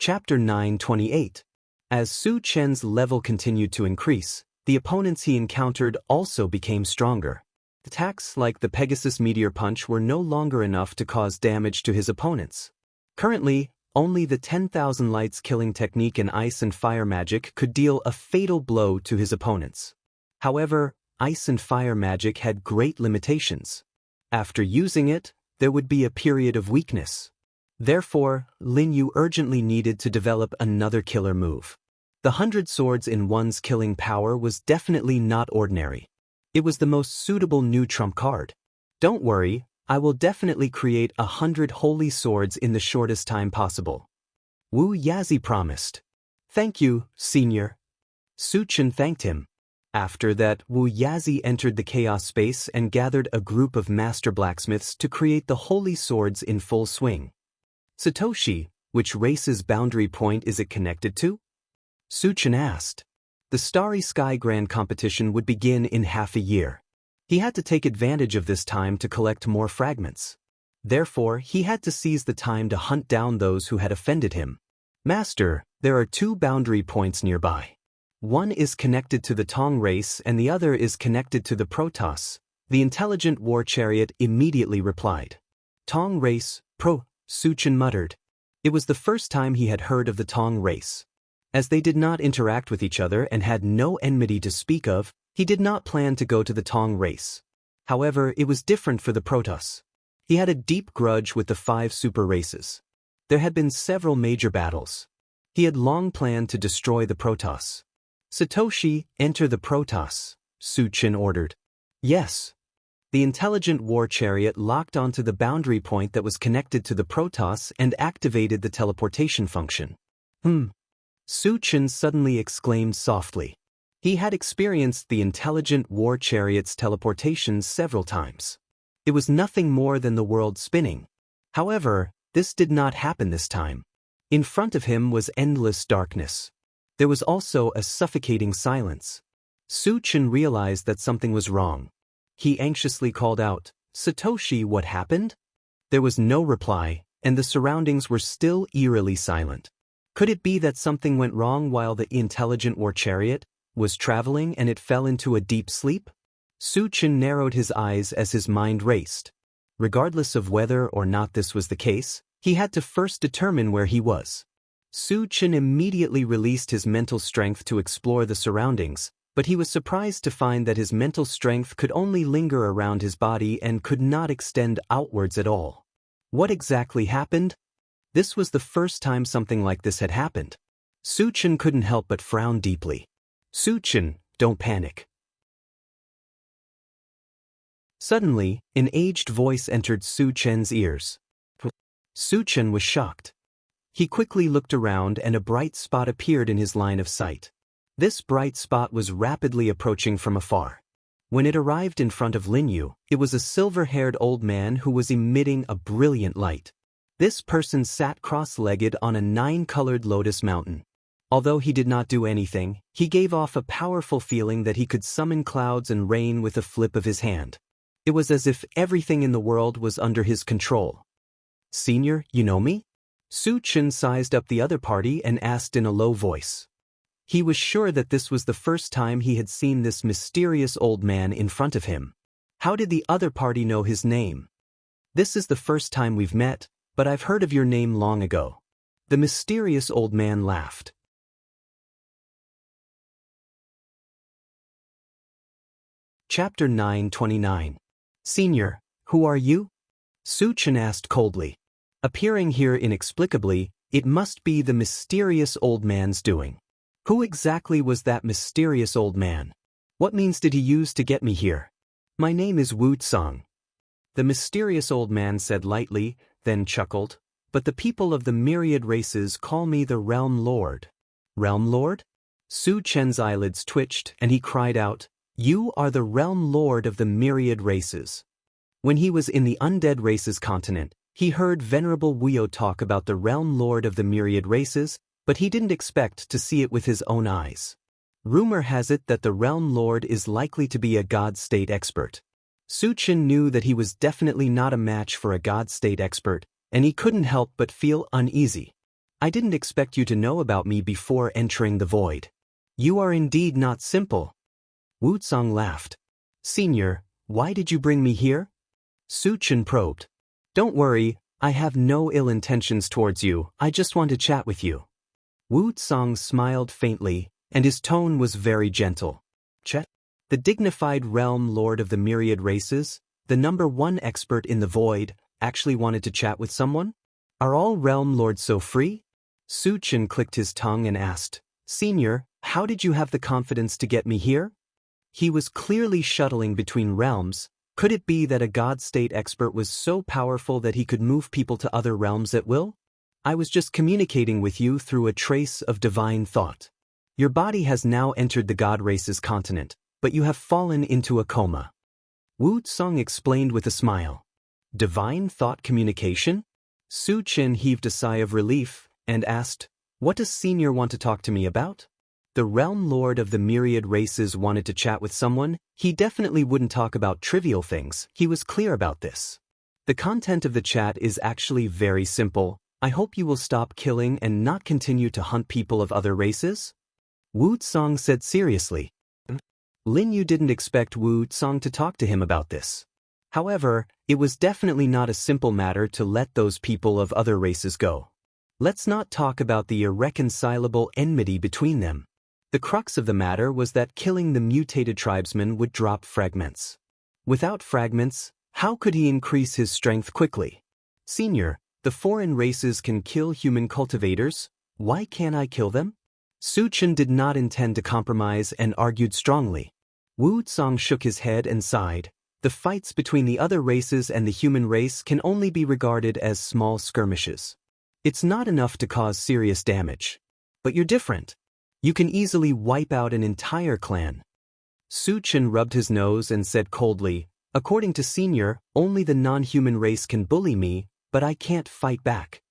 Chapter 928. As Su Chen's level continued to increase, the opponents he encountered also became stronger. Attacks like the Pegasus Meteor Punch were no longer enough to cause damage to his opponents. Currently, only the 10,000 lights killing technique in ice and fire magic could deal a fatal blow to his opponents. However, ice and fire magic had great limitations. After using it, there would be a period of weakness. Therefore, Lin Yu urgently needed to develop another killer move. The 100 swords in one's killing power was definitely not ordinary. It was the most suitable new trump card. "Don't worry, I will definitely create 100 holy swords in the shortest time possible," Wu Yazi promised. "Thank you, Senior." Su Chen thanked him. After that, Wu Yazi entered the chaos space and gathered a group of master blacksmiths to create the holy swords in full swing. "Satoshi, which race's boundary point is it connected to?" Su Chen asked. The Starry Sky Grand Competition would begin in half a year. He had to take advantage of this time to collect more fragments. Therefore, he had to seize the time to hunt down those who had offended him. "Master, there are 2 boundary points nearby. One is connected to the Tong race and the other is connected to the Protoss," the intelligent war chariot immediately replied. "Tong race, Su Chen muttered. It was the first time he had heard of the Tong race. As they did not interact with each other and had no enmity to speak of, he did not plan to go to the Tong race. However, it was different for the Protoss. He had a deep grudge with the 5 super races. There had been several major battles. He had long planned to destroy the Protoss. "Satoshi, enter the Protoss," Su Chen ordered. "Yes." The intelligent war chariot locked onto the boundary point that was connected to the Protoss and activated the teleportation function. Su Chen suddenly exclaimed softly. He had experienced the intelligent war chariot's teleportation several times. It was nothing more than the world spinning. However, this did not happen this time. In front of him was endless darkness. There was also a suffocating silence. Su Chen realized that something was wrong. He anxiously called out, "Satoshi, what happened?" There was no reply, and the surroundings were still eerily silent. Could it be that something went wrong while the intelligent war chariot was traveling and it fell into a deep sleep? Su Chen narrowed his eyes as his mind raced. Regardless of whether or not this was the case, he had to first determine where he was. Su Chen immediately released his mental strength to explore the surroundings, but he was surprised to find that his mental strength could only linger around his body and could not extend outwards at all. What exactly happened? This was the first time something like this had happened. Su Chen couldn't help but frown deeply. "Su Chen, don't panic." Suddenly, an aged voice entered Su Chen's ears. Su Chen was shocked. He quickly looked around and a bright spot appeared in his line of sight. This bright spot was rapidly approaching from afar. When it arrived in front of Lin Yu, it was a silver-haired old man who was emitting a brilliant light. This person sat cross-legged on a 9-colored lotus mountain. Although he did not do anything, he gave off a powerful feeling that he could summon clouds and rain with a flip of his hand. It was as if everything in the world was under his control. "Senior, you know me?" Su Chen sized up the other party and asked in a low voice. He was sure that this was the first time he had seen this mysterious old man in front of him. How did the other party know his name? "This is the first time we've met, but I've heard of your name long ago." The mysterious old man laughed. Chapter 929. "Senior, who are you?" Su Chen asked coldly. Appearing here inexplicably, it must be the mysterious old man's doing. Who exactly was that mysterious old man? What means did he use to get me here? "My name is Wu Tsang," the mysterious old man said lightly, then chuckled. "But the people of the myriad races call me the Realm Lord." "Realm Lord?" Su Chen's eyelids twitched and he cried out, "You are the Realm Lord of the myriad races." When he was in the undead races continent, he heard Venerable Wuyo talk about the Realm Lord of the myriad races, but he didn't expect to see it with his own eyes. Rumor has it that the Realm Lord is likely to be a God State expert. Su Chen knew that he was definitely not a match for a God State expert, and he couldn't help but feel uneasy. "I didn't expect you to know about me before entering the void. You are indeed not simple." Wu Tsang laughed. "Senior, why did you bring me here?" Su Chen probed. "Don't worry, I have no ill intentions towards you, I just want to chat with you." Wu Tsang smiled faintly, and his tone was very gentle. "Chet?" The dignified Realm Lord of the myriad races, the #1 expert in the void, actually wanted to chat with someone? Are all Realm Lords so free? Su Chen clicked his tongue and asked, "Senior, how did you have the confidence to get me here?" He was clearly shuttling between realms. Could it be that a God State expert was so powerful that he could move people to other realms at will? "I was just communicating with you through a trace of divine thought. Your body has now entered the God Race's continent, but you have fallen into a coma." Wu Tsang explained with a smile. "Divine thought communication?" Su Chen heaved a sigh of relief and asked, "What does Senior want to talk to me about?" The Realm Lord of the myriad races wanted to chat with someone. He definitely wouldn't talk about trivial things, he was clear about this. "The content of the chat is actually very simple. I hope you will stop killing and not continue to hunt people of other races?" Wu Tsang said seriously. Lin Yu didn't expect Wu Tsang to talk to him about this. However, it was definitely not a simple matter to let those people of other races go. Let's not talk about the irreconcilable enmity between them. The crux of the matter was that killing the mutated tribesman would drop fragments. Without fragments, how could he increase his strength quickly? "Senior, the foreign races can kill human cultivators. Why can't I kill them?" Su Chen did not intend to compromise and argued strongly. Wu Tsang shook his head and sighed. The fights between the other races and the human race can only be regarded as small skirmishes. It's not enough to cause serious damage. But you're different. You can easily wipe out an entire clan. Su Chen rubbed his nose and said coldly, "According to Senior, only the non-human race can bully me, but I can't fight back."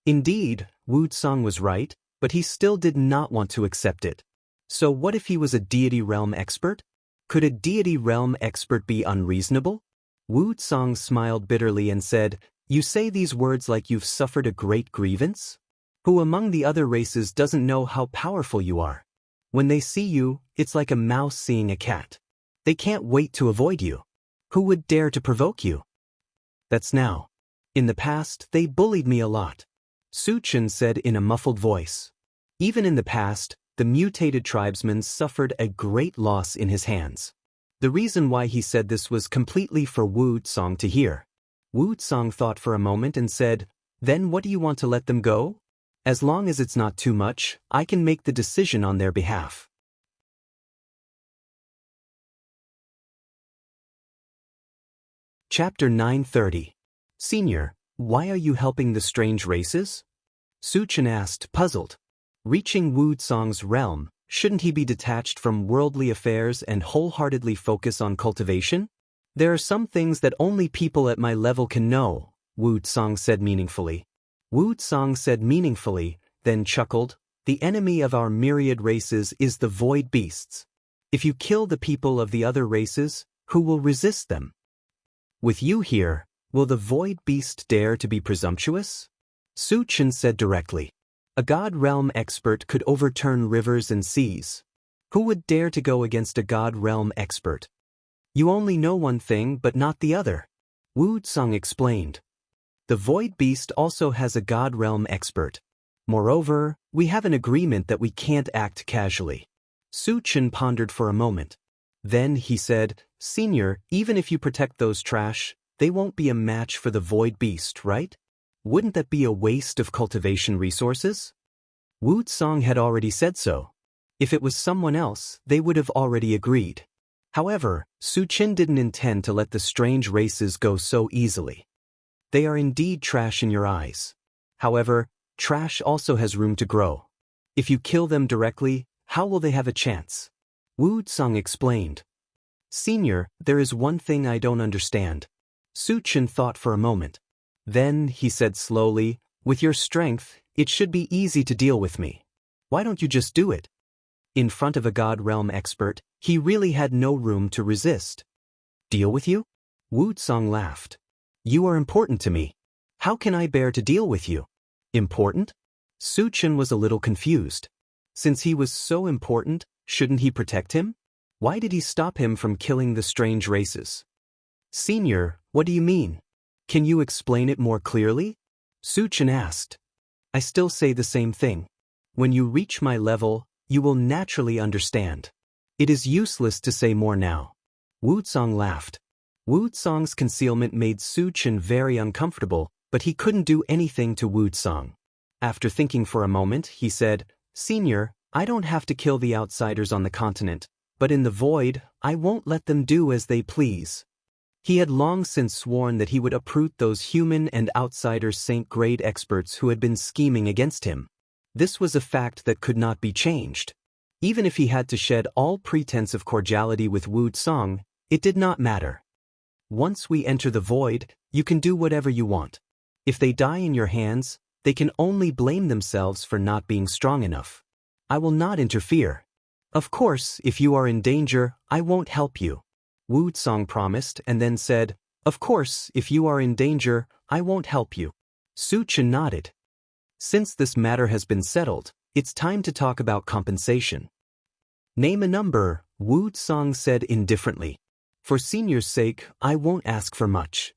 Indeed, Wu Tsang was right, but he still did not want to accept it. So what if he was a deity realm expert? Could a deity realm expert be unreasonable? Wu Tsang smiled bitterly and said, "You say these words like you've suffered a great grievance? Who among the other races doesn't know how powerful you are? When they see you, it's like a mouse seeing a cat. They can't wait to avoid you. Who would dare to provoke you?" "That's now. In the past, they bullied me a lot," Su Chen said in a muffled voice. Even in the past, the mutated tribesman suffered a great loss in his hands. The reason why he said this was completely for Wu Tsang to hear. Wu Tsang thought for a moment and said, "Then what do you want to let them go? As long as it's not too much, I can make the decision on their behalf." Chapter 930. "Senior, why are you helping the strange races?" Su Chen asked, puzzled. Reaching Wu Tsang's realm, shouldn't he be detached from worldly affairs and wholeheartedly focus on cultivation? There are some things that only people at my level can know, Wu Tsang said meaningfully. Wu Tsang said meaningfully, then chuckled, the enemy of our myriad races is the void beasts. If you kill the people of the other races, who will resist them? With you here, will the void beast dare to be presumptuous? Su Chen said directly. A god realm expert could overturn rivers and seas. Who would dare to go against a god realm expert? You only know one thing but not the other, Wu Tsang explained. The void beast also has a god realm expert. Moreover, we have an agreement that we can't act casually. Su Chen pondered for a moment. Then he said, Senior, even if you protect those trash, they won't be a match for the void beast, right? Wouldn't that be a waste of cultivation resources? Wu Tsang had already said so. If it was someone else, they would have already agreed. However, Su Chen didn't intend to let the strange races go so easily. They are indeed trash in your eyes. However, trash also has room to grow. If you kill them directly, how will they have a chance? Wu Tsang explained. Senior, there is one thing I don't understand. Su Chen thought for a moment. Then, he said slowly, with your strength, it should be easy to deal with me. Why don't you just do it? In front of a god realm expert, he really had no room to resist. Deal with you? Wu Tsang laughed. You are important to me. How can I bear to deal with you? Important? Su Chen was a little confused. Since he was so important, shouldn't he protect him? Why did he stop him from killing the strange races? Senior, what do you mean? Can you explain it more clearly? Su Chen asked. I still say the same thing. When you reach my level, you will naturally understand. It is useless to say more now. Wu Tsang laughed. Wu Tsang's concealment made Su Chen very uncomfortable, but he couldn't do anything to Wu Tsang. After thinking for a moment, he said, Senior, I don't have to kill the outsiders on the continent, but in the void, I won't let them do as they please. He had long since sworn that he would uproot those human and outsider saint-grade experts who had been scheming against him. This was a fact that could not be changed. Even if he had to shed all pretense of cordiality with Wu Tsang, it did not matter. Once we enter the void, you can do whatever you want. If they die in your hands, they can only blame themselves for not being strong enough. I will not interfere. Of course, if you are in danger, I won't help you. Wu Tsang promised and then said, Of course, if you are in danger, I won't help you. Su Chen nodded. Since this matter has been settled, it's time to talk about compensation. Name a number, Wu Tsang said indifferently. For Senior's sake, I won't ask for much.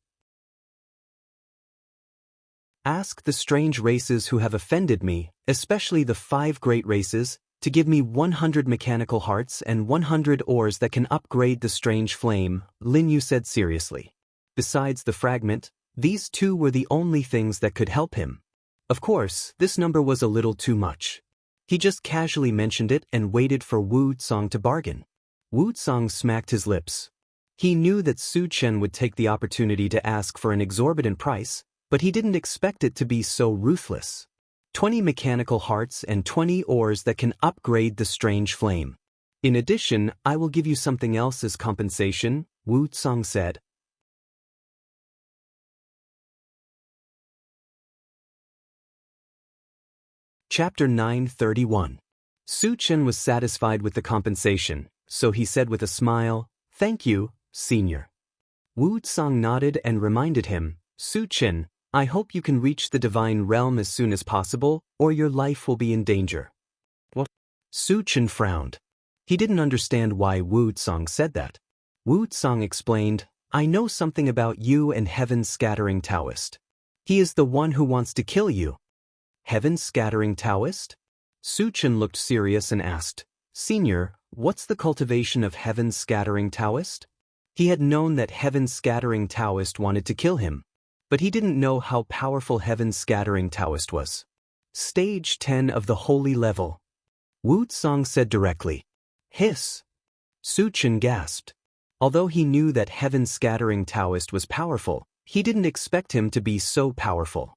Ask the strange races who have offended me, especially the 5 great races, to give me 100 mechanical hearts and 100 ores that can upgrade the strange flame, Lin Yu said seriously. Besides the fragment, these 2 were the only things that could help him. Of course, this number was a little too much. He just casually mentioned it and waited for Wu Tsang to bargain. Wu Tsang smacked his lips. He knew that Su Chen would take the opportunity to ask for an exorbitant price, but he didn't expect it to be so ruthless. 20 mechanical hearts and 20 ores that can upgrade the strange flame. In addition, I will give you something else as compensation, Wu Tsang said. Chapter 931. Su Chen was satisfied with the compensation, so he said with a smile, Thank you, Senior. Wu Tsang nodded and reminded him, Su Chen, I hope you can reach the divine realm as soon as possible, or your life will be in danger. What? Su Chen frowned. He didn't understand why Wu Tsang said that. Wu Tsang explained, I know something about you and Heaven's Scattering Taoist. He is the one who wants to kill you. Heaven's Scattering Taoist? Su Chen looked serious and asked, Senior, what's the cultivation of Heaven's Scattering Taoist? He had known that Heaven's Scattering Taoist wanted to kill him, but he didn't know how powerful Heaven's Scattering Taoist was. Stage 10 of the Holy Level. Wu Tsang said directly. Hiss. Su Chen gasped. Although he knew that Heaven's Scattering Taoist was powerful, he didn't expect him to be so powerful.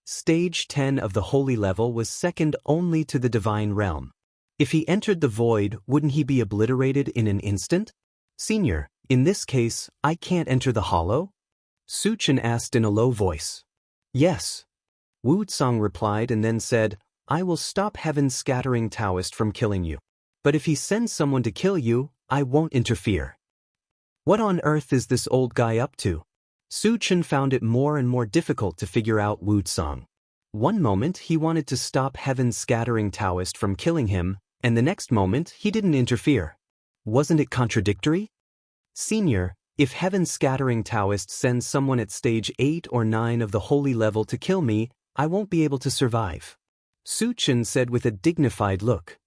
Stage 10 of the Holy Level was second only to the Divine Realm. If he entered the void, wouldn't he be obliterated in an instant? Senior, in this case, I can't enter the hollow? Su Chen asked in a low voice. Yes. Wu Tsang replied and then said, I will stop Heaven's scattering Taoist from killing you. But if he sends someone to kill you, I won't interfere. What on earth is this old guy up to? Su Chen found it more and more difficult to figure out Wu Tsang. One moment he wanted to stop Heaven's scattering Taoist from killing him, and the next moment he didn't interfere. Wasn't it contradictory? Senior, if Heaven's scattering Taoist sends someone at stage 8 or 9 of the holy level to kill me, I won't be able to survive. Su Chen said with a dignified look.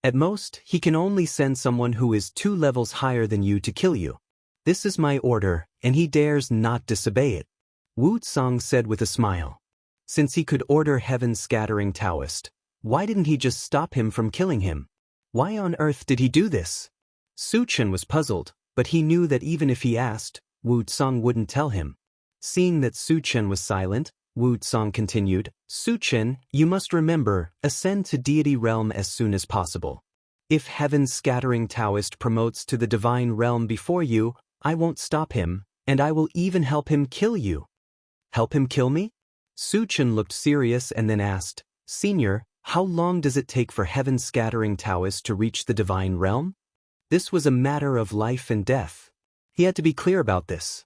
At most, he can only send someone who is 2 levels higher than you to kill you. This is my order, and he dares not disobey it. Wu Tsang said with a smile. Since he could order Heaven's scattering Taoist, why didn't he just stop him from killing him? Why on earth did he do this? Su Chen was puzzled, but he knew that even if he asked, Wu Tsang wouldn't tell him. Seeing that Su Chen was silent, Wu Tsang continued, Su Chen, you must remember, ascend to deity realm as soon as possible. If Heaven's scattering Taoist promotes to the divine realm before you, I won't stop him, and I will even help him kill you. Help him kill me? Su Chen looked serious and then asked, Senior, how long does it take for Heaven's scattering Taoist to reach the divine realm? This was a matter of life and death. He had to be clear about this.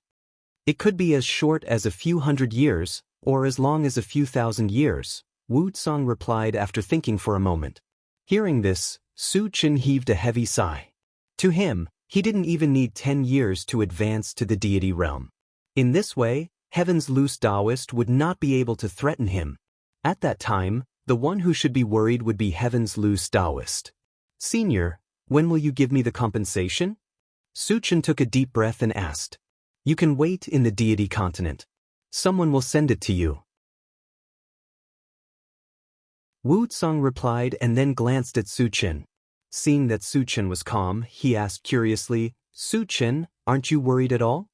It could be as short as a few hundred years, or as long as a few thousand years, Wu Tsang replied after thinking for a moment. Hearing this, Su Chen heaved a heavy sigh. To him, he didn't even need 10 years to advance to the deity realm. In this way, Heaven's loose Taoist would not be able to threaten him. At that time, the one who should be worried would be Heaven's loose Taoist. Senior, when will you give me the compensation? Su Chen took a deep breath and asked. You can wait in the deity continent. Someone will send it to you. Wu Tsang replied and then glanced at Su Chen. Seeing that Su Chen was calm, he asked curiously, Su Chen, aren't you worried at all?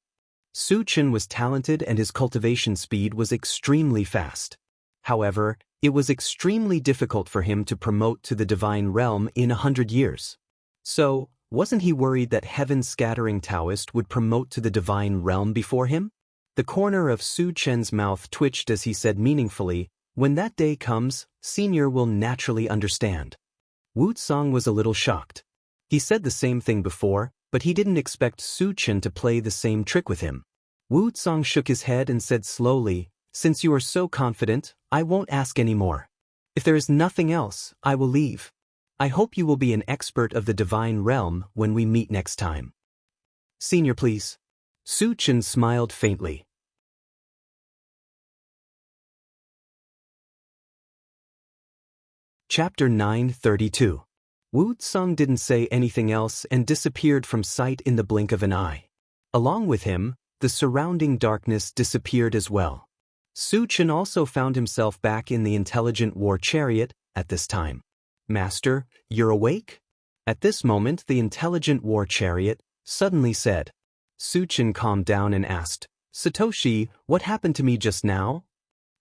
Su Chen was talented and his cultivation speed was extremely fast. However, it was extremely difficult for him to promote to the divine realm in 100 years. So, wasn't he worried that Heaven's scattering Taoist would promote to the divine realm before him? The corner of Su Chen's mouth twitched as he said meaningfully, when that day comes, Senior will naturally understand. Wu Tsang was a little shocked. He said the same thing before, but he didn't expect Su Chen to play the same trick with him. Wu Tsang shook his head and said slowly, Since you are so confident, I won't ask any more. If there is nothing else, I will leave. I hope you will be an expert of the divine realm when we meet next time. Senior, please. Su Chen smiled faintly. Chapter 932. Wu Tsang didn't say anything else and disappeared from sight in the blink of an eye. Along with him, the surrounding darkness disappeared as well. Su Chen also found himself back in the intelligent war chariot at this time. Master, you're awake? At this moment the intelligent war chariot suddenly said. Su Chen calmed down and asked, Satoshi, what happened to me just now?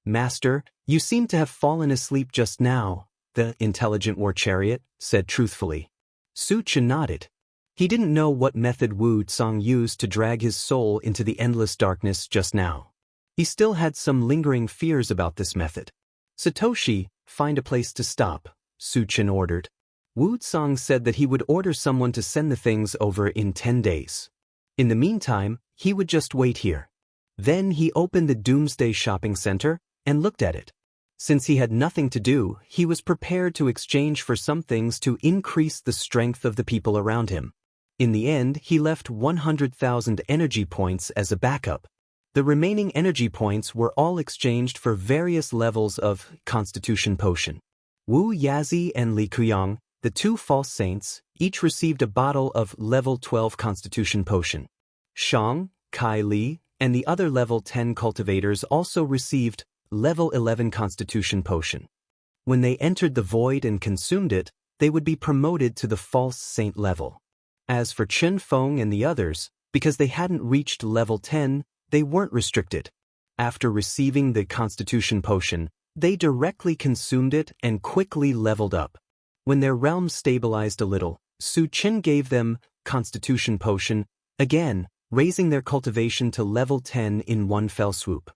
Master, you seem to have fallen asleep just now, the intelligent war chariot said truthfully. Su Chen nodded. He didn't know what method Wu Tsang used to drag his soul into the endless darkness just now. He still had some lingering fears about this method. Satoshi, find a place to stop, Su Chen ordered. Wu Tsang said that he would order someone to send the things over in 10 days. In the meantime, he would just wait here. Then he opened the Doomsday Shopping Center and looked at it. Since he had nothing to do, he was prepared to exchange for some things to increase the strength of the people around him. In the end, he left 100,000 energy points as a backup. The remaining energy points were all exchanged for various levels of Constitution Potion. Wu Yazi and Li Kuyang, the 2 false saints, each received a bottle of level 12 Constitution Potion. Shang, Kai Li, and the other level 10 cultivators also received level 11 Constitution Potion. When they entered the void and consumed it, they would be promoted to the false saint level. As for Chen Feng and the others, because they hadn't reached level 10, they weren't restricted. After receiving the Constitution Potion, they directly consumed it and quickly leveled up. When their realm stabilized a little, Su Chen gave them Constitution Potion, again, raising their cultivation to level 10 in one fell swoop.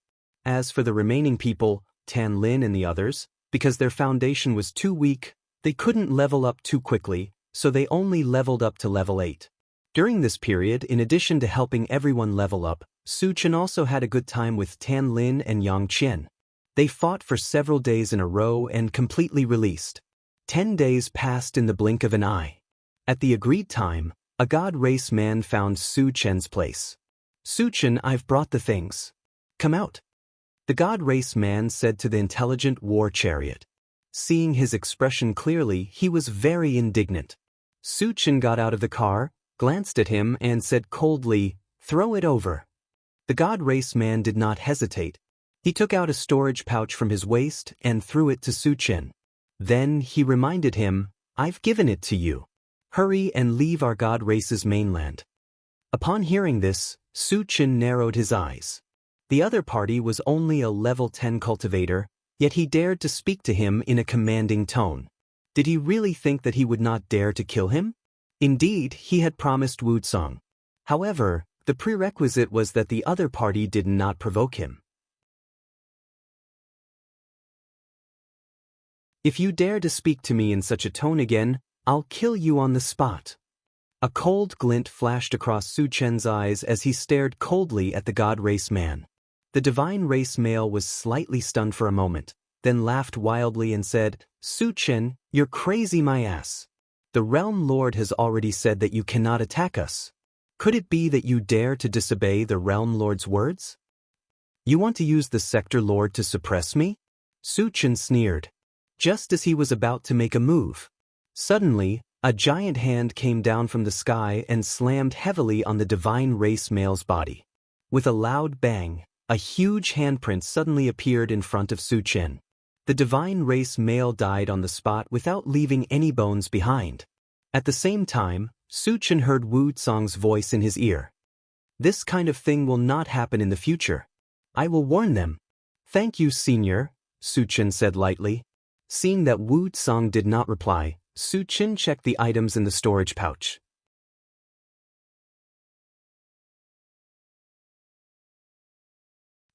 As for the remaining people, Tan Lin and the others, because their foundation was too weak, they couldn't level up too quickly, so they only leveled up to level 8. During this period, in addition to helping everyone level up, Su Chen also had a good time with Tan Lin and Yang Qian. They fought for several days in a row and completely released. 10 days passed in the blink of an eye. At the agreed time, a god race man found Su Chen's place. "Su Chen, I've brought the things. Come out." The god race man said to the intelligent war chariot. Seeing his expression clearly, he was very indignant. Su Chen got out of the car, glanced at him, and said coldly, "Throw it over." The god race man did not hesitate. He took out a storage pouch from his waist and threw it to Su Chen. Then he reminded him, "I've given it to you. Hurry and leave our god race's mainland." Upon hearing this, Su Chen narrowed his eyes. The other party was only a level 10 cultivator, yet he dared to speak to him in a commanding tone. Did he really think that he would not dare to kill him? Indeed, he had promised Wu Song. However, the prerequisite was that the other party did not provoke him. "If you dare to speak to me in such a tone again, I'll kill you on the spot." A cold glint flashed across Su Chen's eyes as he stared coldly at the god race man. The divine race male was slightly stunned for a moment, then laughed wildly and said, "Su Chen, you're crazy my ass. The Realm Lord has already said that you cannot attack us. Could it be that you dare to disobey the Realm Lord's words? You want to use the Sector Lord to suppress me?" Su Chen sneered. Just as he was about to make a move, suddenly, a giant hand came down from the sky and slammed heavily on the divine race male's body. With a loud bang, a huge handprint suddenly appeared in front of Su Chen. The divine race male died on the spot without leaving any bones behind. At the same time, Su Chen heard Wu Song's voice in his ear. "This kind of thing will not happen in the future. I will warn them." "Thank you, Senior," Su Chen said lightly. Seeing that Wu Song did not reply, Su Chen checked the items in the storage pouch.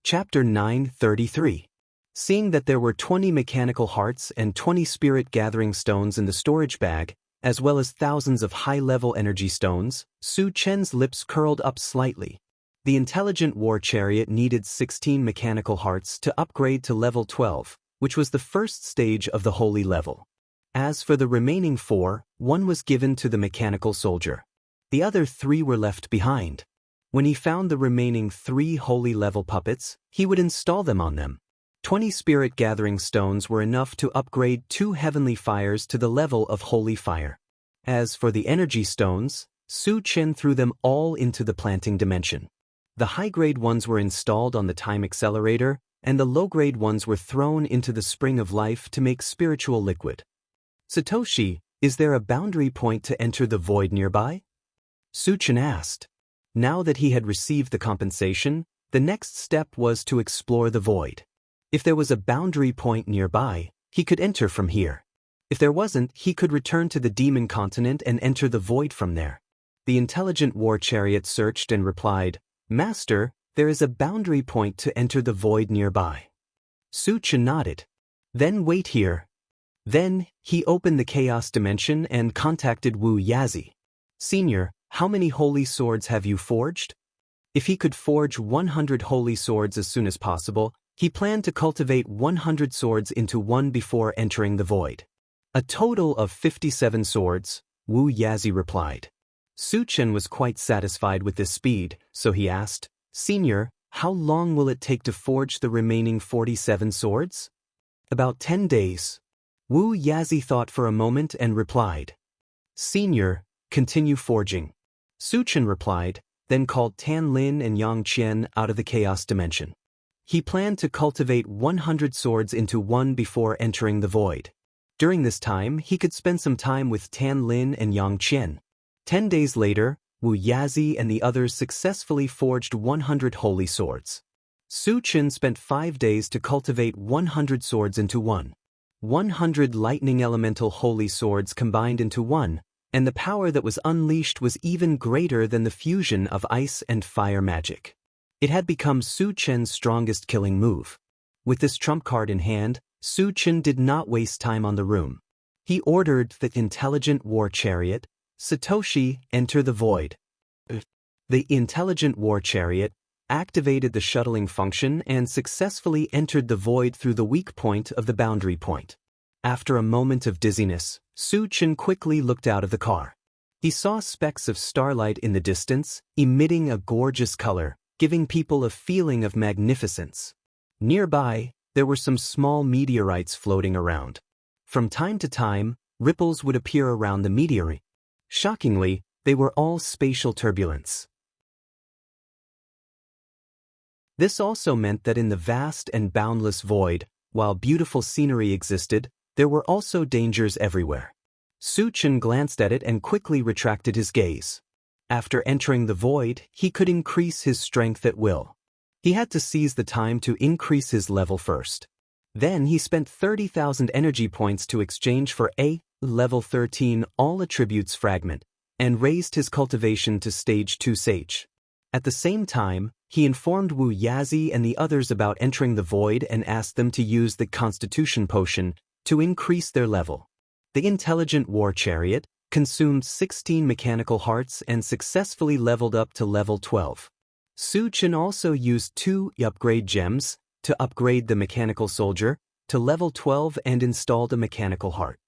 Chapter 933. Seeing that there were 20 mechanical hearts and 20 spirit gathering stones in the storage bag, as well as thousands of high-level energy stones, Su Chen's lips curled up slightly. The intelligent war chariot needed 16 mechanical hearts to upgrade to level 12, which was the first stage of the holy level. As for the remaining 4, one was given to the mechanical soldier. The other 3 were left behind. When he found the remaining 3 holy level puppets, he would install them on them. 20 spirit gathering stones were enough to upgrade 2 heavenly fires to the level of holy fire. As for the energy stones, Su Chen threw them all into the planting dimension. The high-grade ones were installed on the time accelerator, and the low-grade ones were thrown into the spring of life to make spiritual liquid. "Satoshi, is there a boundary point to enter the void nearby?" Su Chen asked. Now that he had received the compensation, the next step was to explore the void. If there was a boundary point nearby, he could enter from here. If there wasn't, he could return to the demon continent and enter the void from there. The intelligent war chariot searched and replied, "Master, there is a boundary point to enter the void nearby." Su Chen nodded. "Then wait here." Then, he opened the chaos dimension and contacted Wu Yazi. "Senior, how many holy swords have you forged?" If he could forge 100 holy swords as soon as possible, he planned to cultivate 100 swords into one before entering the void. "A total of 57 swords," Wu Yazi replied. Su Chen was quite satisfied with this speed, so he asked, "Senior, how long will it take to forge the remaining 47 swords?" "About 10 days. Wu Yazi thought for a moment and replied. "Senior, continue forging." Su Chen replied, then called Tan Lin and Yang Qian out of the chaos dimension. He planned to cultivate 100 swords into one before entering the void. During this time, he could spend some time with Tan Lin and Yang Qian. 10 days later, Wu Yazi and the others successfully forged 100 holy swords. Su Chen spent 5 days to cultivate 100 swords into one. 100 lightning elemental holy swords combined into one, and the power that was unleashed was even greater than the fusion of ice and fire magic. It had become Su Chen's strongest killing move. With this trump card in hand, Su Chen did not waste time on the room. He ordered the intelligent war chariot, Satoshi, enter the void. The intelligent war chariot activated the shuttling function and successfully entered the void through the weak point of the boundary point. After a moment of dizziness, Su Chen quickly looked out of the car. He saw specks of starlight in the distance, emitting a gorgeous color, giving people a feeling of magnificence. Nearby, there were some small meteorites floating around. From time to time, ripples would appear around the meteorite. Shockingly, they were all spatial turbulence. This also meant that in the vast and boundless void, while beautiful scenery existed, there were also dangers everywhere. Su Chen glanced at it and quickly retracted his gaze. After entering the void, he could increase his strength at will. He had to seize the time to increase his level first. Then he spent 30,000 energy points to exchange for a level 13 all attributes fragment, and raised his cultivation to stage 2 sage. At the same time, he informed Wu Yazi and the others about entering the void and asked them to use the Constitution Potion to increase their level. The intelligent war chariot consumed 16 mechanical hearts and successfully leveled up to level 12. Su Chen also used 2 upgrade gems to upgrade the mechanical soldier to level 12 and installed a mechanical heart.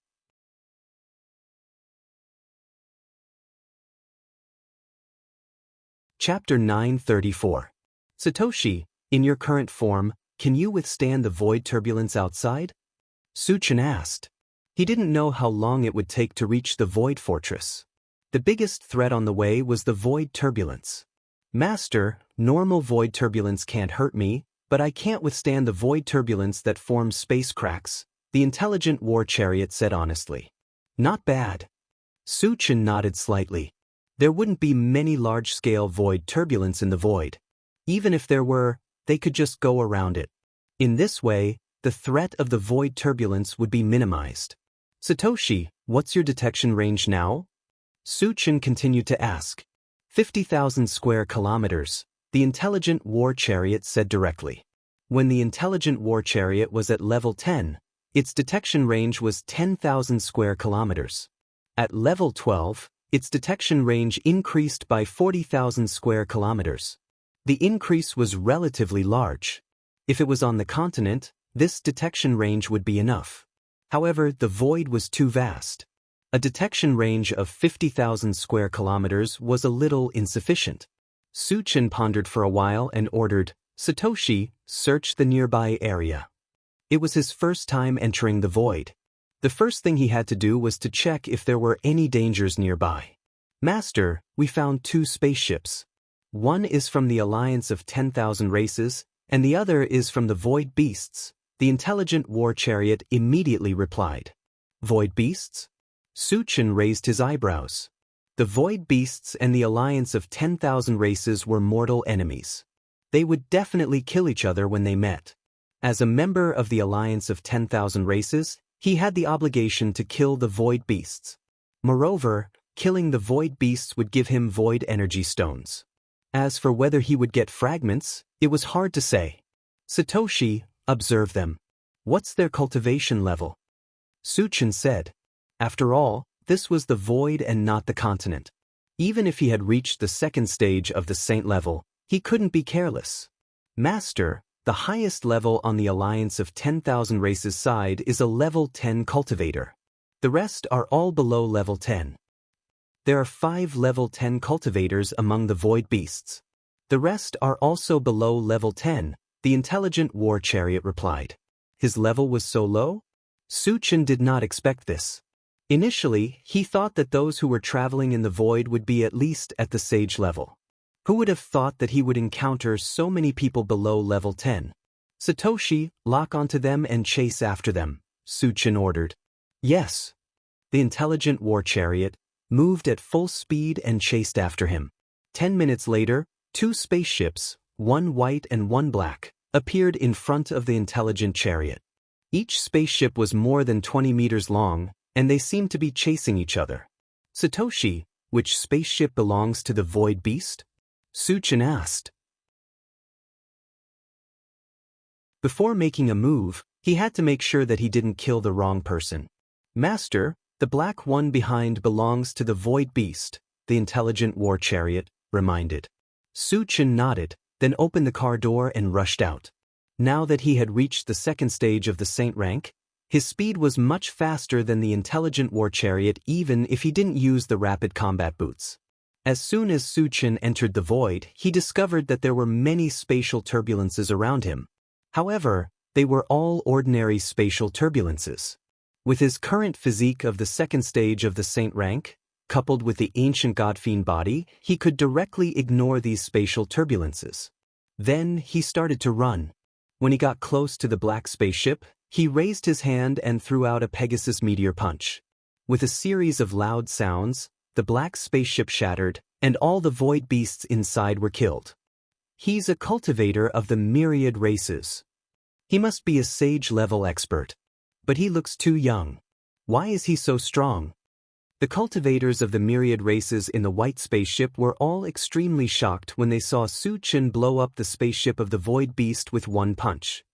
Chapter 934. Satoshi, in your current form, can you withstand the void turbulence outside? Su Chen asked. He didn't know how long it would take to reach the void fortress. The biggest threat on the way was the void turbulence. Master, normal void turbulence can't hurt me, but I can't withstand the void turbulence that forms space cracks, the intelligent war chariot said honestly. Not bad. Su Chen nodded slightly. There wouldn't be many large-scale void turbulence in the void. Even if there were, they could just go around it. In this way, the threat of the void turbulence would be minimized. Satoshi, what's your detection range now? Su Chen continued to ask. 50,000 square kilometers, the intelligent war chariot said directly. When the intelligent war chariot was at level 10, its detection range was 10,000 square kilometers. At level 12, its detection range increased by 40,000 square kilometers. The increase was relatively large. If it was on the continent, this detection range would be enough. However, the void was too vast. A detection range of 50,000 square kilometers was a little insufficient. Su Chen pondered for a while and ordered, Satoshi, search the nearby area. It was his first time entering the void. The first thing he had to do was to check if there were any dangers nearby. Master, we found 2 spaceships. One is from the alliance of 10,000 races, and the other is from the Void Beasts, the intelligent war chariot immediately replied. Void Beasts? Su Chen raised his eyebrows. The Void Beasts and the alliance of 10,000 races were mortal enemies. They would definitely kill each other when they met. As a member of the alliance of 10,000 races, he had the obligation to kill the Void Beasts. Moreover, killing the Void Beasts would give him Void Energy Stones. As for whether he would get fragments, it was hard to say. Satoshi, observe them. What's their cultivation level? Su Chen said. After all, this was the void and not the continent. Even if he had reached the second stage of the saint level, he couldn't be careless. Master, the highest level on the alliance of 10,000 races side is a level 10 cultivator. The rest are all below level 10. There are 5 level 10 cultivators among the void beasts. The rest are also below level 10, the intelligent war chariot replied. His level was so low? Su Chen did not expect this. Initially, he thought that those who were traveling in the void would be at least at the sage level. Who would have thought that he would encounter so many people below level 10? Satoshi, lock onto them and chase after them, Su Chen ordered. Yes. The intelligent war chariot moved at full speed and chased after him. 10 minutes later, 2 spaceships, one white and one black, appeared in front of the intelligent chariot. Each spaceship was more than 20 meters long, and they seemed to be chasing each other. Satoshi, which spaceship belongs to the Void Beast? Su-chan asked. Before making a move, he had to make sure that he didn't kill the wrong person. Master, the black one behind belongs to the Void Beast, the intelligent war chariot reminded. Su-chan nodded, then opened the car door and rushed out. Now that he had reached the second stage of the Saint rank, his speed was much faster than the intelligent war chariot even if he didn't use the rapid combat boots. As soon as Su-chan entered the void, he discovered that there were many spatial turbulences around him. However, they were all ordinary spatial turbulences. With his current physique of the second stage of the Saint rank, coupled with the ancient god-fiend body, he could directly ignore these spatial turbulences. Then he started to run. When he got close to the black spaceship, he raised his hand and threw out a Pegasus meteor punch. With a series of loud sounds, the black spaceship shattered, and all the void beasts inside were killed. He's a cultivator of the myriad races. He must be a sage-level expert. But he looks too young. Why is he so strong? The cultivators of the myriad races in the white spaceship were all extremely shocked when they saw Su-chan blow up the spaceship of the Void Beast with one punch.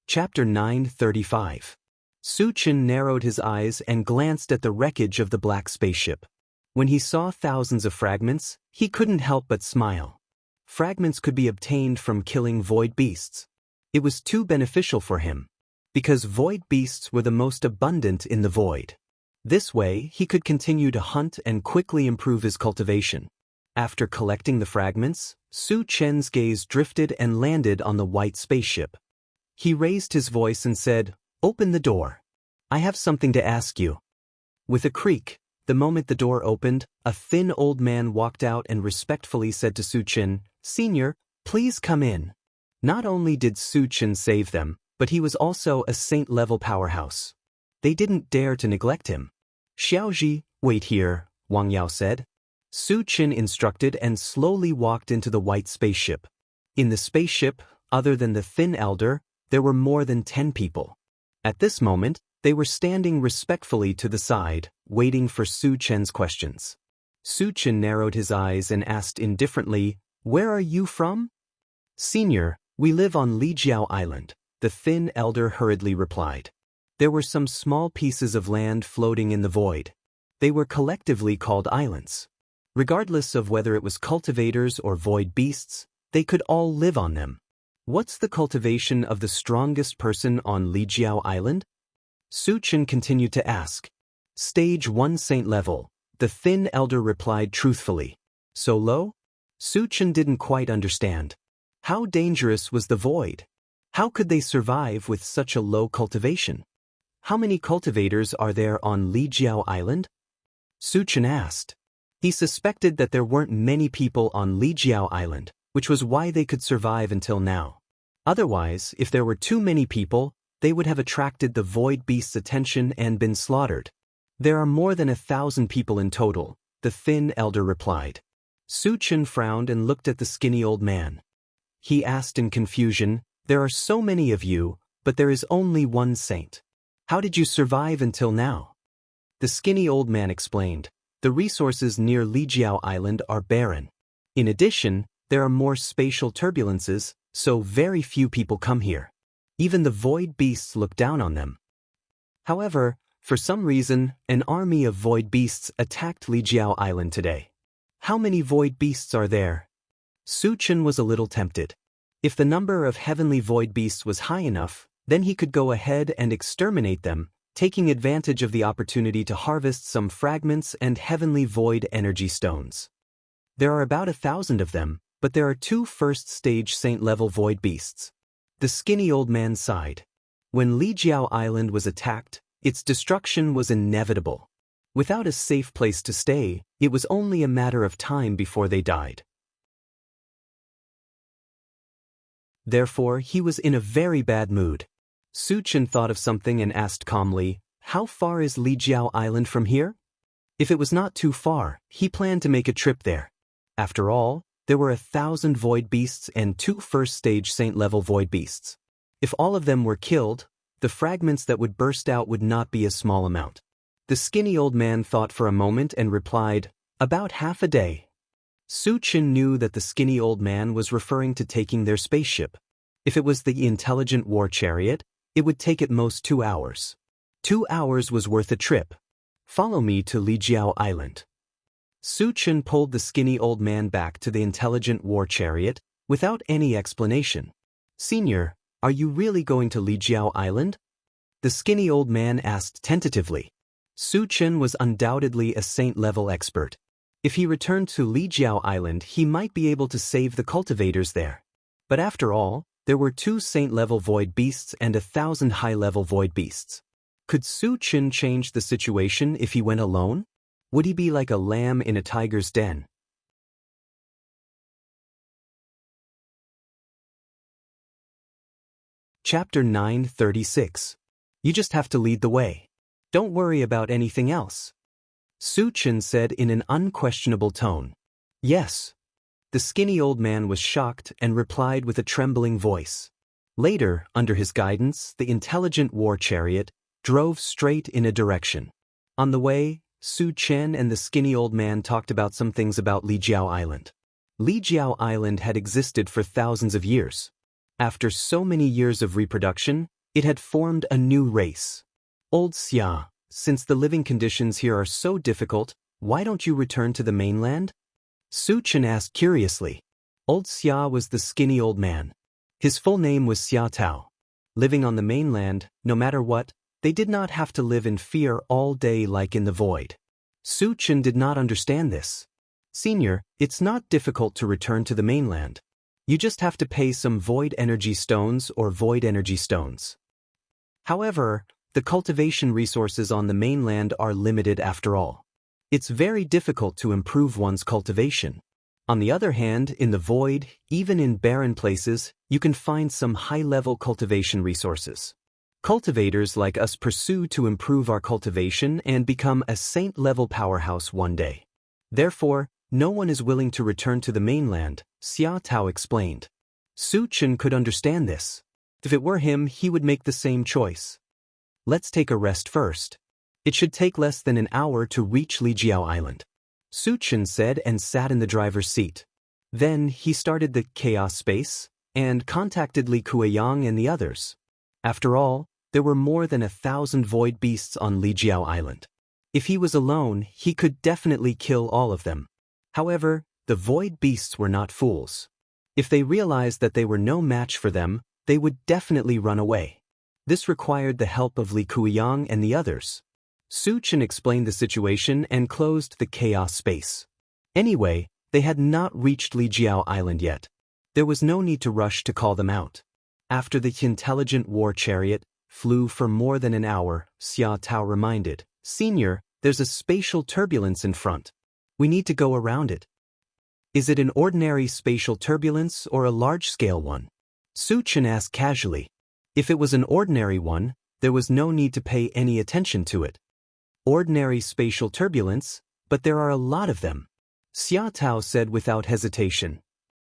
Chapter 935. Su-chan narrowed his eyes and glanced at the wreckage of the black spaceship. When he saw thousands of fragments, he couldn't help but smile. Fragments could be obtained from killing void beasts. It was too beneficial for him, because void beasts were the most abundant in the void. This way, he could continue to hunt and quickly improve his cultivation. After collecting the fragments, Su-chan's gaze drifted and landed on the white spaceship. He raised his voice and said, "Open the door. I have something to ask you." With a creak, the moment the door opened, a thin old man walked out and respectfully said to Su-chan, "Senior, please come in." Not only did Su-chan save them, but he was also a saint-level powerhouse. They didn't dare to neglect him. "Xiaoji, wait here," Wang Yao said. Su-chan instructed and slowly walked into the white spaceship. In the spaceship, other than the thin elder, there were more than 10 people. At this moment, they were standing respectfully to the side, waiting for Su-chan's questions. Su-chan narrowed his eyes and asked indifferently, "Where are you from?" "Senior, we live on Lijiao Island," the thin elder hurriedly replied. There were some small pieces of land floating in the void. They were collectively called islands. Regardless of whether it was cultivators or void beasts, they could all live on them. "What's the cultivation of the strongest person on Lijiao Island?" Su-chan continued to ask. "Stage 1 saint level," the thin elder replied truthfully. "So low?" Su-chan didn't quite understand. How dangerous was the void? How could they survive with such a low cultivation? How many cultivators are there on Lijiao Island? Su-chan asked. He suspected that there weren't many people on Lijiao Island, which was why they could survive until now. Otherwise, if there were too many people, they would have attracted the void beast's attention and been slaughtered. "There are more than 1,000 people in total," the thin elder replied. Su-chan frowned and looked at the skinny old man. He asked in confusion, "There are so many of you, but there is only one saint. How did you survive until now?" The skinny old man explained, "The resources near Lijiao Island are barren. In addition, there are more spatial turbulences, so very few people come here. Even the void beasts look down on them. However, for some reason, an army of void beasts attacked Lijiao Island today. How many void beasts are there?" Su-chan was a little tempted. If the number of heavenly void beasts was high enough, then he could go ahead and exterminate them, taking advantage of the opportunity to harvest some fragments and heavenly void energy stones. There are about 1,000 of them, but there are 2 first-stage saint-level void beasts. The skinny old man sighed. When Lijiao Island was attacked, its destruction was inevitable. Without a safe place to stay, it was only a matter of time before they died. Therefore, he was in a very bad mood. Su-chan thought of something and asked calmly, "How far is Lijiao Island from here?" If it was not too far, he planned to make a trip there. After all, there were 1,000 void beasts and 2 first-stage saint-level void beasts. If all of them were killed, the fragments that would burst out would not be a small amount. The skinny old man thought for a moment and replied, "About half a day." Su Chen knew that the skinny old man was referring to taking their spaceship. If it was the intelligent war chariot, it would take at most 2 hours. 2 hours was worth a trip. Follow me to Lijiao Island. Su Chen pulled the skinny old man back to the intelligent war chariot without any explanation. "Senior, are you really going to Lijiao Island?" the skinny old man asked tentatively. Su Chen was undoubtedly a saint-level expert. If he returned to Lijiao Island, he might be able to save the cultivators there. But after all, there were 2 saint-level void beasts and 1,000 high-level void beasts. Could Su Chen change the situation if he went alone? Would he be like a lamb in a tiger's den? Chapter 936. You just have to lead the way. Don't worry about anything else. Su Chen said in an unquestionable tone. Yes. The skinny old man was shocked and replied with a trembling voice. Later, under his guidance, the intelligent war chariot drove straight in a direction. On the way, Su Chen and the skinny old man talked about some things about Lijiao Island. Lijiao Island had existed for thousands of years. After so many years of reproduction, it had formed a new race. Old Xia, since the living conditions here are so difficult, why don't you return to the mainland? Su Chen asked curiously. Old Xia was the skinny old man. His full name was Xia Tao. Living on the mainland, no matter what, they did not have to live in fear all day like in the void. Su Chen did not understand this. Senior, it's not difficult to return to the mainland. You just have to pay some void energy stones or void energy stones. However, the cultivation resources on the mainland are limited after all. It's very difficult to improve one's cultivation. On the other hand, in the void, even in barren places, you can find some high-level cultivation resources. Cultivators like us pursue to improve our cultivation and become a saint-level powerhouse one day. Therefore, no one is willing to return to the mainland, Xia Tao explained. Su Chen could understand this. If it were him, he would make the same choice. Let's take a rest first. It should take less than an hour to reach Lijiao Island. Su Chen said and sat in the driver's seat. Then he started the chaos space and contacted Li Kueyang and the others. After all, there were more than 1,000 void beasts on Lijiao Island. If he was alone, he could definitely kill all of them. However, the void beasts were not fools. If they realized that they were no match for them, they would definitely run away. This required the help of Li Kueyang and the others. Su Chen explained the situation and closed the chaos space. Anyway, they had not reached Lijiao Island yet. There was no need to rush to call them out. After the intelligent war chariot flew for more than an hour, Xia Tao reminded, "Senior, there's a spatial turbulence in front. We need to go around it." "Is it an ordinary spatial turbulence or a large-scale one?" Su Chen asked casually. If it was an ordinary one, there was no need to pay any attention to it. Ordinary spatial turbulence, but there are a lot of them. Xia Tao said without hesitation.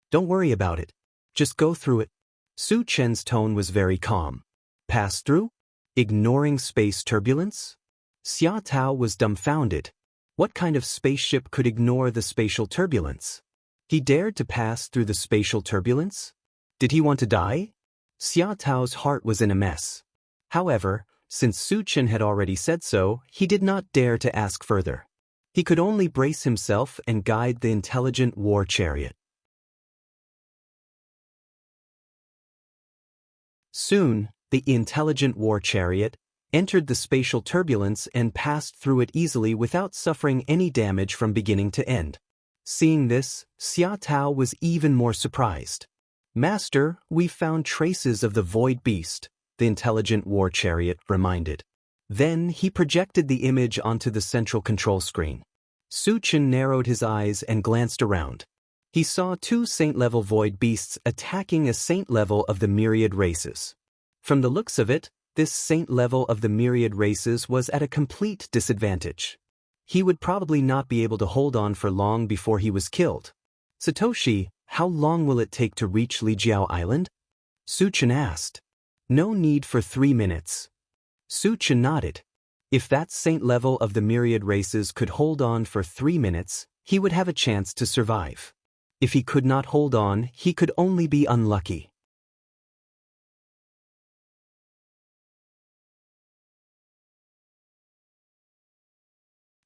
Don't worry about it. Just go through it. Su Chen's tone was very calm. Pass through? Ignoring space turbulence? Xia Tao was dumbfounded. What kind of spaceship could ignore the spatial turbulence? He dared to pass through the spatial turbulence? Did he want to die? Xia Tao's heart was in a mess. However, since Su Chen had already said so, he did not dare to ask further. He could only brace himself and guide the intelligent war chariot. Soon, the intelligent war chariot entered the spatial turbulence and passed through it easily without suffering any damage from beginning to end. Seeing this, Xia Tao was even more surprised. "Master, we found traces of the void beast," the intelligent war chariot reminded. Then he projected the image onto the central control screen. Su Chen narrowed his eyes and glanced around. He saw 2 saint-level void beasts attacking a saint level of the myriad races. From the looks of it, this saint level of the myriad races was at a complete disadvantage. He would probably not be able to hold on for long before he was killed. "Satoshi, how long will it take to reach Lijiao Island?" Su Chen asked. No need for 3 minutes. Su Chen nodded. If that saint level of the myriad races could hold on for 3 minutes, he would have a chance to survive. If he could not hold on, he could only be unlucky.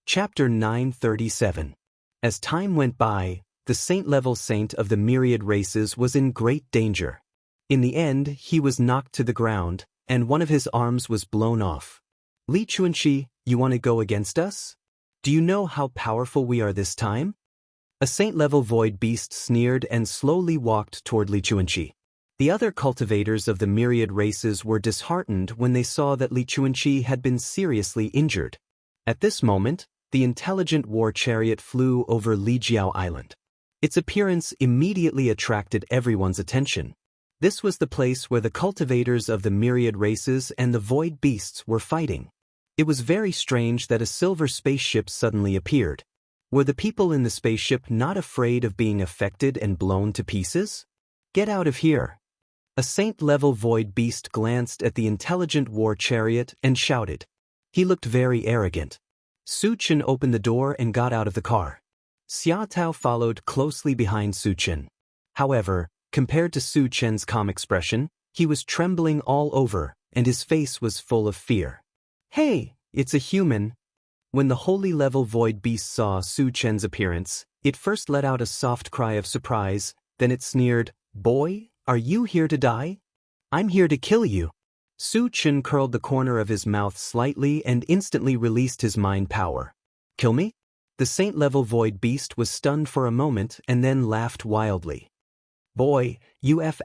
Chapter 937. As time went by, the saint-level saint of the myriad races was in great danger. In the end, he was knocked to the ground, and one of his arms was blown off. Li Chuanxi, you want to go against us? Do you know how powerful we are this time? A saint-level void beast sneered and slowly walked toward Li Chuanxi. The other cultivators of the myriad races were disheartened when they saw that Li Chuanxi had been seriously injured. At this moment, the intelligent war chariot flew over Lijiao Island. Its appearance immediately attracted everyone's attention. This was the place where the cultivators of the myriad races and the void beasts were fighting. It was very strange that a silver spaceship suddenly appeared. Were the people in the spaceship not afraid of being affected and blown to pieces? Get out of here. A saint-level void beast glanced at the intelligent war chariot and shouted. He looked very arrogant. Su Chen opened the door and got out of the car. Xia Tao followed closely behind Su Chen. However, compared to Su Chen's calm expression, he was trembling all over, and his face was full of fear. Hey, it's a human. When the holy level void beast saw Su Chen's appearance, it first let out a soft cry of surprise, then it sneered, Boy, are you here to die? I'm here to kill you. Su Chen curled the corner of his mouth slightly and instantly released his mind power. Kill me? The saint-level void beast was stunned for a moment and then laughed wildly. Boy, UF**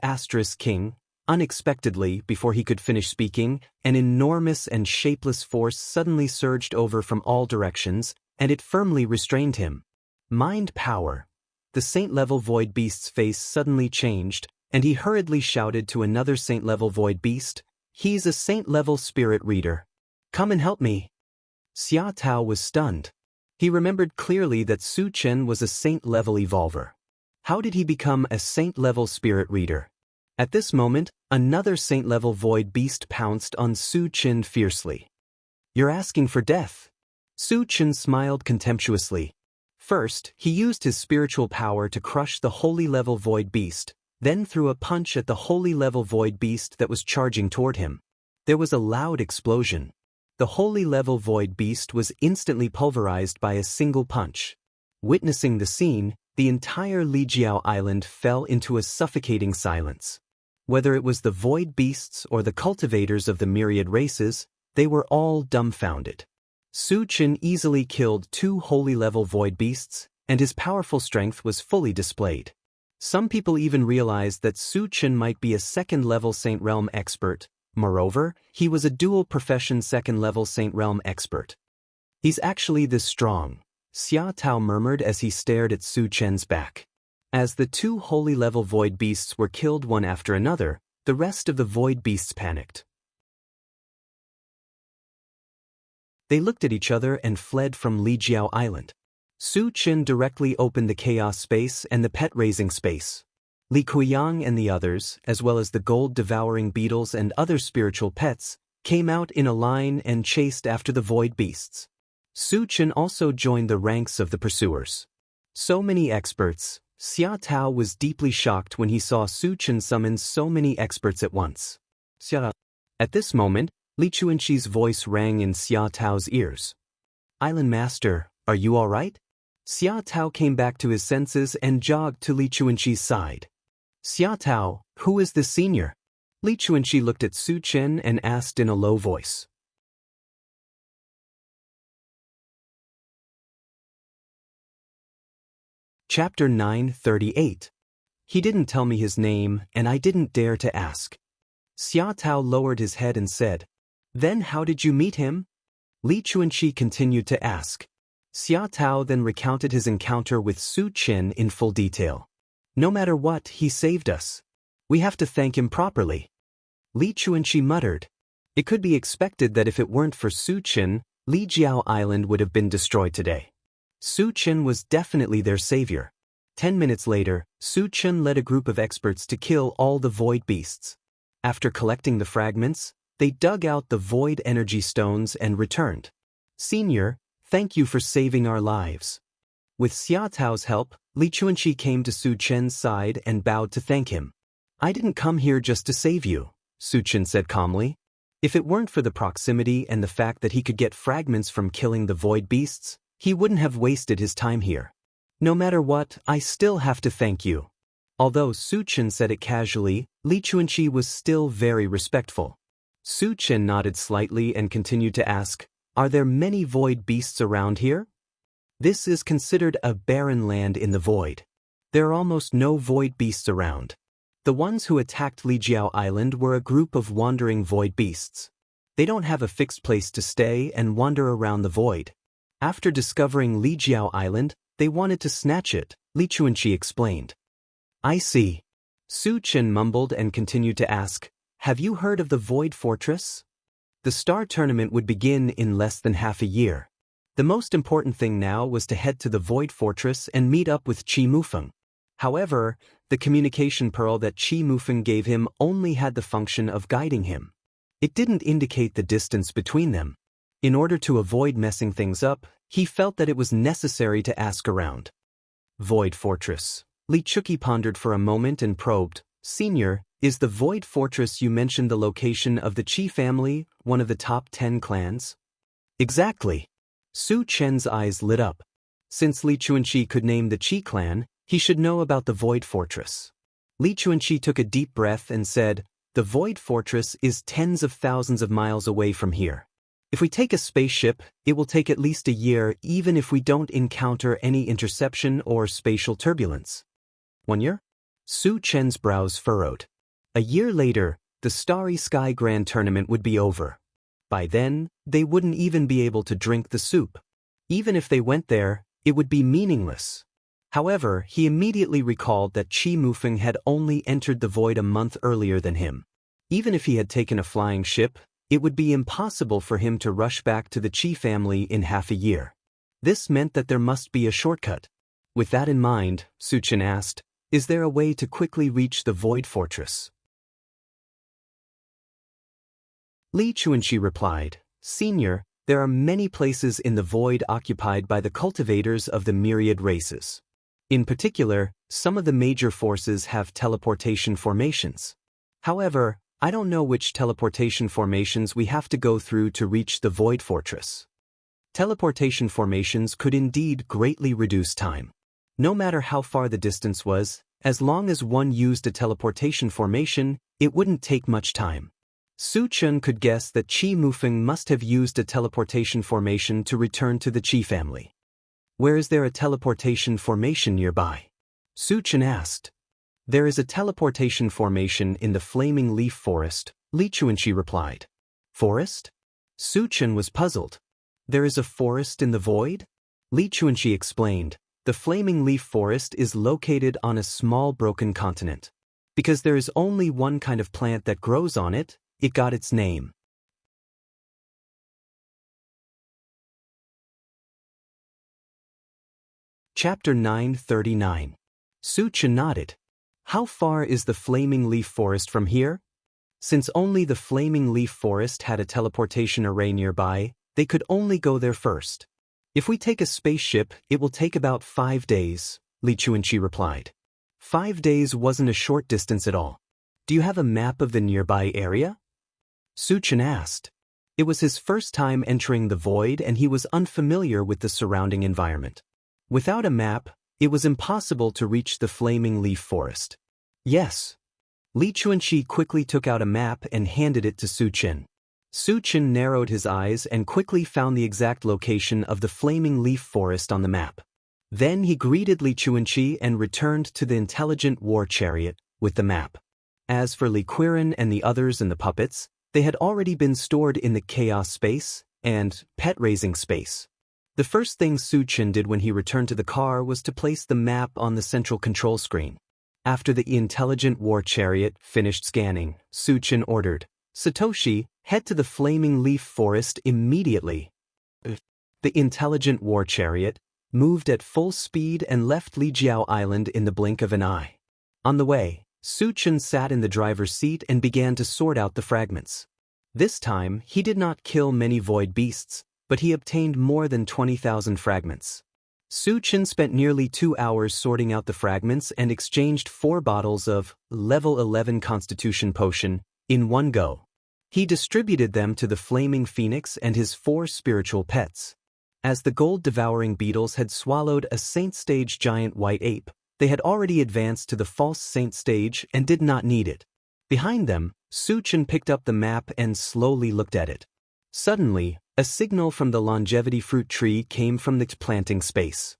king. Unexpectedly, before he could finish speaking, an enormous and shapeless force suddenly surged over from all directions, and it firmly restrained him. Mind power. The saint-level void beast's face suddenly changed, and he hurriedly shouted to another saint-level void beast, He's a saint-level spirit reader. Come and help me. Xia Tao was stunned. He remembered clearly that Su Chen was a saint-level evolver. How did he become a saint-level spirit reader? At this moment, another saint-level void beast pounced on Su Chen fiercely. You're asking for death. Su Chen smiled contemptuously. First, he used his spiritual power to crush the holy-level void beast, then threw a punch at the holy-level void beast that was charging toward him. There was a loud explosion. The holy-level void beast was instantly pulverized by a single punch. Witnessing the scene, the entire Lijiao Island fell into a suffocating silence. Whether it was the void beasts or the cultivators of the myriad races, they were all dumbfounded. Su Chen easily killed 2 holy-level void beasts, and his powerful strength was fully displayed. Some people even realized that Su Chen might be a second-level Saint Realm expert. Moreover, he was a dual-profession second-level Saint Realm expert. He's actually this strong, Xia Tao murmured as he stared at Su Chen's back. As the 2 holy-level void beasts were killed one after another, the rest of the void beasts panicked. They looked at each other and fled from Lijiao Island. Su Chen directly opened the chaos space and the pet-raising space. Li Kuiyang and the others, as well as the gold-devouring beetles and other spiritual pets, came out in a line and chased after the void beasts. Su Chen also joined the ranks of the pursuers. So many experts. Xia Tao was deeply shocked when he saw Su Chen summon so many experts at once. Xia. At this moment, Li Chuanxi's voice rang in Xia Tao's ears. Island Master, are you all right? Xia Tao came back to his senses and jogged to Li Chuanxi's side. Xia Tao, who is the senior? Li Chuanxi looked at Su Chen and asked in a low voice. Chapter 938. He didn't tell me his name, and I didn't dare to ask. Xia Tao lowered his head and said, Then how did you meet him? Li Chuanxi continued to ask. Xia Tao then recounted his encounter with Su Chen in full detail. No matter what, he saved us. We have to thank him properly. Li Chuanxi muttered. It could be expected that if it weren't for Su Chen, Lijiao Island would have been destroyed today. Su Chen was definitely their savior. 10 minutes later, Su Chen led a group of experts to kill all the void beasts. After collecting the fragments, they dug out the void energy stones and returned. Senior, thank you for saving our lives. With Xia Tao's help, Li Chuanxi came to Su Chen's side and bowed to thank him. I didn't come here just to save you, Su Chen said calmly. If it weren't for the proximity and the fact that he could get fragments from killing the void beasts, he wouldn't have wasted his time here. No matter what, I still have to thank you. Although Su Chen said it casually, Li Chuanxi was still very respectful. Su Chen nodded slightly and continued to ask, are there many void beasts around here? This is considered a barren land in the void. There are almost no void beasts around. The ones who attacked Lijiao Island were a group of wandering void beasts. They don't have a fixed place to stay and wander around the void. After discovering Lijiao Island, they wanted to snatch it, Li Chuanxi explained. I see. Su Chen mumbled and continued to ask, have you heard of the Void Fortress? The Star Tournament would begin in less than half a year. The most important thing now was to head to the Void Fortress and meet up with Qi Mufeng. However, the communication pearl that Qi Mufeng gave him only had the function of guiding him. It didn't indicate the distance between them. In order to avoid messing things up, he felt that it was necessary to ask around. Void Fortress. Li Chuqi pondered for a moment and probed, Senior, is the Void Fortress you mentioned the location of the Qi family, one of the top 10 clans? Exactly. Su Chen's eyes lit up. Since Li Chuanxi could name the Qi clan, he should know about the Void Fortress. Li Chuanxi took a deep breath and said, the Void Fortress is tens of thousands of miles away from here. If we take a spaceship, it will take at least a year even if we don't encounter any interception or spatial turbulence. 1 year? Su Chen's brows furrowed. A year later, the Starry Sky Grand Tournament would be over. By then, they wouldn't even be able to drink the soup. Even if they went there, it would be meaningless. However, he immediately recalled that Qi Mufeng had only entered the void a month earlier than him. Even if he had taken a flying ship, it would be impossible for him to rush back to the Qi family in half a year. This meant that there must be a shortcut. With that in mind, Su Chen asked, is there a way to quickly reach the Void Fortress? Li Chuanxi replied, Senior, there are many places in the void occupied by the cultivators of the myriad races. In particular, some of the major forces have teleportation formations. However, I don't know which teleportation formations we have to go through to reach the Void Fortress. Teleportation formations could indeed greatly reduce time. No matter how far the distance was, as long as one used a teleportation formation, it wouldn't take much time. Su Chen could guess that Qi Mufeng must have used a teleportation formation to return to the Qi family. Where is there a teleportation formation nearby? Su Chen asked. There is a teleportation formation in the Flaming Leaf Forest, Li Chuanxi replied. Forest? Su Chen was puzzled. There is a forest in the void? Li Chuanxi explained. The Flaming Leaf Forest is located on a small broken continent. Because there is only one kind of plant that grows on it, it got its name. Chapter 939. Su Chen nodded. How far is the Flaming Leaf Forest from here? Since only the Flaming Leaf Forest had a teleportation array nearby, they could only go there first. If we take a spaceship, it will take about 5 days, Li Chuanxi replied. 5 days wasn't a short distance at all. Do you have a map of the nearby area? Su Chen asked. It was his first time entering the void and he was unfamiliar with the surrounding environment. Without a map, it was impossible to reach the Flaming Leaf Forest. Yes. Li Chuanxi quickly took out a map and handed it to Su Chen. Su Chen narrowed his eyes and quickly found the exact location of the Flaming Leaf Forest on the map. Then he greeted Li Chuanxi and returned to the intelligent war chariot with the map. As for Li Qiren and the others and the puppets, they had already been stored in the chaos space and pet-raising space. The first thing Su Chen did when he returned to the car was to place the map on the central control screen. After the intelligent war chariot finished scanning, Su Chen ordered, Satoshi, head to the Flaming Leaf Forest immediately. The intelligent war chariot moved at full speed and left Lijiao Island in the blink of an eye. On the way, Su Chen sat in the driver's seat and began to sort out the fragments. This time, he did not kill many void beasts, but he obtained more than 20,000 fragments. Su Chen spent nearly 2 hours sorting out the fragments and exchanged 4 bottles of level 11 Constitution potion in one go. He distributed them to the Flaming Phoenix and his 4 spiritual pets. As the gold-devouring beetles had swallowed a Saint Stage giant white ape, they had already advanced to the false Saint Stage and did not need it. Behind them, Su Chen picked up the map and slowly looked at it. Suddenly, a signal from the longevity fruit tree came from the planting space.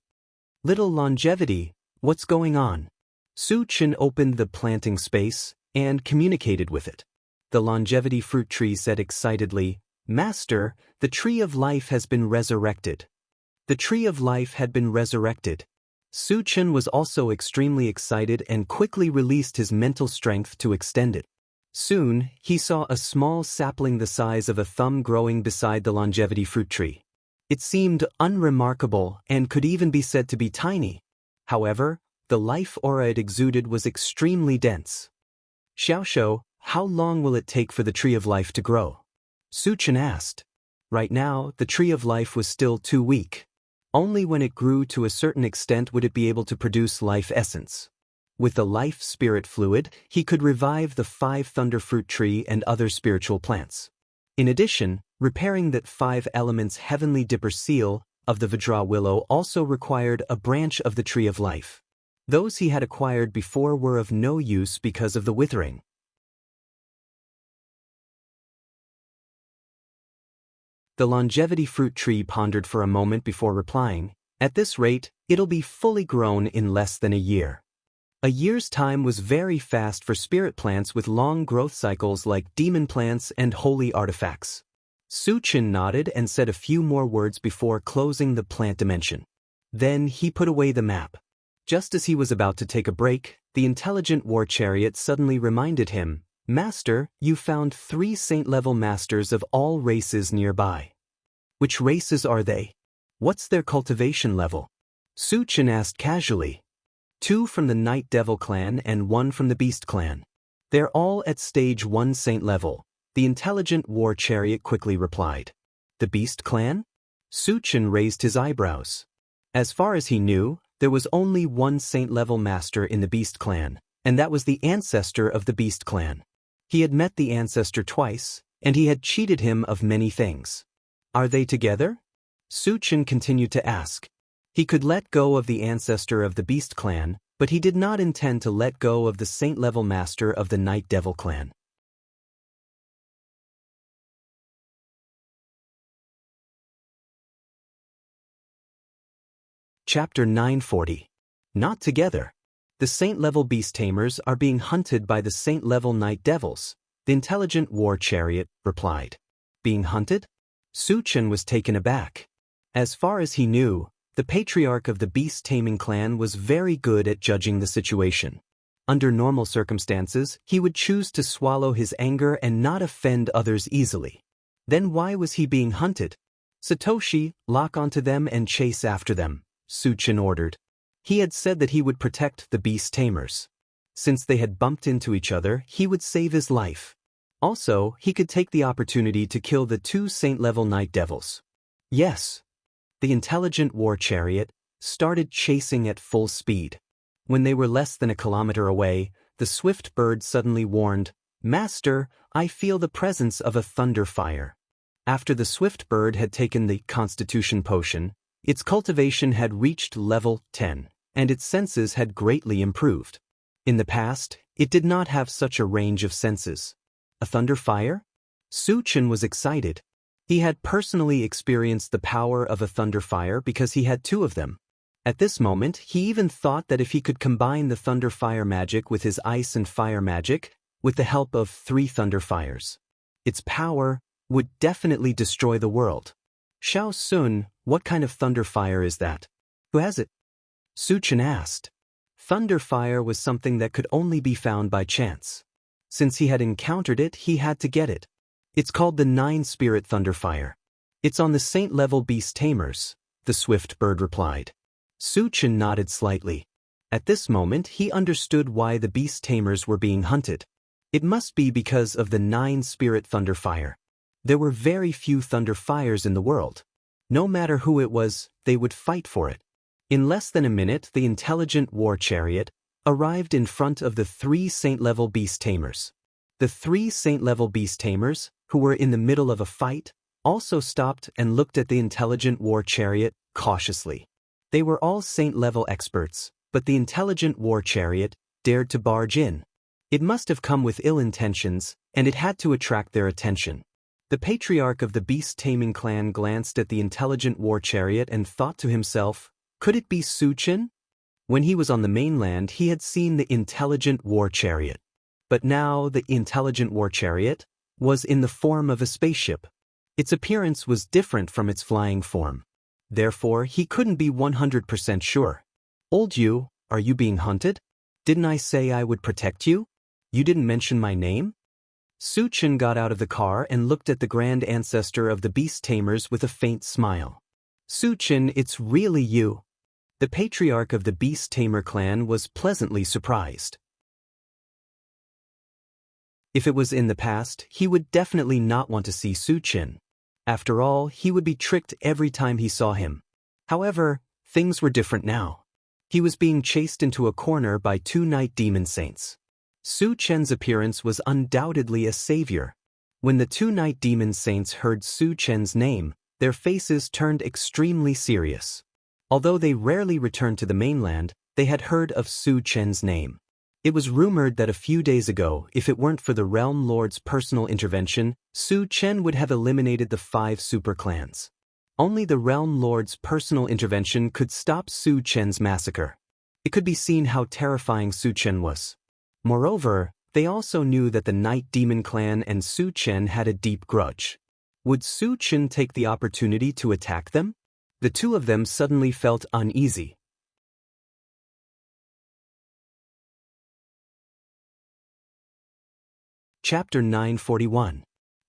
"Little longevity, what's going on?" Su Chen opened the planting space and communicated with it. The longevity fruit tree said excitedly, "Master, the tree of life has been resurrected." The tree of life had been resurrected. Su Chen was also extremely excited and quickly released his mental strength to extend it. Soon, he saw a small sapling the size of a thumb growing beside the longevity fruit tree. It seemed unremarkable and could even be said to be tiny. However, the life aura it exuded was extremely dense. "Xiaoshou, how long will it take for the tree of life to grow?" Su Chen asked. Right now, the tree of life was still too weak. Only when it grew to a certain extent would it be able to produce life essence. With the life spirit fluid, he could revive the 5 thunder fruit tree and other spiritual plants. In addition, repairing that 5 elements heavenly dipper seal of the Vajra willow also required a branch of the tree of life. Those he had acquired before were of no use because of the withering. The longevity fruit tree pondered for a moment before replying, "At this rate, it'll be fully grown in less than a year." A year's time was very fast for spirit plants with long growth cycles like demon plants and holy artifacts. Su Chen nodded and said a few more words before closing the plant dimension. Then he put away the map. Just as he was about to take a break, the intelligent war chariot suddenly reminded him, "Master, you found 3 saint-level masters of all races nearby. Which races are they? What's their cultivation level?" Su Chen asked casually. 2 from the Night Devil clan and 1 from the Beast clan. They're all at stage 1 saint level, the intelligent war chariot quickly replied. The Beast clan? Su Chen raised his eyebrows. As far as he knew, there was only 1 saint-level master in the Beast clan, and that was the ancestor of the Beast clan. He had met the ancestor twice, and he had cheated him of many things. Are they together? Su Chen continued to ask. He could let go of the ancestor of the Beast clan, but he did not intend to let go of the saint-level master of the Night Devil clan. Chapter 940. Not together. The saint-level beast tamers are being hunted by the saint-level night devils, the intelligent war chariot replied. Being hunted? Su Chen was taken aback. As far as he knew, the patriarch of the beast-taming clan was very good at judging the situation. Under normal circumstances, he would choose to swallow his anger and not offend others easily. Then why was he being hunted? Satoshi, lock onto them and chase after them, Su Chen ordered. He had said that he would protect the beast tamers. Since they had bumped into each other, he would save his life. Also, he could take the opportunity to kill the 2 saint-level night devils. Yes. The intelligent war chariot started chasing at full speed. When they were less than a kilometer away, the swift bird suddenly warned, "Master, I feel the presence of a thunder fire." After the swift bird had taken the Constitution potion, its cultivation had reached level 10, and its senses had greatly improved. In the past, it did not have such a range of senses. A thunder fire? Su Chen was excited. He had personally experienced the power of a thunder fire because he had 2 of them. At this moment, he even thought that if he could combine the thunder fire magic with his ice and fire magic, with the help of 3 thunder fires, its power would definitely destroy the world. Xiao Sun, what kind of thunder fire is that? Who has it? Su Chen asked. Thunder fire was something that could only be found by chance. Since he had encountered it, he had to get it. It's called the 9-spirit thunder fire. It's on the saint-level beast tamers, the swift bird replied. Su Chen nodded slightly. At this moment he understood why the beast tamers were being hunted. It must be because of the 9-spirit thunder fire. There were very few thunder fires in the world. No matter who it was, they would fight for it. In less than a minute the intelligent war chariot arrived in front of the 3 saint-level beast tamers. The 3 saint-level beast tamers, who were in the middle of a fight, also stopped and looked at the intelligent war chariot cautiously. They were all saint-level experts, but the intelligent war chariot dared to barge in. It must have come with ill intentions, and it had to attract their attention. The patriarch of the beast-taming clan glanced at the intelligent war chariot and thought to himself, could it be Su-chin? When he was on the mainland he had seen the intelligent war chariot. But now the intelligent war chariot was in the form of a spaceship. Its appearance was different from its flying form. Therefore he couldn't be 100% sure. Old you, are you being hunted? Didn't I say I would protect you? You didn't mention my name? Su-chin got out of the car and looked at the grand ancestor of the beast tamers with a faint smile. Su-chin, it's really you. The patriarch of the beast tamer clan was pleasantly surprised. If it was in the past, he would definitely not want to see Su-chin. After all, he would be tricked every time he saw him. However, things were different now. He was being chased into a corner by 2 night demon saints. Su-chen's appearance was undoubtedly a savior. When the 2 night demon saints heard Su-chen's name, their faces turned extremely serious. Although they rarely returned to the mainland, they had heard of Su-chen's name. It was rumored that a few days ago, if it weren't for the Realm Lord's personal intervention, Su-chen would have eliminated the 5 super clans. Only the Realm Lord's personal intervention could stop Su-chen's massacre. It could be seen how terrifying Su-chen was. Moreover, they also knew that the Night Demon clan and Su-chen had a deep grudge. Would Su-chen take the opportunity to attack them? The two of them suddenly felt uneasy. Chapter 941.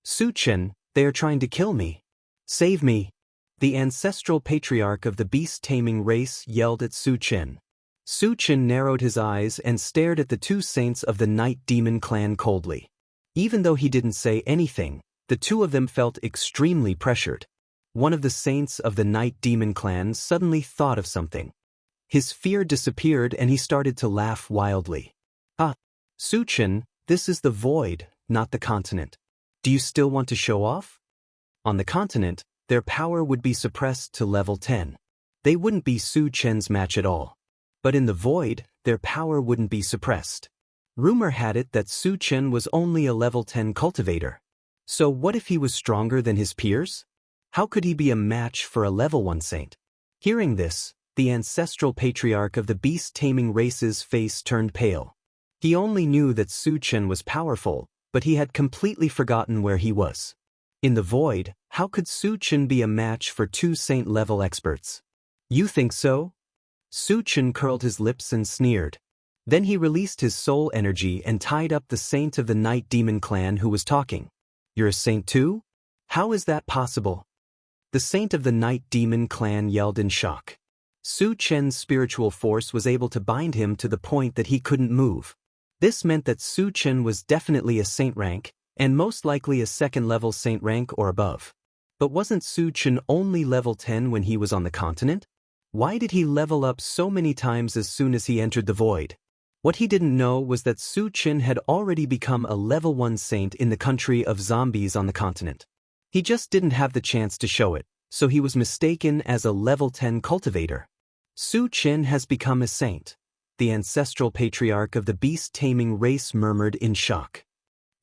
Su-chen, they are trying to kill me. Save me. The ancestral patriarch of the beast-taming race yelled at Su-chen. Su-chen narrowed his eyes and stared at the 2 saints of the Night Demon clan coldly. Even though he didn't say anything, the 2 of them felt extremely pressured. One of the saints of the Night Demon clan suddenly thought of something. His fear disappeared and he started to laugh wildly. Ah, Su-chen, this is the void, not the continent. Do you still want to show off? On the continent, their power would be suppressed to level 10. They wouldn't be Su-chen's match at all. But in the void, their power wouldn't be suppressed. Rumor had it that Su-chen was only a level 10 cultivator. So what if he was stronger than his peers? How could he be a match for a level 1 saint? Hearing this, the ancestral patriarch of the beast-taming race's face turned pale. He only knew that Su-chen was powerful, but he had completely forgotten where he was. In the void, how could Su-chen be a match for 2 saint-level experts? You think so? Su-chen curled his lips and sneered. Then he released his soul energy and tied up the saint of the Night Demon clan who was talking. You're a saint too? How is that possible? The saint of the Night Demon clan yelled in shock. Su-chen's spiritual force was able to bind him to the point that he couldn't move. This meant that Su-chen was definitely a saint rank, and most likely a 2nd-level saint rank or above. But wasn't Su-chen only level 10 when he was on the continent? Why did he level up so many times as soon as he entered the void? What he didn't know was that Su-chen had already become a level 1 saint in the country of zombies on the continent. He just didn't have the chance to show it, so he was mistaken as a level 10 cultivator. Su-chen has become a saint. The ancestral patriarch of the beast-taming race murmured in shock.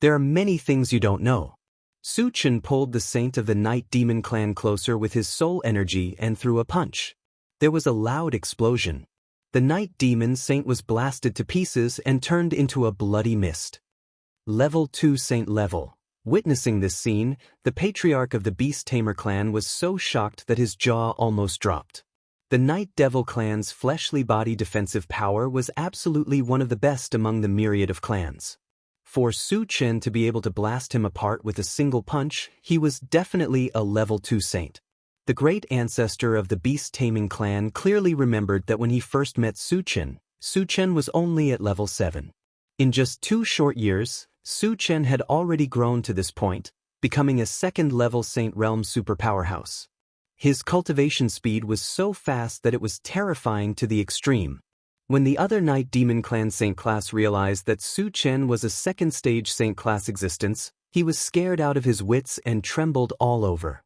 There are many things you don't know. Su-chen pulled the saint of the Night Demon clan closer with his soul energy and threw a punch. There was a loud explosion. The Night Demon saint was blasted to pieces and turned into a bloody mist. Level 2 saint level. Witnessing this scene, the patriarch of the Beast Tamer clan was so shocked that his jaw almost dropped. The Night Devil clan's fleshly body defensive power was absolutely one of the best among the myriad of clans. For Su-chen to be able to blast him apart with a single punch, he was definitely a level 2 saint. The great ancestor of the beast-taming clan clearly remembered that when he first met Su-chen, Su Chen was only at level 7. In just 2 short years, Su Chen had already grown to this point, becoming a second-level Saint Realm superpowerhouse. His cultivation speed was so fast that it was terrifying to the extreme. When the other Night Demon Clan Saint class realized that Su Chen was a second-stage Saint class existence, he was scared out of his wits and trembled all over.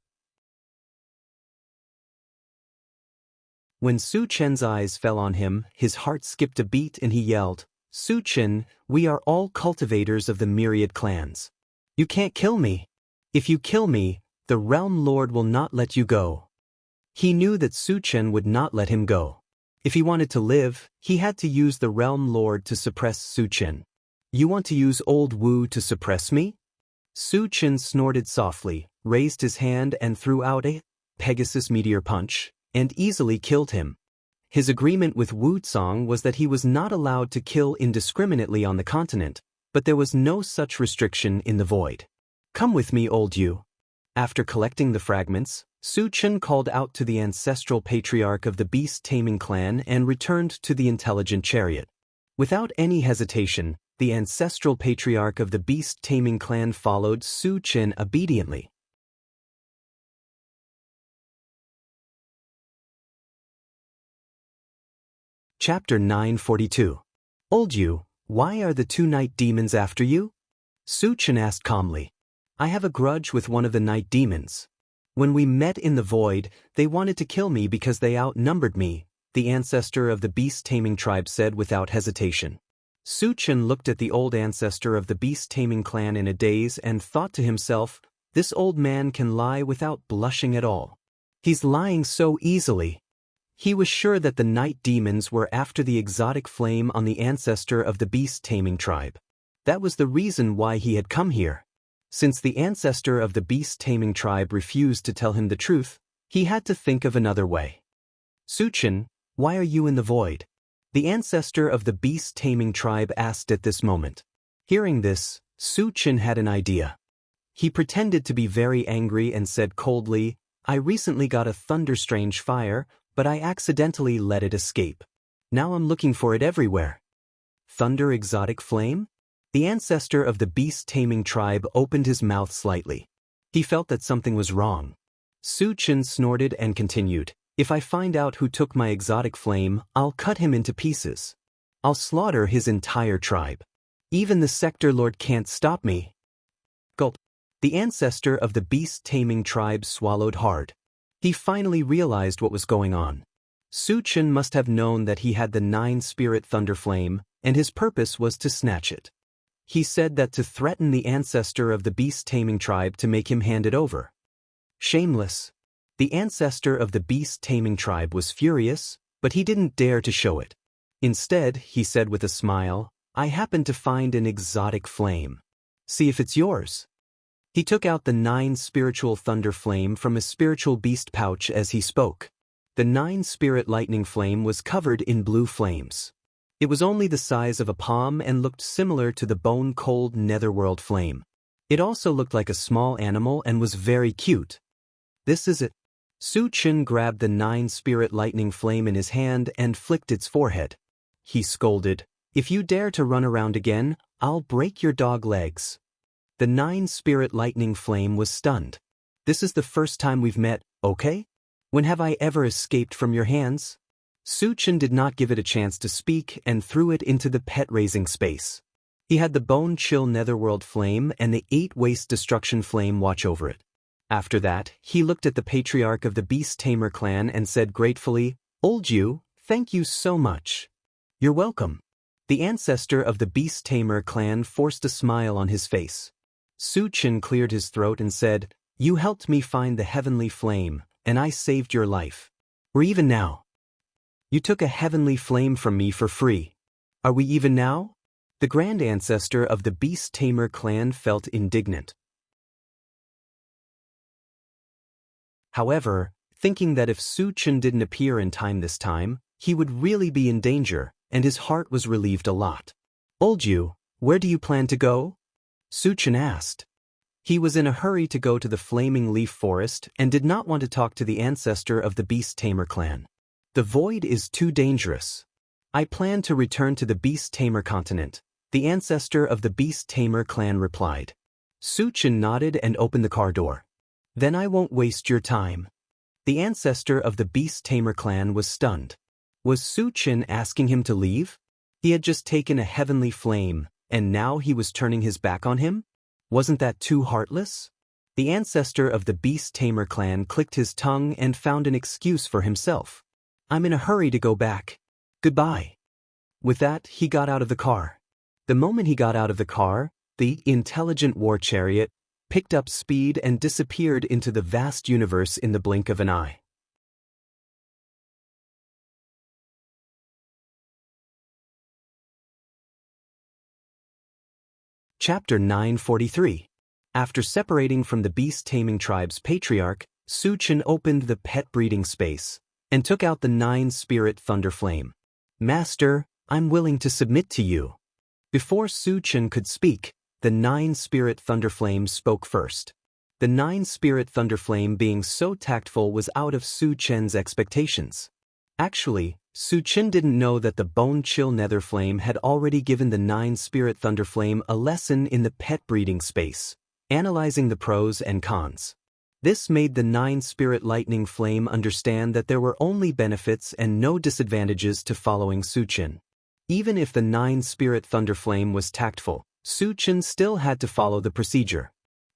When Su Chen's eyes fell on him, his heart skipped a beat and he yelled, "Su Chen, we are all cultivators of the myriad clans. You can't kill me. If you kill me, the Realm Lord will not let you go." He knew that Su Chen would not let him go. If he wanted to live, he had to use the Realm Lord to suppress Su Chen. "You want to use Old Wu to suppress me?" Su Chen snorted softly, raised his hand and threw out a Pegasus Meteor Punch, and easily killed him. His agreement with Wu Tsong was that he was not allowed to kill indiscriminately on the continent, but there was no such restriction in the void. "Come with me, Old Yu." After collecting the fragments, Su Chen called out to the ancestral patriarch of the beast-taming clan and returned to the intelligent chariot. Without any hesitation, the ancestral patriarch of the beast-taming clan followed Su Chen obediently. Chapter 942. Old Yu, why are the 2 night demons after you? Su Chen asked calmly. I have a grudge with one of the night demons. When we met in the void, they wanted to kill me because they outnumbered me, the ancestor of the beast-taming tribe said without hesitation. Su Chen looked at the old ancestor of the beast-taming clan in a daze and thought to himself, this old man can lie without blushing at all. He's lying so easily. He was sure that the night demons were after the exotic flame on the ancestor of the beast-taming tribe. That was the reason why he had come here. Since the ancestor of the beast-taming tribe refused to tell him the truth, he had to think of another way. Su Chen, why are you in the void? The ancestor of the beast-taming tribe asked at this moment. Hearing this, Su Chen had an idea. He pretended to be very angry and said coldly, I recently got a thunder-strange fire, but I accidentally let it escape. Now I'm looking for it everywhere. Thunder exotic flame? The ancestor of the beast-taming tribe opened his mouth slightly. He felt that something was wrong. Su Chen snorted and continued, if I find out who took my exotic flame, I'll cut him into pieces. I'll slaughter his entire tribe. Even the sector lord can't stop me. Gulp. The ancestor of the beast-taming tribe swallowed hard. He finally realized what was going on. Su Chen must have known that he had the 9-spirit thunder flame, and his purpose was to snatch it. He said that to threaten the ancestor of the beast-taming tribe to make him hand it over. Shameless. The ancestor of the beast-taming tribe was furious, but he didn't dare to show it. Instead, he said with a smile, I happened to find an exotic flame. See if it's yours. He took out the 9-spiritual thunder flame from a spiritual beast pouch as he spoke. The 9-spirit lightning flame was covered in blue flames. It was only the size of a palm and looked similar to the bone-cold netherworld flame. It also looked like a small animal and was very cute. This is it. Su Chen grabbed the 9-spirit lightning flame in his hand and flicked its forehead. He scolded, if you dare to run around again, I'll break your dog legs. The 9-spirit lightning flame was stunned. This is the first time we've met, okay? When have I ever escaped from your hands? Su Chen did not give it a chance to speak and threw it into the pet-raising space. He had the bone-chill netherworld flame and the 8-waste destruction flame watch over it. After that, he looked at the patriarch of the beast-tamer clan and said gratefully, Old Yu, thank you so much. You're welcome. The ancestor of the beast-tamer clan forced a smile on his face. Su Chen cleared his throat and said, You helped me find the heavenly flame, and I saved your life. We're even now. You took a heavenly flame from me for free. Are we even now? The grand ancestor of the beast-tamer clan felt indignant. However, thinking that if Su Chen didn't appear in time this time, he would really be in danger, and his heart was relieved a lot. Old Yu, where do you plan to go? Su Chen asked. He was in a hurry to go to the Flaming Leaf Forest and did not want to talk to the ancestor of the beast-tamer clan. The void is too dangerous. I plan to return to the Beast Tamer continent, the ancestor of the Beast Tamer clan replied. Su-chin nodded and opened the car door. Then I won't waste your time. The ancestor of the Beast Tamer clan was stunned. Was Su-chin asking him to leave? He had just taken a heavenly flame, and now he was turning his back on him? Wasn't that too heartless? The ancestor of the Beast Tamer clan clicked his tongue and found an excuse for himself. I'm in a hurry to go back. Goodbye. With that, he got out of the car. The moment he got out of the car, the intelligent war chariot picked up speed and disappeared into the vast universe in the blink of an eye. Chapter 943. After separating from the beast-taming tribe's patriarch, Su-chin opened the pet breeding space and took out the 9-spirit thunder flame. Master, I'm willing to submit to you. Before Su-chin could speak, the 9-spirit thunder flame spoke first. The 9-spirit thunder flame being so tactful was out of Su-chin's expectations. Actually, Su-chin didn't know that the bone-chill nether flame had already given the 9-spirit thunder flame a lesson in the pet breeding space, analyzing the pros and cons. This made the 9-spirit lightning flame understand that there were only benefits and no disadvantages to following Su-chin. Even if the 9-spirit thunder flame was tactful, Su-chin still had to follow the procedure.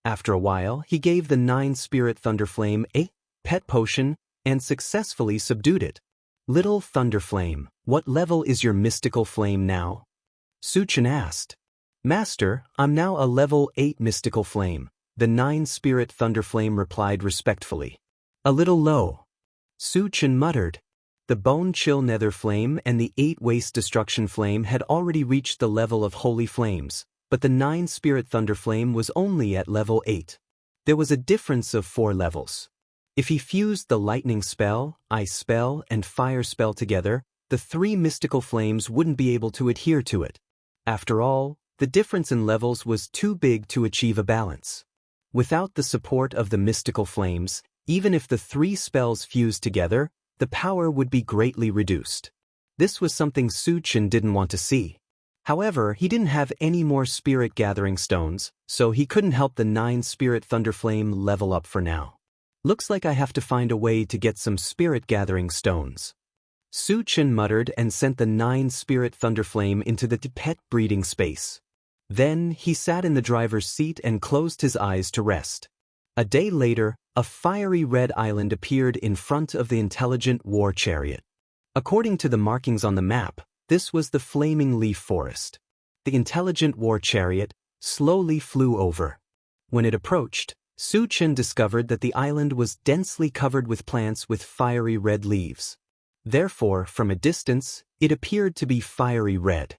After a while, he gave the 9-spirit thunder flame a pet potion and successfully subdued it. Little Thunder Flame, what level is your mystical flame now? Su-chin asked. Master, I'm now a level 8 mystical flame, the 9-spirit thunder flame replied respectfully. A little low. Su-chin muttered. The bone-chill nether flame and the 8 waste destruction flame had already reached the level of holy flames, but the 9-spirit thunder flame was only at level 8. There was a difference of 4 levels. If he fused the lightning spell, ice spell, and fire spell together, the 3 mystical flames wouldn't be able to adhere to it. After all, the difference in levels was too big to achieve a balance. Without the support of the mystical flames, even if the 3 spells fused together, the power would be greatly reduced. This was something Su-chin didn't want to see. However, he didn't have any more spirit gathering stones, so he couldn't help the 9-spirit thunder flame level up for now. Looks like I have to find a way to get some spirit gathering stones. Su-chin muttered and sent the 9-spirit thunder flame into the pet breeding space. Then he sat in the driver's seat and closed his eyes to rest. A day later, a fiery red island appeared in front of the intelligent war chariot. According to the markings on the map, this was the Flaming Leaf Forest. The intelligent war chariot slowly flew over. When it approached, Su-chin discovered that the island was densely covered with plants with fiery red leaves. Therefore, from a distance, it appeared to be fiery red.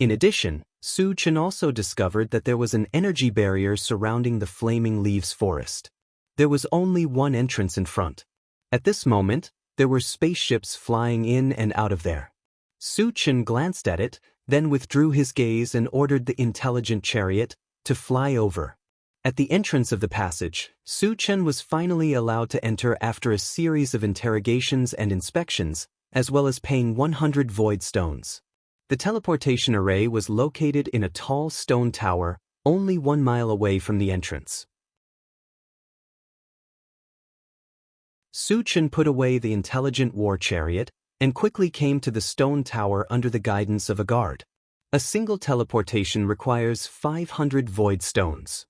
In addition, Su-chin also discovered that there was an energy barrier surrounding the Flaming Leaves Forest. There was only one entrance in front. At this moment, there were spaceships flying in and out of there. Su-chin glanced at it, then withdrew his gaze and ordered the intelligent chariot to fly over. At the entrance of the passage, Su-chin was finally allowed to enter after a series of interrogations and inspections, as well as paying 100 void stones. The teleportation array was located in a tall stone tower, only 1 mile away from the entrance. Su-chin put away the intelligent war chariot and quickly came to the stone tower under the guidance of a guard. A single teleportation requires 500 void stones.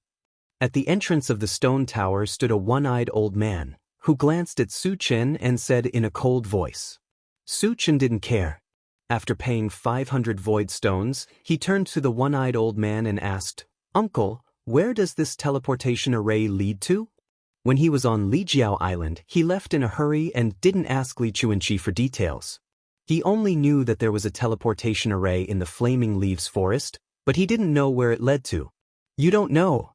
At the entrance of the stone tower stood a one-eyed old man, who glanced at Su-chin and said in a cold voice. Su-chin didn't care. After paying 500 void stones, he turned to the one-eyed old man and asked, Uncle, where does this teleportation array lead to? When he was on Lijiao Island, he left in a hurry and didn't ask Li Chuanqi for details. He only knew that there was a teleportation array in the Flaming Leaves Forest, but he didn't know where it led to. You don't know?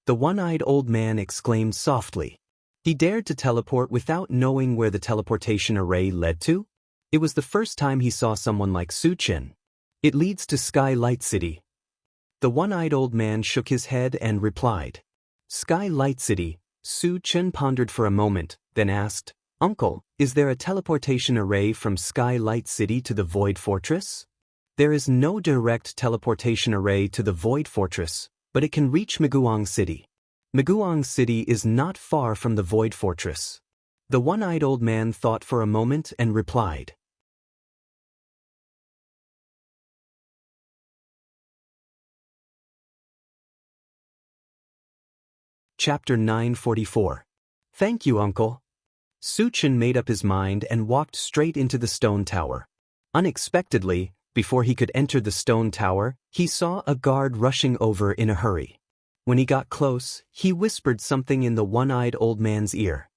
The one-eyed old man exclaimed softly. He dared to teleport without knowing where the teleportation array led to? It was the first time he saw someone like Su-chin. It leads to Sky Light City. The one-eyed old man shook his head and replied. Sky Light City. Su-chin pondered for a moment, then asked, Uncle, is there a teleportation array from Sky Light City to the Void Fortress? There is no direct teleportation array to the Void Fortress, but it can reach Miguang City. Miguang City is not far from the Void Fortress. The one-eyed old man thought for a moment and replied. Chapter 944. Thank you, Uncle. Suchin made up his mind and walked straight into the stone tower. Unexpectedly, before he could enter the stone tower, he saw a guard rushing over in a hurry. When he got close, he whispered something in the one-eyed old man's ear.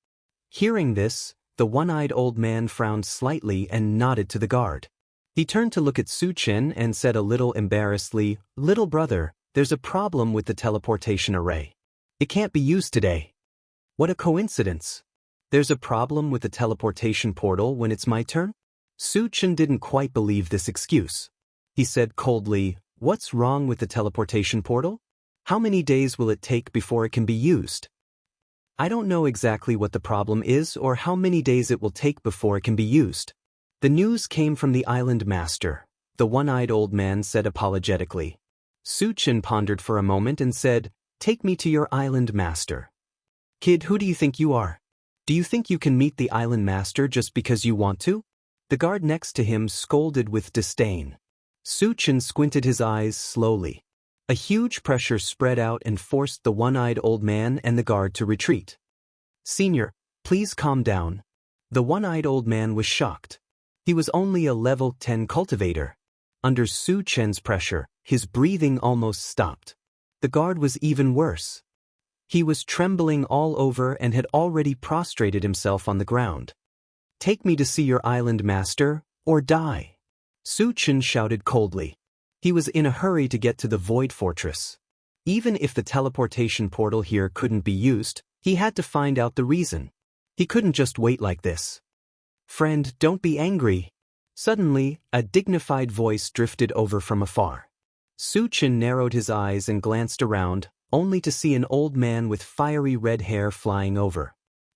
Hearing this, the one-eyed old man frowned slightly and nodded to the guard. He turned to look at Suchin and said a little embarrassedly, "Little brother, there's a problem with the teleportation array. It can't be used today." What a coincidence. There's a problem with the teleportation portal when it's my turn? Suchin didn't quite believe this excuse. He said coldly, "What's wrong with the teleportation portal? How many days will it take before it can be used?" "I don't know exactly what the problem is or how many days it will take before it can be used." The news came from the island master, the one-eyed old man said apologetically. Suchin pondered for a moment and said, "Take me to your island master." "Kid, who do you think you are? Do you think you can meet the island master just because you want to?" The guard next to him scolded with disdain. Suchin squinted his eyes slowly. A huge pressure spread out and forced the one-eyed old man and the guard to retreat. "Senior, please calm down." The one-eyed old man was shocked. He was only a level 10 cultivator. Under Suchin's pressure, his breathing almost stopped. The guard was even worse. He was trembling all over and had already prostrated himself on the ground. "Take me to see your island master, or die," Suchin shouted coldly. He was in a hurry to get to the Void Fortress. Even if the teleportation portal here couldn't be used, he had to find out the reason. He couldn't just wait like this. "Friend, don't be angry." Suddenly, a dignified voice drifted over from afar. Suchin narrowed his eyes and glanced around, only to see an old man with fiery red hair flying over.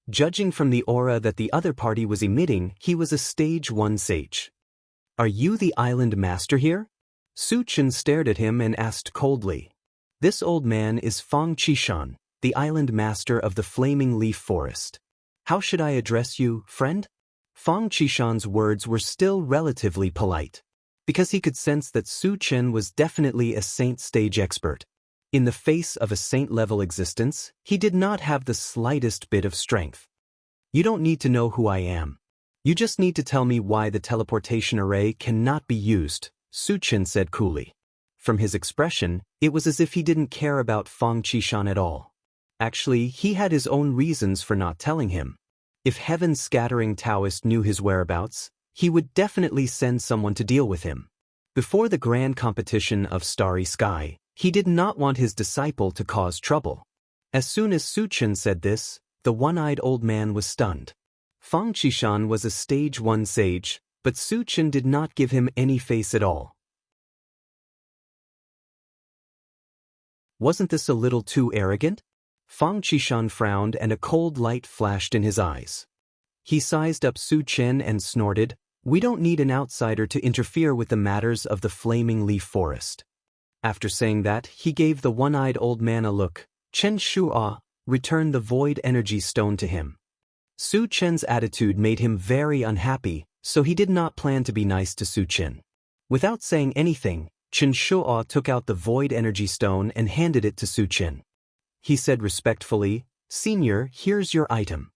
Judging from the aura that the other party was emitting, he was a stage 1 sage. "Are you the island master here?" Suchin stared at him and asked coldly. "This old man is Fang Qishan, the island master of the Flaming Leaf Forest. How should I address you, friend?" Fang Qishan's words were still relatively polite, because he could sense that Suchin was definitely a saint stage expert. In the face of a saint-level existence, he did not have the slightest bit of strength. "You don't need to know who I am. You just need to tell me why the teleportation array cannot be used," Suchin said coolly. From his expression, it was as if he didn't care about Fang Qishan at all. Actually, he had his own reasons for not telling him. If Heaven's Scattering Taoist knew his whereabouts, he would definitely send someone to deal with him. Before the grand competition of Starry Sky, he did not want his disciple to cause trouble. As soon as Suchin said this, the one-eyed old man was stunned. Fang Qishan was a stage 1 sage, but Suchin did not give him any face at all. Wasn't this a little too arrogant? Fang Qishan frowned and a cold light flashed in his eyes. He sized up Suchin and snorted, "We don't need an outsider to interfere with the matters of the Flaming Leaf Forest." After saying that, he gave the one-eyed old man a look. Chen Shu'a returned the void energy stone to him. Suchin's attitude made him very unhappy, so he did not plan to be nice to Suchin. Without saying anything, Chen Shu'a took out the void energy stone and handed it to Suchin. He said respectfully, "Senior, here's your item."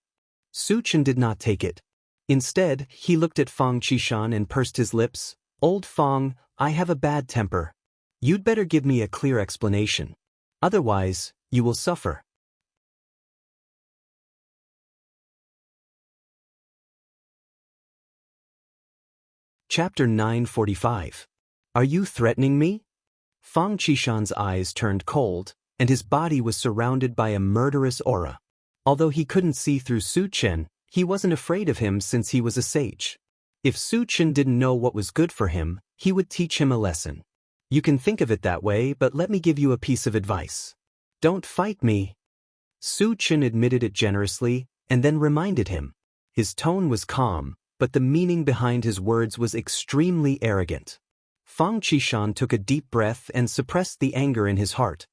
Suchin did not take it. Instead, he looked at Fang Qishan and pursed his lips. "Old Fang, I have a bad temper. You'd better give me a clear explanation. Otherwise, you will suffer." Chapter 945. Are you threatening me? Fang Qishan's eyes turned cold, and his body was surrounded by a murderous aura. Although he couldn't see through Suchin, he wasn't afraid of him since he was a sage. If Suchin didn't know what was good for him, he would teach him a lesson. You can think of it that way, but let me give you a piece of advice. Don't fight me. Suchin admitted it generously, and then reminded him. His tone was calm, but the meaning behind his words was extremely arrogant. Fang Qishan took a deep breath and suppressed the anger in his heart.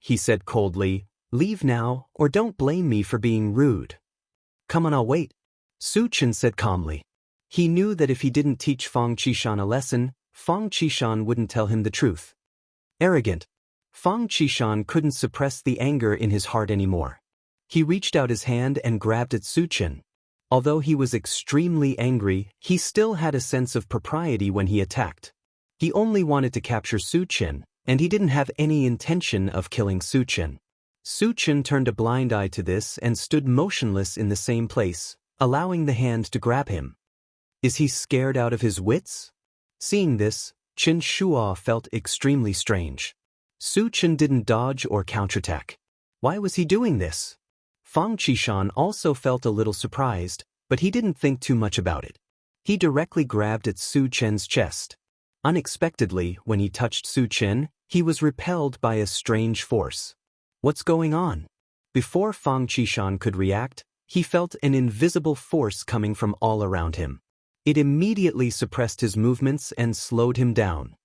He said coldly, "Leave now, or don't blame me for being rude." "Come on, I'll wait," Su Chen said calmly. He knew that if he didn't teach Fang Qishan a lesson, Fang Qishan wouldn't tell him the truth. Arrogant. Fang Qishan couldn't suppress the anger in his heart anymore. He reached out his hand and grabbed at Su Chen. Although he was extremely angry, he still had a sense of propriety when he attacked. He only wanted to capture Su Chen, and he didn't have any intention of killing Su Chen. Su Chen turned a blind eye to this and stood motionless in the same place, allowing the hand to grab him. Is he scared out of his wits? Seeing this, Chen Shuo felt extremely strange. Su Chen didn't dodge or counterattack. Why was he doing this? Fang Qishan also felt a little surprised, but he didn't think too much about it. He directly grabbed at Su Chen's chest. Unexpectedly, when he touched Su Chen, he was repelled by a strange force. What's going on? Before Fang Qishan could react, he felt an invisible force coming from all around him. It immediately suppressed his movements and slowed him down.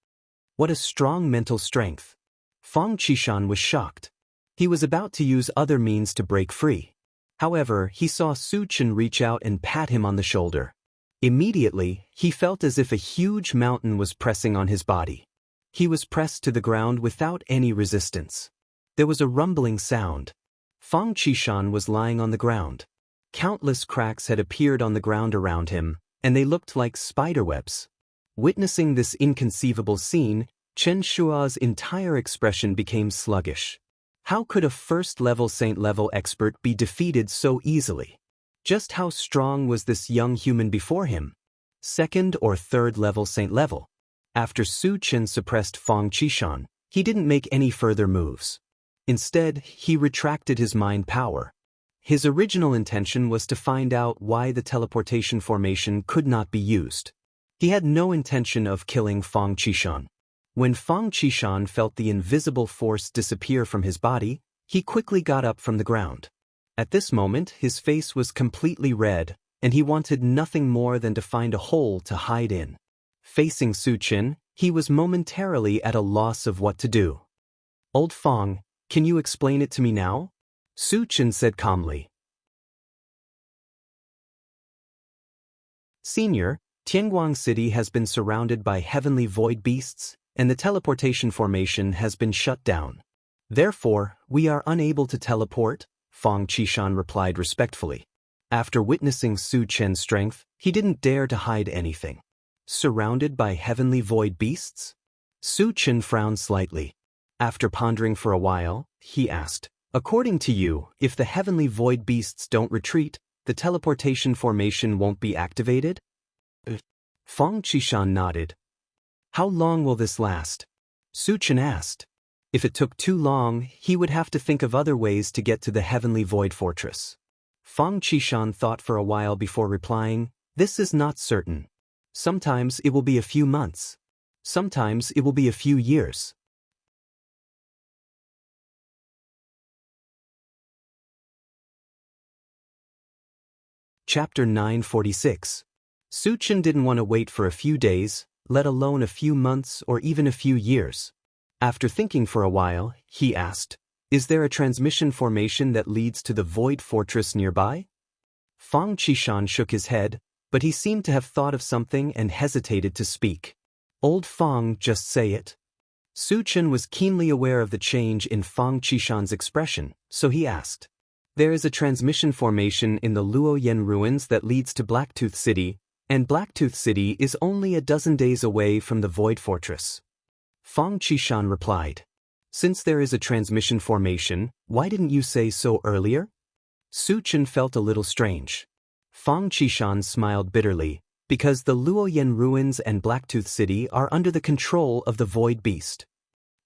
What a strong mental strength. Fang Qishan was shocked. He was about to use other means to break free. However, he saw Su Chen reach out and pat him on the shoulder. Immediately, he felt as if a huge mountain was pressing on his body. He was pressed to the ground without any resistance. There was a rumbling sound. Fang Qishan was lying on the ground. Countless cracks had appeared on the ground around him, and they looked like spiderwebs. Witnessing this inconceivable scene, Chen Shuo's entire expression became sluggish. How could a first-level saint-level expert be defeated so easily? Just how strong was this young human before him? Second or third-level saint-level? After Su Chen suppressed Fang Qishan, he didn't make any further moves. Instead, he retracted his mind power. His original intention was to find out why the teleportation formation could not be used. He had no intention of killing Fang Qishan. When Fang Qishan felt the invisible force disappear from his body, he quickly got up from the ground. At this moment, his face was completely red, and he wanted nothing more than to find a hole to hide in. Facing Su Chen, he was momentarily at a loss of what to do. "Old Fang, can you explain it to me now?" Su Chen said calmly. Senior, Tianguang City has been surrounded by heavenly void beasts, and the teleportation formation has been shut down. Therefore, we are unable to teleport, Fang Qishan replied respectfully. After witnessing Su Chen's strength, he didn't dare to hide anything. Surrounded by heavenly void beasts? Su Chen frowned slightly. After pondering for a while, he asked, "According to you, if the heavenly void beasts don't retreat, the teleportation formation won't be activated?" Fang Qishan nodded. "How long will this last?" Su Chen asked. If it took too long, he would have to think of other ways to get to the heavenly void fortress. Fang Qishan thought for a while before replying, "This is not certain. Sometimes it will be a few months. Sometimes it will be a few years." Chapter 946. Su Chen didn't want to wait for a few days, let alone a few months or even a few years. After thinking for a while, he asked, "Is there a transmission formation that leads to the void fortress nearby?" Fang Qishan shook his head, but he seemed to have thought of something and hesitated to speak. "Old Fang, just say it." Su Chen was keenly aware of the change in Fang Qishan's expression, so he asked, "There is a transmission formation in the Luoyan ruins that leads to Blacktooth City, and Blacktooth City is only a dozen days away from the Void Fortress." Fang Qishan replied, "Since there is a transmission formation, why didn't you say so earlier?" Su Chen felt a little strange. Fang Qishan smiled bitterly, because the Luoyan ruins and Blacktooth City are under the control of the Void Beast.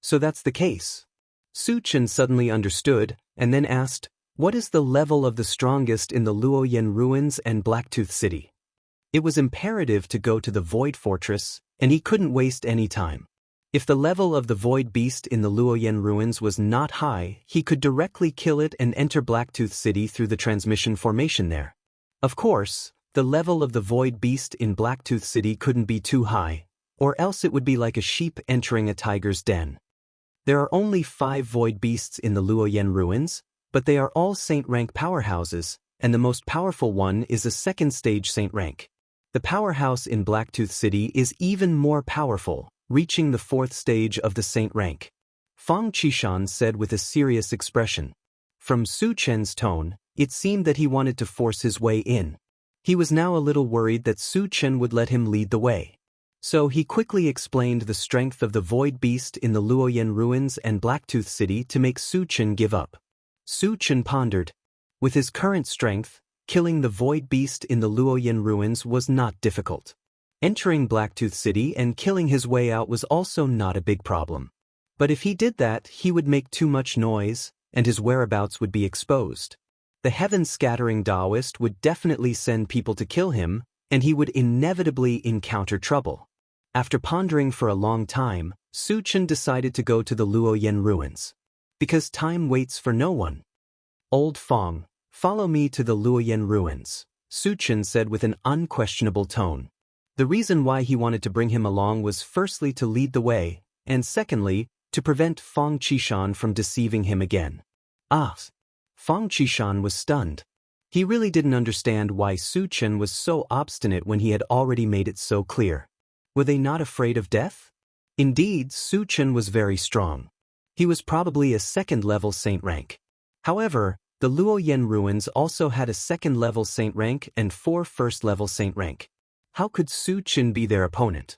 "So that's the case." Su Chen suddenly understood, and then asked, "What is the level of the strongest in the Luoyan ruins and Blacktooth City?" It was imperative to go to the Void Fortress, and he couldn't waste any time. If the level of the Void Beast in the Luoyan ruins was not high, he could directly kill it and enter Blacktooth City through the transmission formation there. Of course, the level of the void beast in Blacktooth City couldn't be too high, or else it would be like a sheep entering a tiger's den. There are only 5 void beasts in the Luoyen ruins, but they are all Saint rank powerhouses, and the most powerful one is a 2nd stage Saint rank. The powerhouse in Blacktooth City is even more powerful, reaching the 4th stage of the Saint rank. Fang Qishan said with a serious expression. From Su Chen's tone, it seemed that he wanted to force his way in. He was now a little worried that Su Chen would let him lead the way. So he quickly explained the strength of the void beast in the Luoyen ruins and Blacktooth City to make Su Chen give up. Su Chen pondered. With his current strength, killing the void beast in the Luoyen ruins was not difficult. Entering Blacktooth City and killing his way out was also not a big problem. But if he did that, he would make too much noise, and his whereabouts would be exposed. The heaven-scattering Taoist would definitely send people to kill him, and he would inevitably encounter trouble. After pondering for a long time, Su Chen decided to go to the Luoyen ruins. Because time waits for no one. Old Fang, follow me to the Luoyen ruins, Su Chen said with an unquestionable tone. The reason why he wanted to bring him along was firstly to lead the way, and secondly, to prevent Fang Qishan from deceiving him again. Fang Qishan was stunned. He really didn't understand why Su Chen was so obstinate when he had already made it so clear. Were they not afraid of death? Indeed, Su Chen was very strong. He was probably a 2nd-level Saint rank. However, the Luoyen ruins also had a 2nd-level Saint rank and 4 1st-level Saint rank. How could Su Chen be their opponent?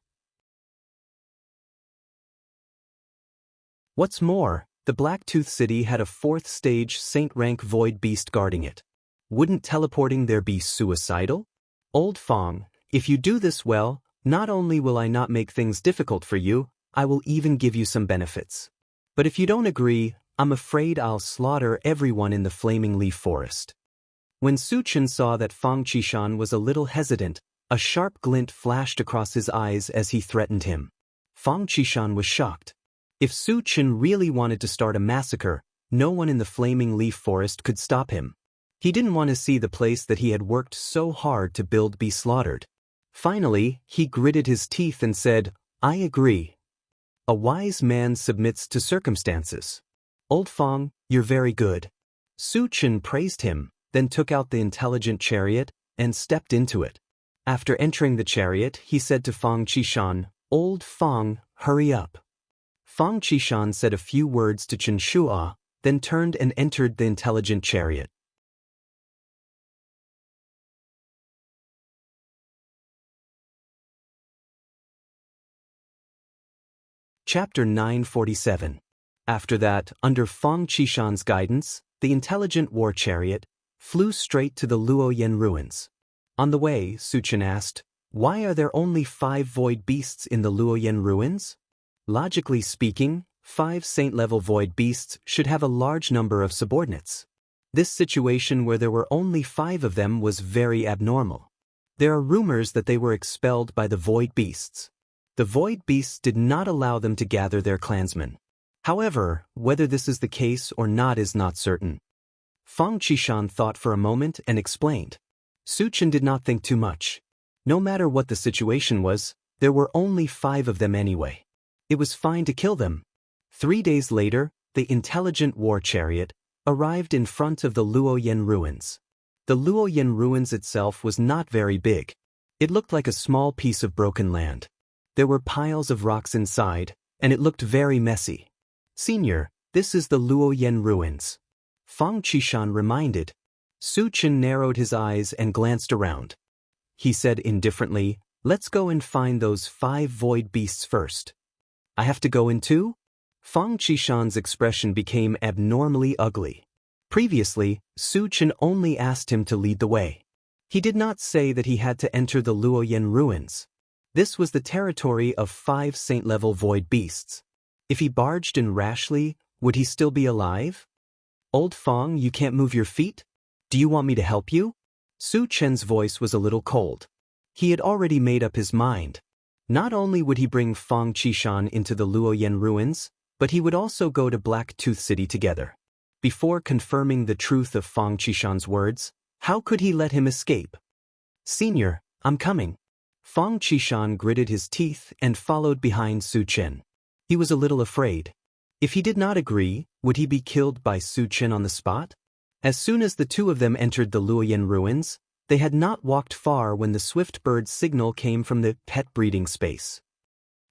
What's more, the Blacktooth City had a 4th stage Saint rank void beast guarding it. Wouldn't teleporting there be suicidal? Old Fang, if you do this well, not only will I not make things difficult for you, I will even give you some benefits. But if you don't agree, I'm afraid I'll slaughter everyone in the Flaming Leaf Forest. When Su Chen saw that Fang Qishan was a little hesitant, a sharp glint flashed across his eyes as he threatened him. Fang Qishan was shocked. If Su Chen really wanted to start a massacre, no one in the Flaming Leaf Forest could stop him. He didn't want to see the place that he had worked so hard to build be slaughtered. Finally, he gritted his teeth and said, I agree. A wise man submits to circumstances. Old Fang, you're very good. Su Chen praised him, then took out the intelligent chariot and stepped into it. After entering the chariot, he said to Fang Qishan, Old Fang, hurry up. Fang Qishan said a few words to Chen Shua, then turned and entered the intelligent chariot. Chapter 947. After that, under Fang Qishan's guidance, the intelligent war chariot flew straight to the Luoyen ruins. On the way, Su Chen asked, why are there only 5 void beasts in the Luoyen ruins? Logically speaking, 5 saint-level void beasts should have a large number of subordinates. This situation where there were only 5 of them was very abnormal. There are rumors that they were expelled by the void beasts. The void beasts did not allow them to gather their clansmen. However, whether this is the case or not is not certain. Fang Qishan thought for a moment and explained. Su Chen did not think too much. No matter what the situation was, there were only 5 of them anyway. It was fine to kill them. 3 days later, the intelligent war chariot arrived in front of the Luoyen ruins. The Luoyen ruins itself was not very big. It looked like a small piece of broken land. There were piles of rocks inside, and it looked very messy. Senior, this is the Luoyen ruins. Fang Qishan reminded. Su Chen narrowed his eyes and glanced around. He said indifferently, let's go and find those 5 void beasts first. I have to go in too? Fang Qishan's expression became abnormally ugly. Previously, Su Chen only asked him to lead the way. He did not say that he had to enter the Luoyen ruins. This was the territory of 5 saint-level void beasts. If he barged in rashly, would he still be alive? Old Fang, you can't move your feet? Do you want me to help you? Su Chen's voice was a little cold. He had already made up his mind. Not only would he bring Fang Qishan into the Luoyen ruins, but he would also go to Blacktooth City together. Before confirming the truth of Fang Qishan's words, How could he let him escape? Senior, I'm coming. Fang Qishan gritted his teeth and followed behind Su Chen. He was a little afraid. If he did not agree, would he be killed by Su Chen on the spot? As soon as the two of them entered the Luoyan ruins, they had not walked far when the swift bird's signal came from the pet breeding space.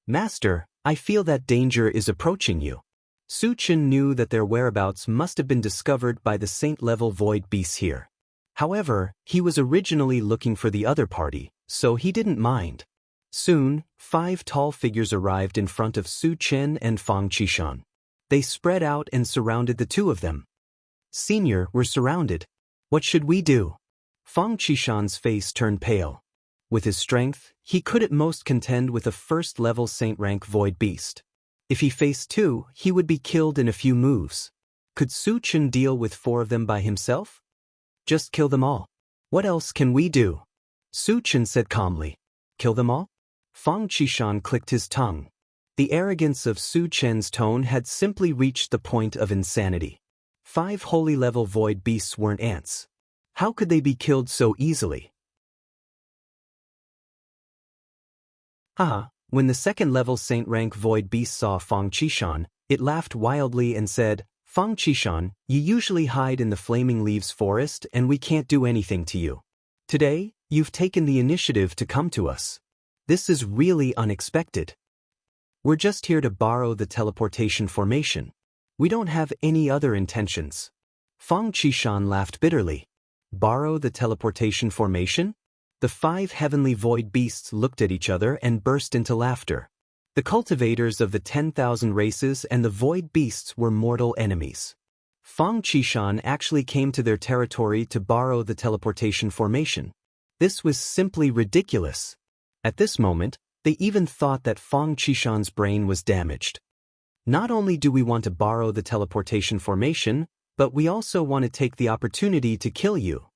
Master, I feel that danger is approaching you. Su Chen knew that their whereabouts must have been discovered by the saint-level void beasts here. However, he was originally looking for the other party, so he didn't mind. Soon, 5 tall figures arrived in front of Su Chen and Fang Qishan. They spread out and surrounded the two of them. Senior, we're surrounded. What should we do? Fang Qishan's face turned pale. With his strength, he could at most contend with a first-level saint-rank void beast. If he faced 2, he would be killed in a few moves. Could Su Chen deal with 4 of them by himself? Just kill them all. What else can we do? Su Chen said calmly. Kill them all? Fang Qishan clicked his tongue. The arrogance of Su Chen's tone had simply reached the point of insanity. 5 holy-level void beasts weren't ants. How could they be killed so easily? Haha, when the second-level saint-rank void beast saw Fang Qishan, it laughed wildly and said, Fang Qishan, you usually hide in the Flaming Leaves forest and we can't do anything to you. Today, you've taken the initiative to come to us. This is really unexpected. We're just here to borrow the teleportation formation. We don't have any other intentions. Fang Qishan laughed bitterly. Borrow the teleportation formation? The 5 heavenly void beasts looked at each other and burst into laughter. The cultivators of the 10,000 races and the void beasts were mortal enemies. Fang Qishan actually came to their territory to borrow the teleportation formation. This was simply ridiculous. At this moment, they even thought that Fang Qishan's brain was damaged. Not only do we want to borrow the teleportation formation, but we also want to take the opportunity to kill you.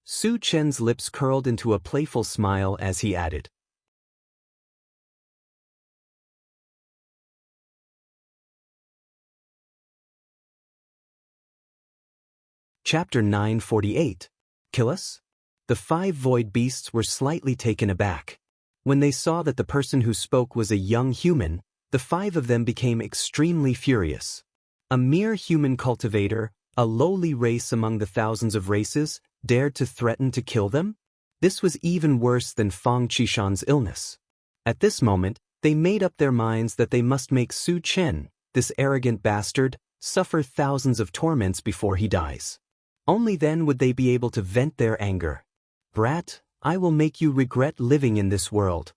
Su Chen's lips curled into a playful smile as he added. Chapter 948. Kill us? The 5 void beasts were slightly taken aback. When they saw that the person who spoke was a young human, the 5 of them became extremely furious. A mere human cultivator, a lowly race among the thousands of races, dared to threaten to kill them? This was even worse than Fang Qishan's illness. At this moment, they made up their minds that they must make Su Chen, this arrogant bastard, suffer thousands of torments before he dies. Only then would they be able to vent their anger. Brat, I will make you regret living in this world.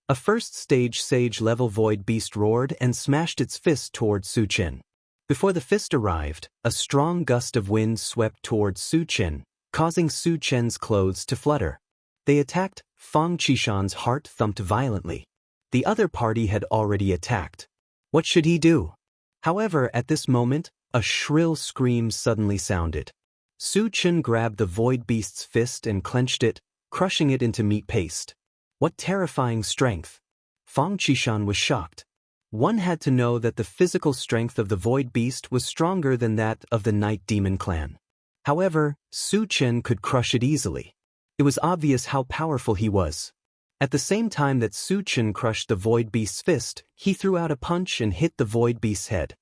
A first-stage sage-level void beast roared and smashed its fist toward Su Chen. Before the fist arrived, a strong gust of wind swept toward Su Chen, causing Su Chen's clothes to flutter. They attacked. Fang Qishan's heart thumped violently. The other party had already attacked. What should he do? However, at this moment, a shrill scream suddenly sounded. Su Chen grabbed the void beast's fist and clenched it, crushing it into meat paste. What terrifying strength! Fang Qishan was shocked. One had to know that the physical strength of the void beast was stronger than that of the Night Demon clan. However, Su Chen could crush it easily. It was obvious how powerful he was. At the same time that Su Chen crushed the void beast's fist, he threw out a punch and hit the void beast's head.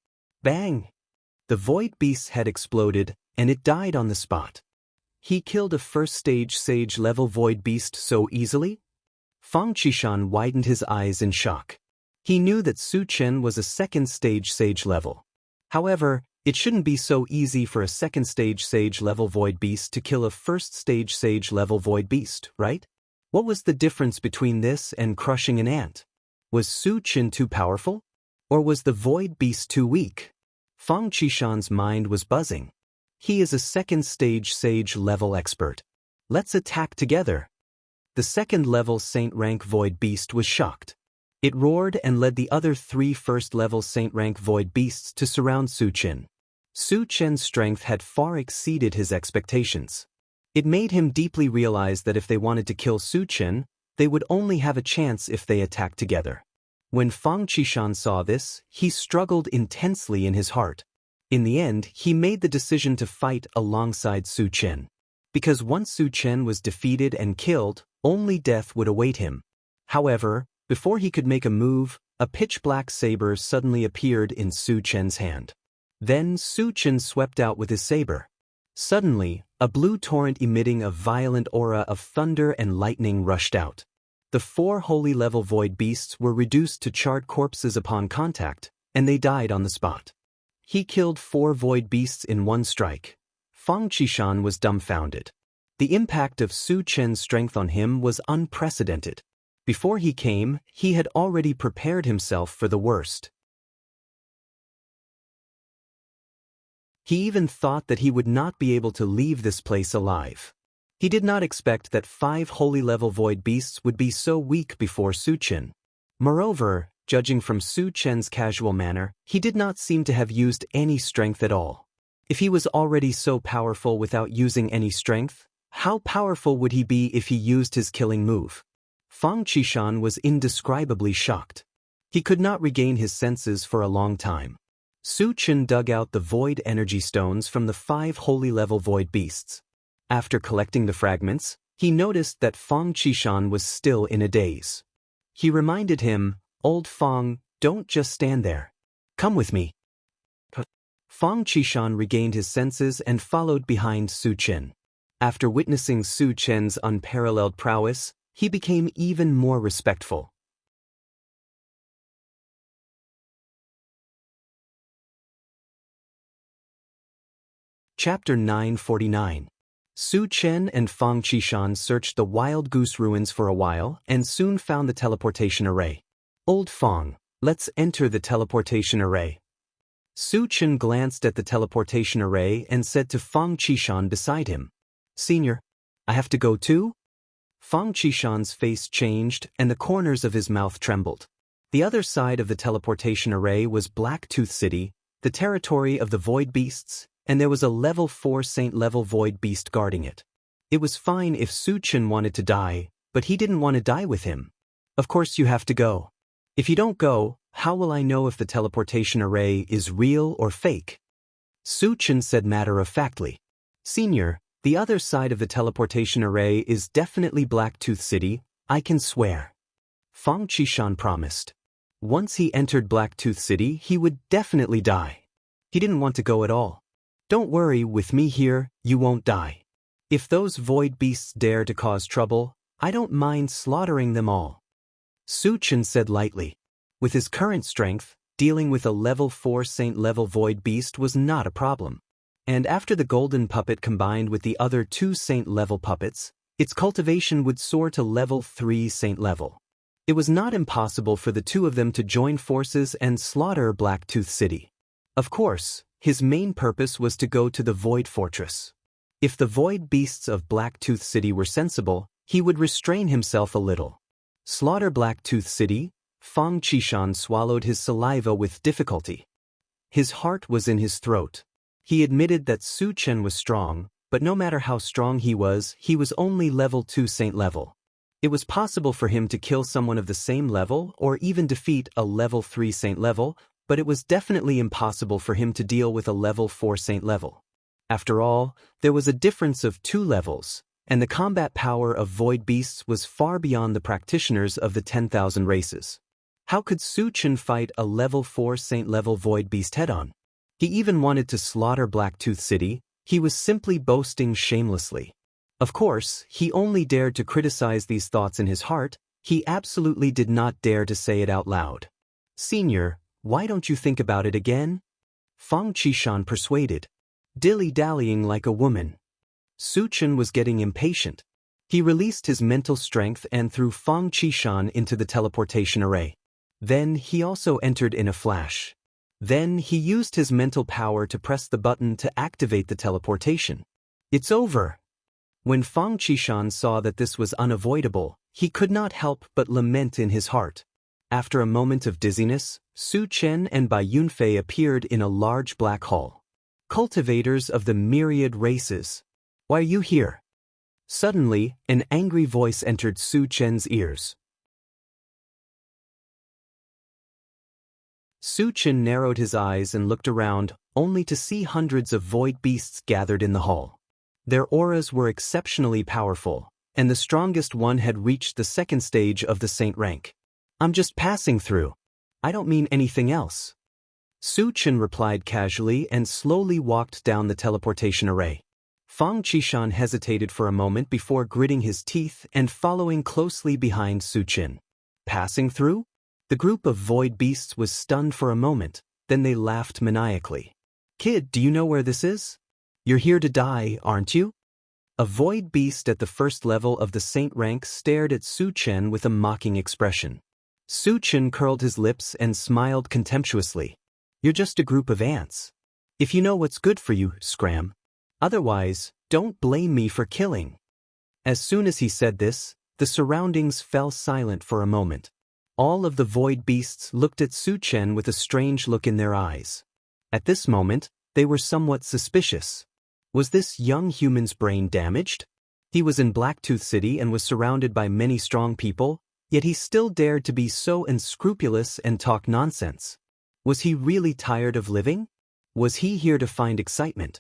Bang! The void beast's head exploded, and it died on the spot. He killed a first-stage sage-level void beast so easily? Fang Qishan widened his eyes in shock. He knew that Su Chen was a second-stage sage level. However, it shouldn't be so easy for a second-stage sage-level void beast to kill a first-stage sage-level void beast, right? What was the difference between this and crushing an ant? Was Su Chen too powerful? Or was the void beast too weak? Fang Qishan's mind was buzzing. He is a second-stage sage-level expert. Let's attack together. The second-level saint-rank void beast was shocked. It roared and led the other 3 first-level saint-rank void beasts to surround Su Chen. Su Chen's strength had far exceeded his expectations. It made him deeply realize that if they wanted to kill Su Chen, they would only have a chance if they attacked together. When Fang Qishan saw this, he struggled intensely in his heart. In the end, he made the decision to fight alongside Su Chen. because once Su Chen was defeated and killed, only death would await him. However, before he could make a move, a pitch-black saber suddenly appeared in Su Chen's hand. Then Su Chen swept out with his saber. Suddenly, a blue torrent emitting a violent aura of thunder and lightning rushed out. The 4 holy-level void beasts were reduced to charred corpses upon contact, and they died on the spot. He killed 4 void beasts in one strike. Fang Qishan was dumbfounded. The impact of Su Chen's strength on him was unprecedented. Before he came, he had already prepared himself for the worst. He even thought that he would not be able to leave this place alive. He did not expect that 5 holy-level void beasts would be so weak before Su Chen. Moreover, judging from Su Chen's casual manner, he did not seem to have used any strength at all. If he was already so powerful without using any strength, how powerful would he be if he used his killing move? Fang Qishan was indescribably shocked. He could not regain his senses for a long time. Su Chen dug out the void energy stones from the 5 holy-level void beasts. After collecting the fragments, he noticed that Fang Qishan was still in a daze. He reminded him, "Old Fang, don't just stand there. Come with me." Fang Qishan regained his senses and followed behind Su Chen. After witnessing Su Chen's unparalleled prowess, he became even more respectful. Chapter 949. Su Chen and Fang Qishan searched the Wild Goose Ruins for a while and soon found the teleportation array. "Old Fang, let's enter the teleportation array." Su Chen glanced at the teleportation array and said to Fang Qishan beside him, "Senior, I have to go too?" Fang Qishan's face changed and the corners of his mouth trembled. The other side of the teleportation array was Blacktooth City, the territory of the Void Beasts, and there was a level 4 Saint-level Void Beast guarding it. It was fine if Su Chen wanted to die, but he didn't want to die with him. "Of course you have to go. If you don't go, how will I know if the teleportation array is real or fake?" Su Chen said matter-of-factly. "Senior, the other side of the teleportation array is definitely Blacktooth City, I can swear." Fang Qishan promised. Once he entered Blacktooth City, he would definitely die. He didn't want to go at all. "Don't worry, with me here, you won't die. If those void beasts dare to cause trouble, I don't mind slaughtering them all." Su Chen said lightly. With his current strength, dealing with a level 4 Saint-level void beast was not a problem. And after the golden puppet combined with the other 2 Saint-level puppets, its cultivation would soar to level 3 Saint-level. It was not impossible for the 2 of them to join forces and slaughter Blacktooth City. Of course, his main purpose was to go to the Void Fortress. If the void beasts of Blacktooth City were sensible, he would restrain himself a little. Slaughter Blacktooth City? Fang Qishan swallowed his saliva with difficulty. His heart was in his throat. He admitted that Su Chen was strong, but no matter how strong he was only level 2 Saint level. It was possible for him to kill someone of the same level or even defeat a level 3 Saint level, but it was definitely impossible for him to deal with a level 4 Saint level. After all, there was a difference of 2 levels, and the combat power of void beasts was far beyond the practitioners of the 10,000 races. How could Su Chen fight a level 4 Saint level void beast head-on? He even wanted to slaughter Blacktooth City. He was simply boasting shamelessly. Of course, he only dared to criticize these thoughts in his heart. He absolutely did not dare to say it out loud. "Senior, why don't you think about it again?" Fang Qishan persuaded. Dilly-dallying like a woman. Su Chen was getting impatient. He released his mental strength and threw Fang Qishan into the teleportation array. Then he also entered in a flash. Then he used his mental power to press the button to activate the teleportation. "It's over." When Fang Qishan saw that this was unavoidable, he could not help but lament in his heart. After a moment of dizziness, Su Chen and Bai Yunfei appeared in a large black hall. "Cultivators of the myriad races. Why are you here?" Suddenly, an angry voice entered Su Chen's ears. Su Chen narrowed his eyes and looked around, only to see hundreds of void beasts gathered in the hall. Their auras were exceptionally powerful, and the strongest one had reached the second stage of the saint rank. I'm just passing through. I don't mean anything else. Su Chen replied casually and slowly walked down the teleportation array. Fang Qishan hesitated for a moment before gritting his teeth and following closely behind Su Chen. Passing through? The group of void beasts was stunned for a moment, then they laughed maniacally. Kid, do you know where this is? You're here to die, aren't you? A void beast at the first level of the saint rank stared at Su Chen with a mocking expression. Su Chen curled his lips and smiled contemptuously. You're just a group of ants. If you know what's good for you, scram. Otherwise, don't blame me for killing. As soon as he said this, the surroundings fell silent for a moment. All of the void beasts looked at Su Chen with a strange look in their eyes. At this moment, they were somewhat suspicious. Was this young human's brain damaged? He was in Blacktooth City and was surrounded by many strong people, yet he still dared to be so unscrupulous and talk nonsense. Was he really tired of living? Was he here to find excitement?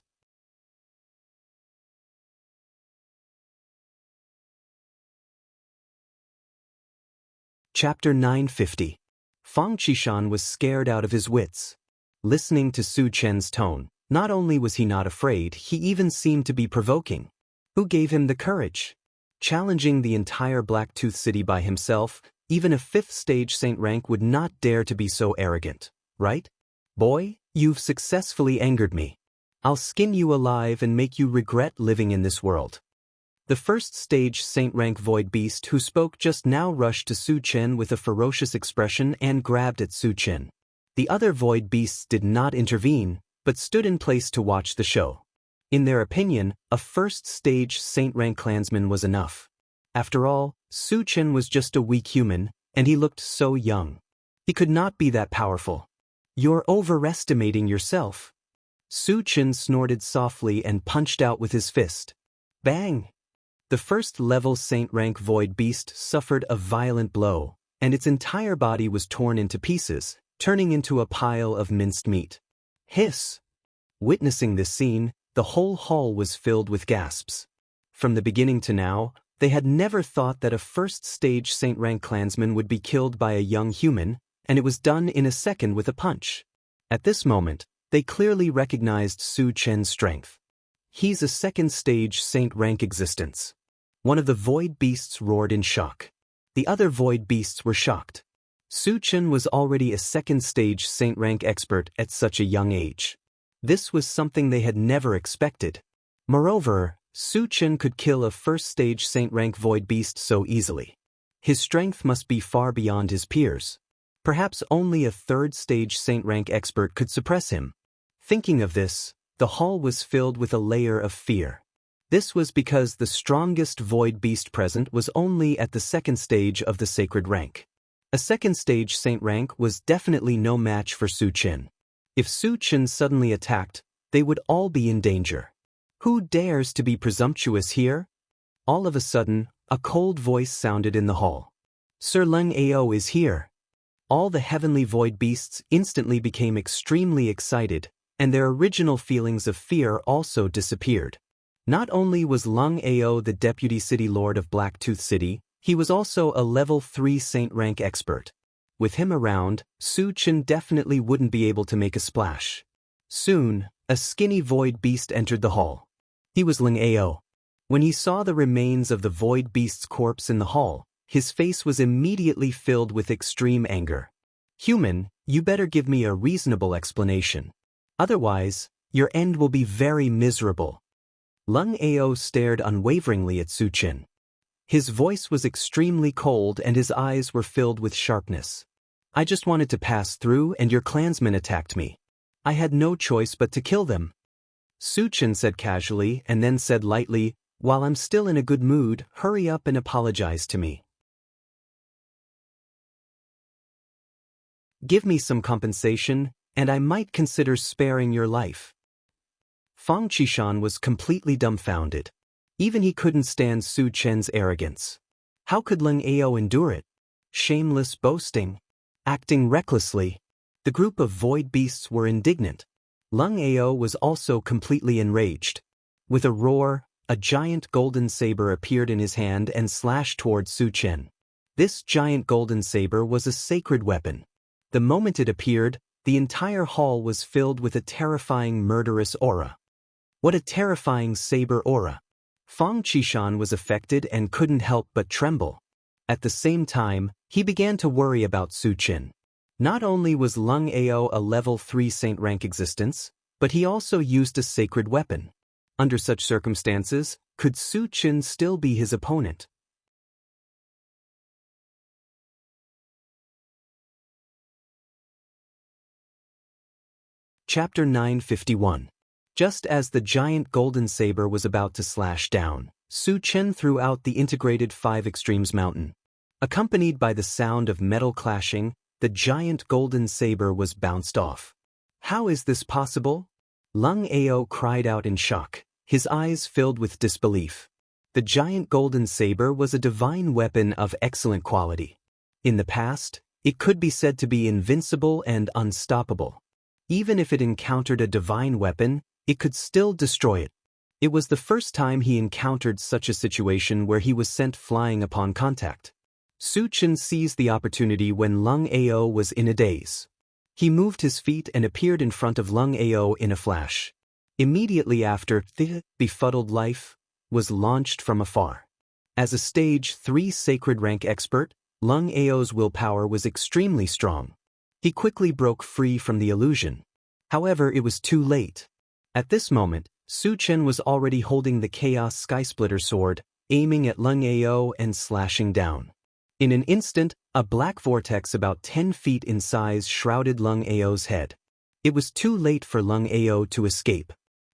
Chapter 950. Fang Qishan was scared out of his wits. Listening to Su Chen's tone, not only was he not afraid, he even seemed to be provoking. Who gave him the courage? Challenging the entire Blacktooth City by himself, even a 5th stage saint rank would not dare to be so arrogant, right? Boy, you've successfully angered me. I'll skin you alive and make you regret living in this world. The 1st stage saint rank void beast who spoke just now rushed to Su Chen with a ferocious expression and grabbed at Su Chen. The other void beasts did not intervene, but stood in place to watch the show. In their opinion, a 1st stage saint rank clansman was enough. After all, Su Chen was just a weak human, and he looked so young. He could not be that powerful. You're overestimating yourself. Su Chen snorted softly and punched out with his fist. Bang! The 1st level saint rank void beast suffered a violent blow, and its entire body was torn into pieces, turning into a pile of minced meat. Hiss! Witnessing this scene, the whole hall was filled with gasps. From the beginning to now, they had never thought that a 1st stage saint rank clansman would be killed by a young human, and it was done in a second with a punch. At this moment, they clearly recognized Su Chen's strength. He's a 2nd stage saint rank existence. One of the void beasts roared in shock. The other void beasts were shocked. Su Chen was already a 2nd stage saint rank expert at such a young age. This was something they had never expected. Moreover, Su Chen could kill a 1st stage saint rank void beast so easily. His strength must be far beyond his peers. Perhaps only a 3rd stage saint rank expert could suppress him. Thinking of this, the hall was filled with a layer of fear. This was because the strongest void beast present was only at the 2nd stage of the sacred rank. A 2nd stage saint rank was definitely no match for Su Chen. If Su Chen suddenly attacked, they would all be in danger. Who dares to be presumptuous here? All of a sudden, a cold voice sounded in the hall. Sir Leng Ao is here. All the heavenly void beasts instantly became extremely excited, and their original feelings of fear also disappeared. Not only was Leng Ao the deputy city lord of Blacktooth City, he was also a level 3 saint rank expert. With him around, Su Chen definitely wouldn't be able to make a splash. Soon, a skinny void beast entered the hall. He was Leng Ao. When he saw the remains of the void beast's corpse in the hall, his face was immediately filled with extreme anger. Human, you better give me a reasonable explanation. Otherwise, your end will be very miserable. Leng Ao stared unwaveringly at Su Chen. His voice was extremely cold and his eyes were filled with sharpness. I just wanted to pass through and your clansmen attacked me. I had no choice but to kill them. Su Chen said casually and then said lightly, while I'm still in a good mood, hurry up and apologize to me. Give me some compensation, and I might consider sparing your life. Fang Qishan was completely dumbfounded. Even he couldn't stand Su Chen's arrogance. How could Leng Ao endure it? Shameless boasting. Acting recklessly. The group of void beasts were indignant. Leng Ao was also completely enraged. With a roar, A giant golden saber appeared in his hand and slashed toward Su Chen. This giant golden saber was a sacred weapon. The moment it appeared, the entire hall was filled with a terrifying murderous aura. What a terrifying saber aura! Fang Qishan was affected and couldn't help but tremble. At the same time, he began to worry about Su Chen. Not only was Lung Ao a level 3 saint rank existence, but he also used a sacred weapon. Under such circumstances, could Su Chen still be his opponent? Chapter 951. Just as the giant golden saber was about to slash down, Su Chen threw out the integrated 5 extremes mountain. Accompanied by the sound of metal clashing, the giant golden saber was bounced off. How is this possible? Lung Ao cried out in shock, his eyes filled with disbelief. The giant golden saber was a divine weapon of excellent quality. In the past, it could be said to be invincible and unstoppable. Even if it encountered a divine weapon, it could still destroy it. It was the first time he encountered such a situation where he was sent flying upon contact. Su Chen seized the opportunity when Lung Ao was in a daze. He moved his feet and appeared in front of Lung Ao in a flash. Immediately after, the befuddled life was launched from afar. As a stage 3 sacred rank expert, Lung Ao's willpower was extremely strong. He quickly broke free from the illusion. However, it was too late. At this moment, Su Chen was already holding the Chaos Skysplitter sword, aiming at Lung Ao and slashing down. In an instant, a black vortex about 10 feet in size shrouded Lung Ao's head. It was too late for Lung Ao to escape.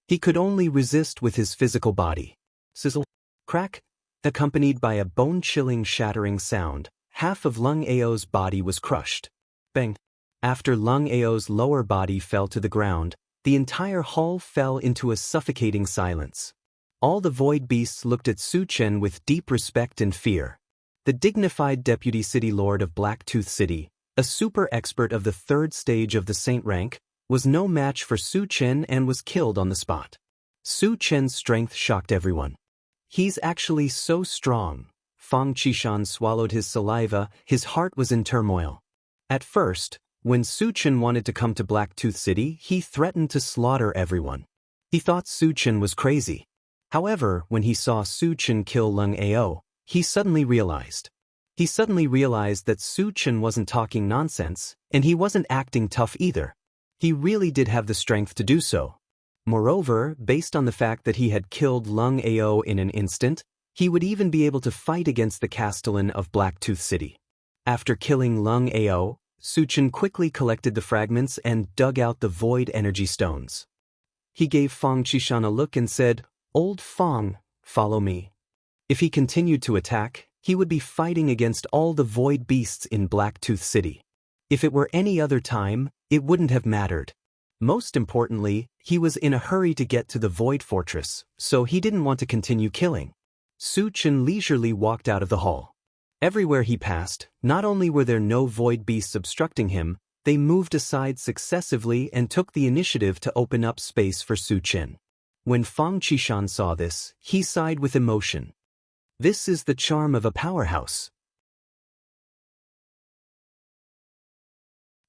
He could only resist with his physical body. Sizzle, crack, accompanied by a bone-chilling shattering sound, half of Lung Ao's body was crushed. Bang! After Lung Ao's lower body fell to the ground, the entire hall fell into a suffocating silence. All the void beasts looked at Su Chen with deep respect and fear. The dignified deputy city lord of Blacktooth City, a super expert of the 3rd stage of the saint rank, was no match for Su Chen and was killed on the spot. Su Chen's strength shocked everyone. He's actually so strong. Fang Qishan swallowed his saliva, his heart was in turmoil. At first, when Su Chen wanted to come to Blacktooth City, he threatened to slaughter everyone. He thought Su Chen was crazy. However, when he saw Su Chen kill Lung Ao, he suddenly realized that Su Chen wasn't talking nonsense, and he wasn't acting tough either. He really did have the strength to do so. Moreover, based on the fact that he had killed Lung Ao in an instant, he would even be able to fight against the Castellan of Blacktooth City. After killing Lung Ao, Su Chen quickly collected the fragments and dug out the void energy stones. He gave Fang Qishan a look and said, "Old Fang, follow me." If he continued to attack, he would be fighting against all the void beasts in Blacktooth City. If it were any other time, it wouldn't have mattered. Most importantly, he was in a hurry to get to the Void Fortress, so he didn't want to continue killing. Su Chen leisurely walked out of the hall. Everywhere he passed, not only were there no void beasts obstructing him, they moved aside successively and took the initiative to open up space for Su Chen. When Fang Qishan saw this, he sighed with emotion. This is the charm of a powerhouse.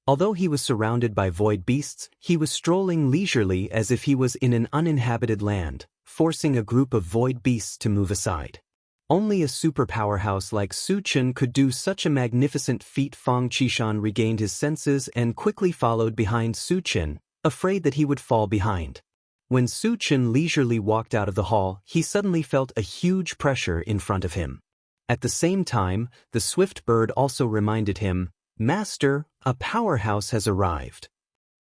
Although he was surrounded by void beasts, he was strolling leisurely as if he was in an uninhabited land, forcing a group of void beasts to move aside. Only a super powerhouse like Su Chen could do such a magnificent feat. Fang Qishan regained his senses and quickly followed behind Su Chen, afraid that he would fall behind. When Su Chen leisurely walked out of the hall, he suddenly felt a huge pressure in front of him. At the same time, the swift bird also reminded him, "Master, a powerhouse has arrived."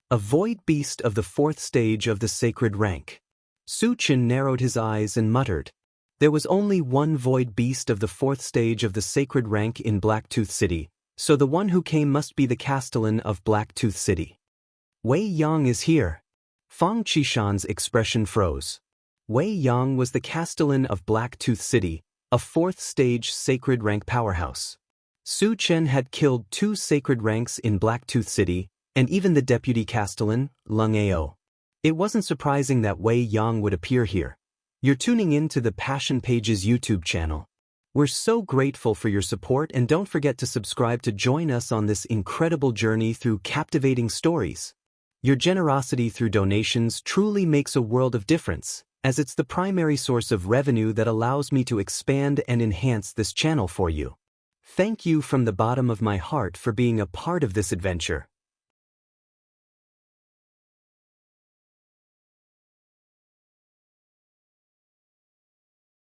A void beast of the 4th stage of the sacred rank. Su Chen narrowed his eyes and muttered. There was only one void beast of the 4th stage of the sacred rank in Blacktooth City, so the one who came must be the Castellan of Blacktooth City. Wei Yang is here. Fang Qishan's expression froze. Wei Yang was the Castellan of Blacktooth City, a 4th stage sacred rank powerhouse. Su Chen had killed 2 sacred ranks in Blacktooth City, and even the deputy Castellan, Lung Ao. It wasn't surprising that Wei Yang would appear here. You're tuning in to the Passion Pages YouTube channel. We're so grateful for your support, and don't forget to subscribe to join us on this incredible journey through captivating stories. Your generosity through donations truly makes a world of difference, as it's the primary source of revenue that allows me to expand and enhance this channel for you. Thank you from the bottom of my heart for being a part of this adventure.